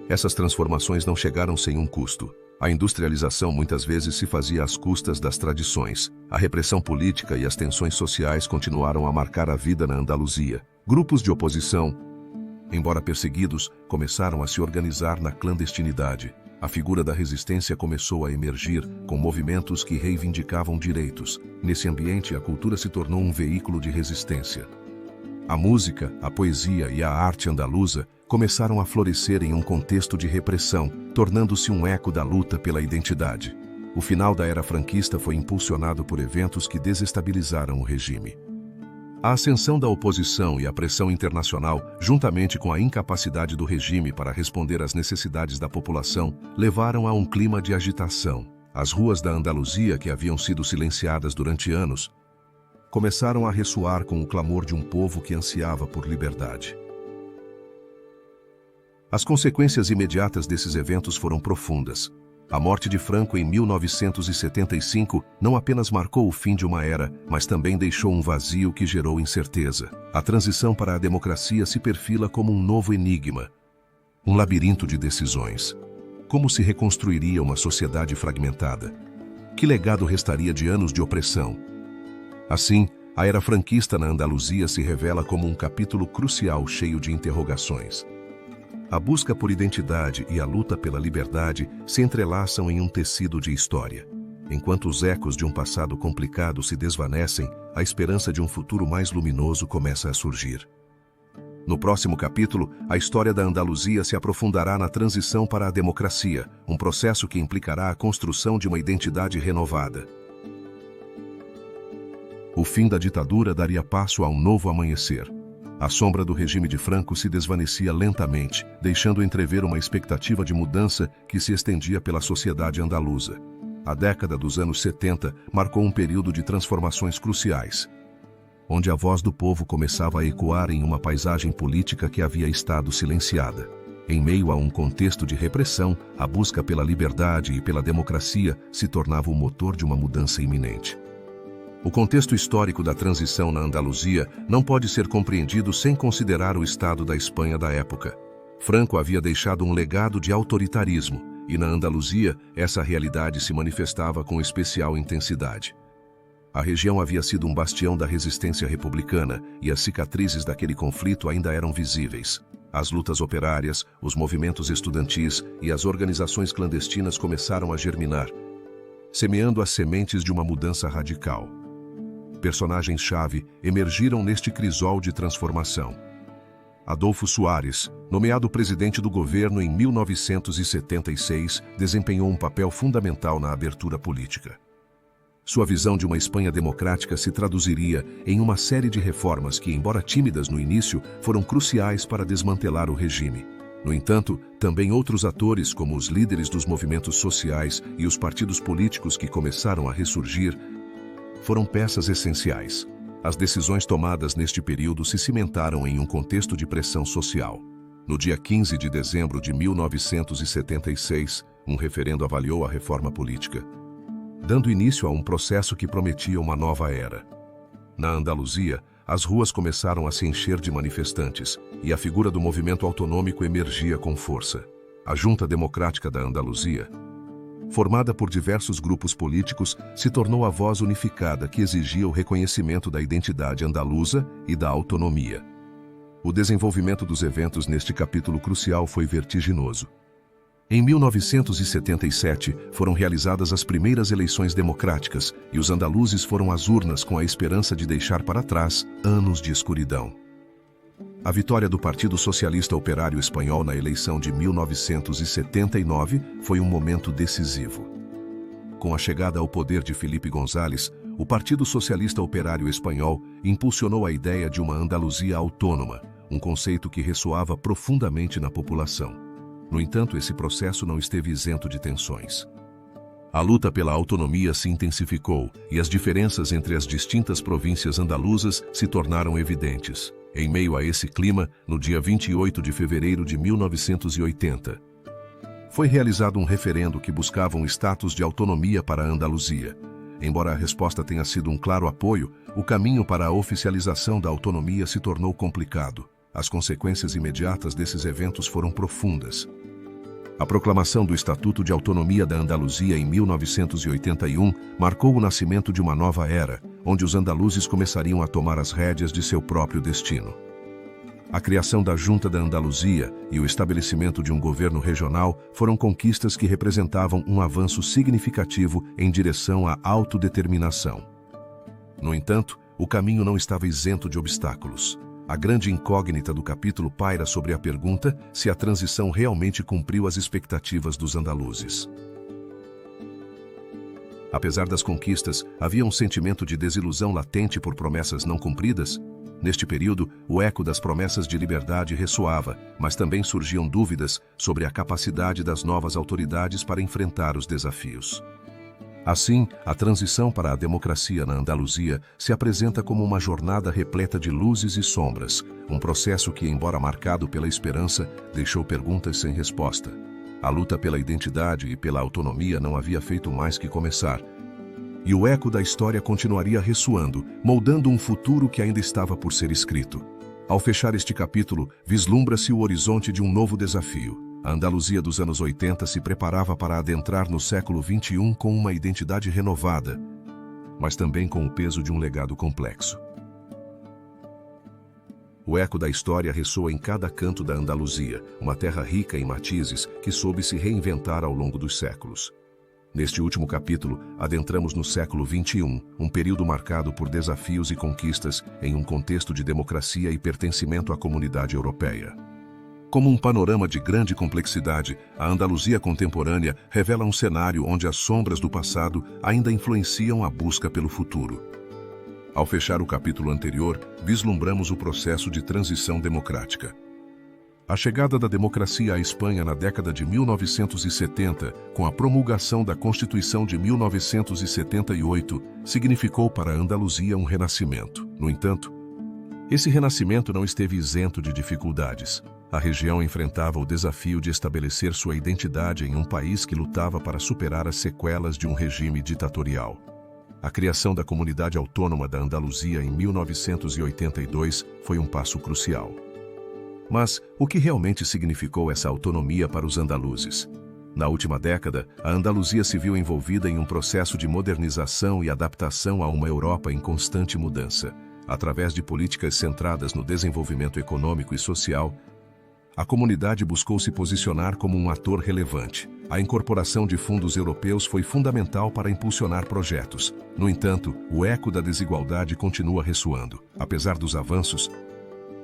essas transformações não chegaram sem um custo. A industrialização muitas vezes se fazia às custas das tradições. A repressão política e as tensões sociais continuaram a marcar a vida na Andaluzia. Grupos de oposição, embora perseguidos, começaram a se organizar na clandestinidade. A figura da resistência começou a emergir, com movimentos que reivindicavam direitos. Nesse ambiente, a cultura se tornou um veículo de resistência. A música, a poesia e a arte andaluza começaram a florescer em um contexto de repressão, tornando-se um eco da luta pela identidade. O final da era franquista foi impulsionado por eventos que desestabilizaram o regime. A ascensão da oposição e a pressão internacional, juntamente com a incapacidade do regime para responder às necessidades da população, levaram a um clima de agitação. As ruas da Andaluzia, que haviam sido silenciadas durante anos, começaram a ressoar com o clamor de um povo que ansiava por liberdade. As consequências imediatas desses eventos foram profundas. A morte de Franco em 1975 não apenas marcou o fim de uma era, mas também deixou um vazio que gerou incerteza. A transição para a democracia se perfila como um novo enigma, um labirinto de decisões. Como se reconstruiria uma sociedade fragmentada? Que legado restaria de anos de opressão? Assim, a era franquista na Andaluzia se revela como um capítulo crucial cheio de interrogações. A busca por identidade e a luta pela liberdade se entrelaçam em um tecido de história. Enquanto os ecos de um passado complicado se desvanecem, a esperança de um futuro mais luminoso começa a surgir. No próximo capítulo, a história da Andaluzia se aprofundará na transição para a democracia, um processo que implicará a construção de uma identidade renovada. O fim da ditadura daria passo a um novo amanhecer. A sombra do regime de Franco se desvanecia lentamente, deixando entrever uma expectativa de mudança que se estendia pela sociedade andaluza. A década dos anos 70 marcou um período de transformações cruciais, onde a voz do povo começava a ecoar em uma paisagem política que havia estado silenciada. Em meio a um contexto de repressão, a busca pela liberdade e pela democracia se tornava o motor de uma mudança iminente. O contexto histórico da transição na Andaluzia não pode ser compreendido sem considerar o estado da Espanha da época. Franco havia deixado um legado de autoritarismo, e na Andaluzia essa realidade se manifestava com especial intensidade. A região havia sido um bastião da resistência republicana, e as cicatrizes daquele conflito ainda eram visíveis. As lutas operárias, os movimentos estudantis e as organizações clandestinas começaram a germinar, semeando as sementes de uma mudança radical. Personagens-chave emergiram neste crisol de transformação. Adolfo Suárez, nomeado presidente do governo em 1976, desempenhou um papel fundamental na abertura política. Sua visão de uma Espanha democrática se traduziria em uma série de reformas que, embora tímidas no início, foram cruciais para desmantelar o regime. No entanto, também outros atores, como os líderes dos movimentos sociais e os partidos políticos que começaram a ressurgir, foram peças essenciais. As decisões tomadas neste período se cimentaram em um contexto de pressão social. No dia 15 de dezembro de 1976, um referendo avaliou a reforma política, dando início a um processo que prometia uma nova era. Na Andaluzia, as ruas começaram a se encher de manifestantes, e a figura do movimento autonômico emergia com força. A Junta Democrática da Andaluzia, formada por diversos grupos políticos, se tornou a voz unificada que exigia o reconhecimento da identidade andaluza e da autonomia. O desenvolvimento dos eventos neste capítulo crucial foi vertiginoso. Em 1977, foram realizadas as primeiras eleições democráticas e os andaluzes foram às urnas com a esperança de deixar para trás anos de escuridão. A vitória do Partido Socialista Operário Espanhol na eleição de 1979 foi um momento decisivo. Com a chegada ao poder de Felipe González, o Partido Socialista Operário Espanhol impulsionou a ideia de uma Andaluzia autônoma, um conceito que ressoava profundamente na população. No entanto, esse processo não esteve isento de tensões. A luta pela autonomia se intensificou e as diferenças entre as distintas províncias andaluzas se tornaram evidentes. Em meio a esse clima, no dia 28 de fevereiro de 1980, foi realizado um referendo que buscava um status de autonomia para a Andaluzia. Embora a resposta tenha sido um claro apoio, o caminho para a oficialização da autonomia se tornou complicado. As consequências imediatas desses eventos foram profundas. A proclamação do Estatuto de Autonomia da Andaluzia em 1981 marcou o nascimento de uma nova era, onde os andaluzes começariam a tomar as rédeas de seu próprio destino. A criação da Junta da Andaluzia e o estabelecimento de um governo regional foram conquistas que representavam um avanço significativo em direção à autodeterminação. No entanto, o caminho não estava isento de obstáculos. A grande incógnita do capítulo paira sobre a pergunta se a transição realmente cumpriu as expectativas dos andaluzes. Apesar das conquistas, havia um sentimento de desilusão latente por promessas não cumpridas. Neste período, o eco das promessas de liberdade ressoava, mas também surgiam dúvidas sobre a capacidade das novas autoridades para enfrentar os desafios. Assim, a transição para a democracia na Andaluzia se apresenta como uma jornada repleta de luzes e sombras, um processo que, embora marcado pela esperança, deixou perguntas sem resposta. A luta pela identidade e pela autonomia não havia feito mais que começar, e o eco da história continuaria ressoando, moldando um futuro que ainda estava por ser escrito. Ao fechar este capítulo, vislumbra-se o horizonte de um novo desafio. A Andaluzia dos anos 80 se preparava para adentrar no século XXI com uma identidade renovada, mas também com o peso de um legado complexo. O eco da história ressoa em cada canto da Andaluzia, uma terra rica em matizes que soube se reinventar ao longo dos séculos. Neste último capítulo, adentramos no século XXI, um período marcado por desafios e conquistas em um contexto de democracia e pertencimento à comunidade europeia. Como um panorama de grande complexidade, a Andaluzia contemporânea revela um cenário onde as sombras do passado ainda influenciam a busca pelo futuro. Ao fechar o capítulo anterior, vislumbramos o processo de transição democrática. A chegada da democracia à Espanha na década de 1970, com a promulgação da Constituição de 1978, significou para a Andaluzia um renascimento. No entanto, esse renascimento não esteve isento de dificuldades. A região enfrentava o desafio de estabelecer sua identidade em um país que lutava para superar as sequelas de um regime ditatorial. A criação da Comunidade Autônoma da Andaluzia em 1982 foi um passo crucial. Mas o que realmente significou essa autonomia para os andaluzes? Na última década, a Andaluzia se viu envolvida em um processo de modernização e adaptação a uma Europa em constante mudança. Através de políticas centradas no desenvolvimento econômico e social, a comunidade buscou se posicionar como um ator relevante. A incorporação de fundos europeus foi fundamental para impulsionar projetos. No entanto, o eco da desigualdade continua ressoando. Apesar dos avanços,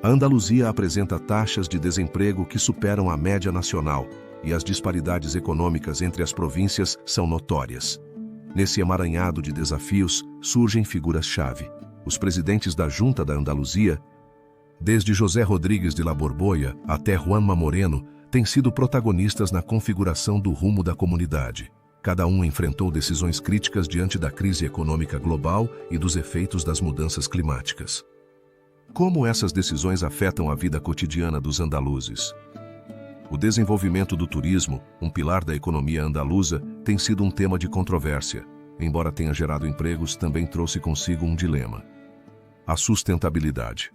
a Andaluzia apresenta taxas de desemprego que superam a média nacional e as disparidades econômicas entre as províncias são notórias. Nesse emaranhado de desafios, surgem figuras-chave. Os presidentes da Junta da Andaluzia, desde José Rodrígues de la Borbolla até Juanma Moreno, têm sido protagonistas na configuração do rumo da comunidade. Cada um enfrentou decisões críticas diante da crise econômica global e dos efeitos das mudanças climáticas. Como essas decisões afetam a vida cotidiana dos andaluzes? O desenvolvimento do turismo, um pilar da economia andaluza, tem sido um tema de controvérsia. Embora tenha gerado empregos, também trouxe consigo um dilema: a sustentabilidade.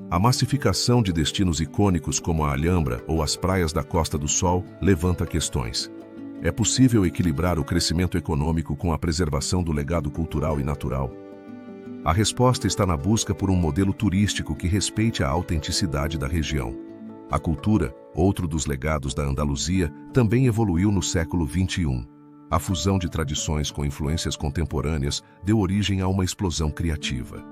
A massificação de destinos icônicos como a Alhambra ou as praias da Costa do Sol levanta questões. É possível equilibrar o crescimento econômico com a preservação do legado cultural e natural? A resposta está na busca por um modelo turístico que respeite a autenticidade da região. A cultura, outro dos legados da Andaluzia, também evoluiu no século XXI. A fusão de tradições com influências contemporâneas deu origem a uma explosão criativa.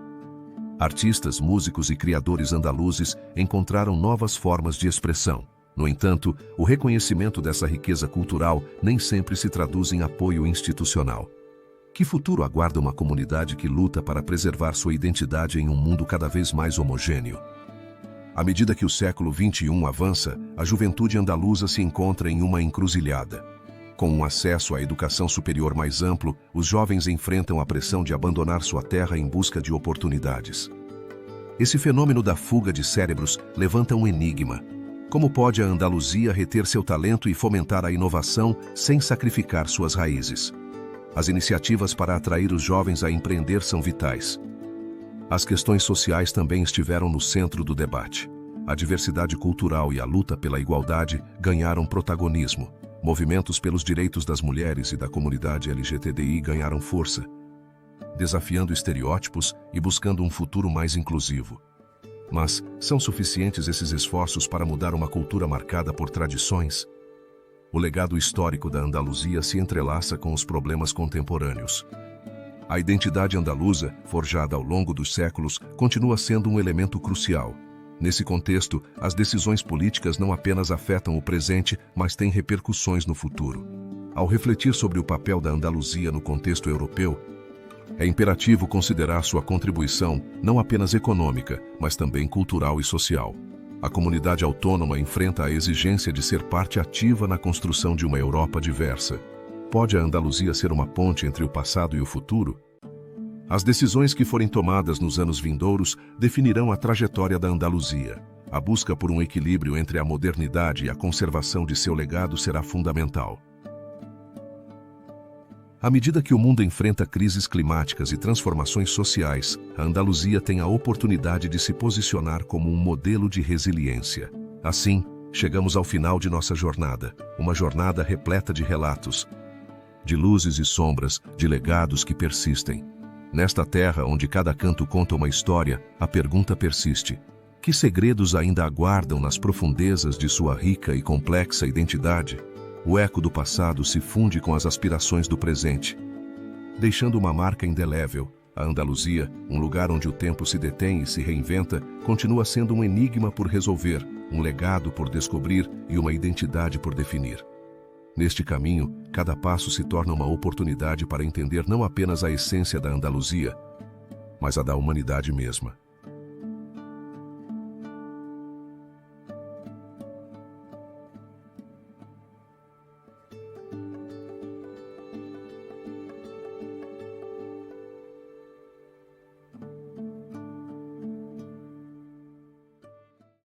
Artistas, músicos e criadores andaluzes encontraram novas formas de expressão. No entanto, o reconhecimento dessa riqueza cultural nem sempre se traduz em apoio institucional. Que futuro aguarda uma comunidade que luta para preservar sua identidade em um mundo cada vez mais homogêneo? À medida que o século XXI avança, a juventude andaluza se encontra em uma encruzilhada. Com um acesso à educação superior mais amplo, os jovens enfrentam a pressão de abandonar sua terra em busca de oportunidades. Esse fenômeno da fuga de cérebros levanta um enigma. Como pode a Andaluzia reter seu talento e fomentar a inovação sem sacrificar suas raízes? As iniciativas para atrair os jovens a empreender são vitais. As questões sociais também estiveram no centro do debate. A diversidade cultural e a luta pela igualdade ganharam protagonismo. Movimentos pelos direitos das mulheres e da comunidade LGBTI ganharam força, desafiando estereótipos e buscando um futuro mais inclusivo. Mas são suficientes esses esforços para mudar uma cultura marcada por tradições? O legado histórico da Andaluzia se entrelaça com os problemas contemporâneos. A identidade andaluza, forjada ao longo dos séculos, continua sendo um elemento crucial. Nesse contexto, as decisões políticas não apenas afetam o presente, mas têm repercussões no futuro. Ao refletir sobre o papel da Andaluzia no contexto europeu, é imperativo considerar sua contribuição não apenas econômica, mas também cultural e social. A comunidade autônoma enfrenta a exigência de ser parte ativa na construção de uma Europa diversa. Pode a Andaluzia ser uma ponte entre o passado e o futuro? As decisões que forem tomadas nos anos vindouros definirão a trajetória da Andaluzia. A busca por um equilíbrio entre a modernidade e a conservação de seu legado será fundamental. À medida que o mundo enfrenta crises climáticas e transformações sociais, a Andaluzia tem a oportunidade de se posicionar como um modelo de resiliência. Assim, chegamos ao final de nossa jornada, uma jornada repleta de relatos, de luzes e sombras, de legados que persistem. Nesta terra onde cada canto conta uma história, a pergunta persiste: que segredos ainda aguardam nas profundezas de sua rica e complexa identidade? O eco do passado se funde com as aspirações do presente, deixando uma marca indelével. A Andaluzia, um lugar onde o tempo se detém e se reinventa, continua sendo um enigma por resolver, um legado por descobrir e uma identidade por definir. Neste caminho, cada passo se torna uma oportunidade para entender não apenas a essência da Andaluzia, mas a da humanidade mesma.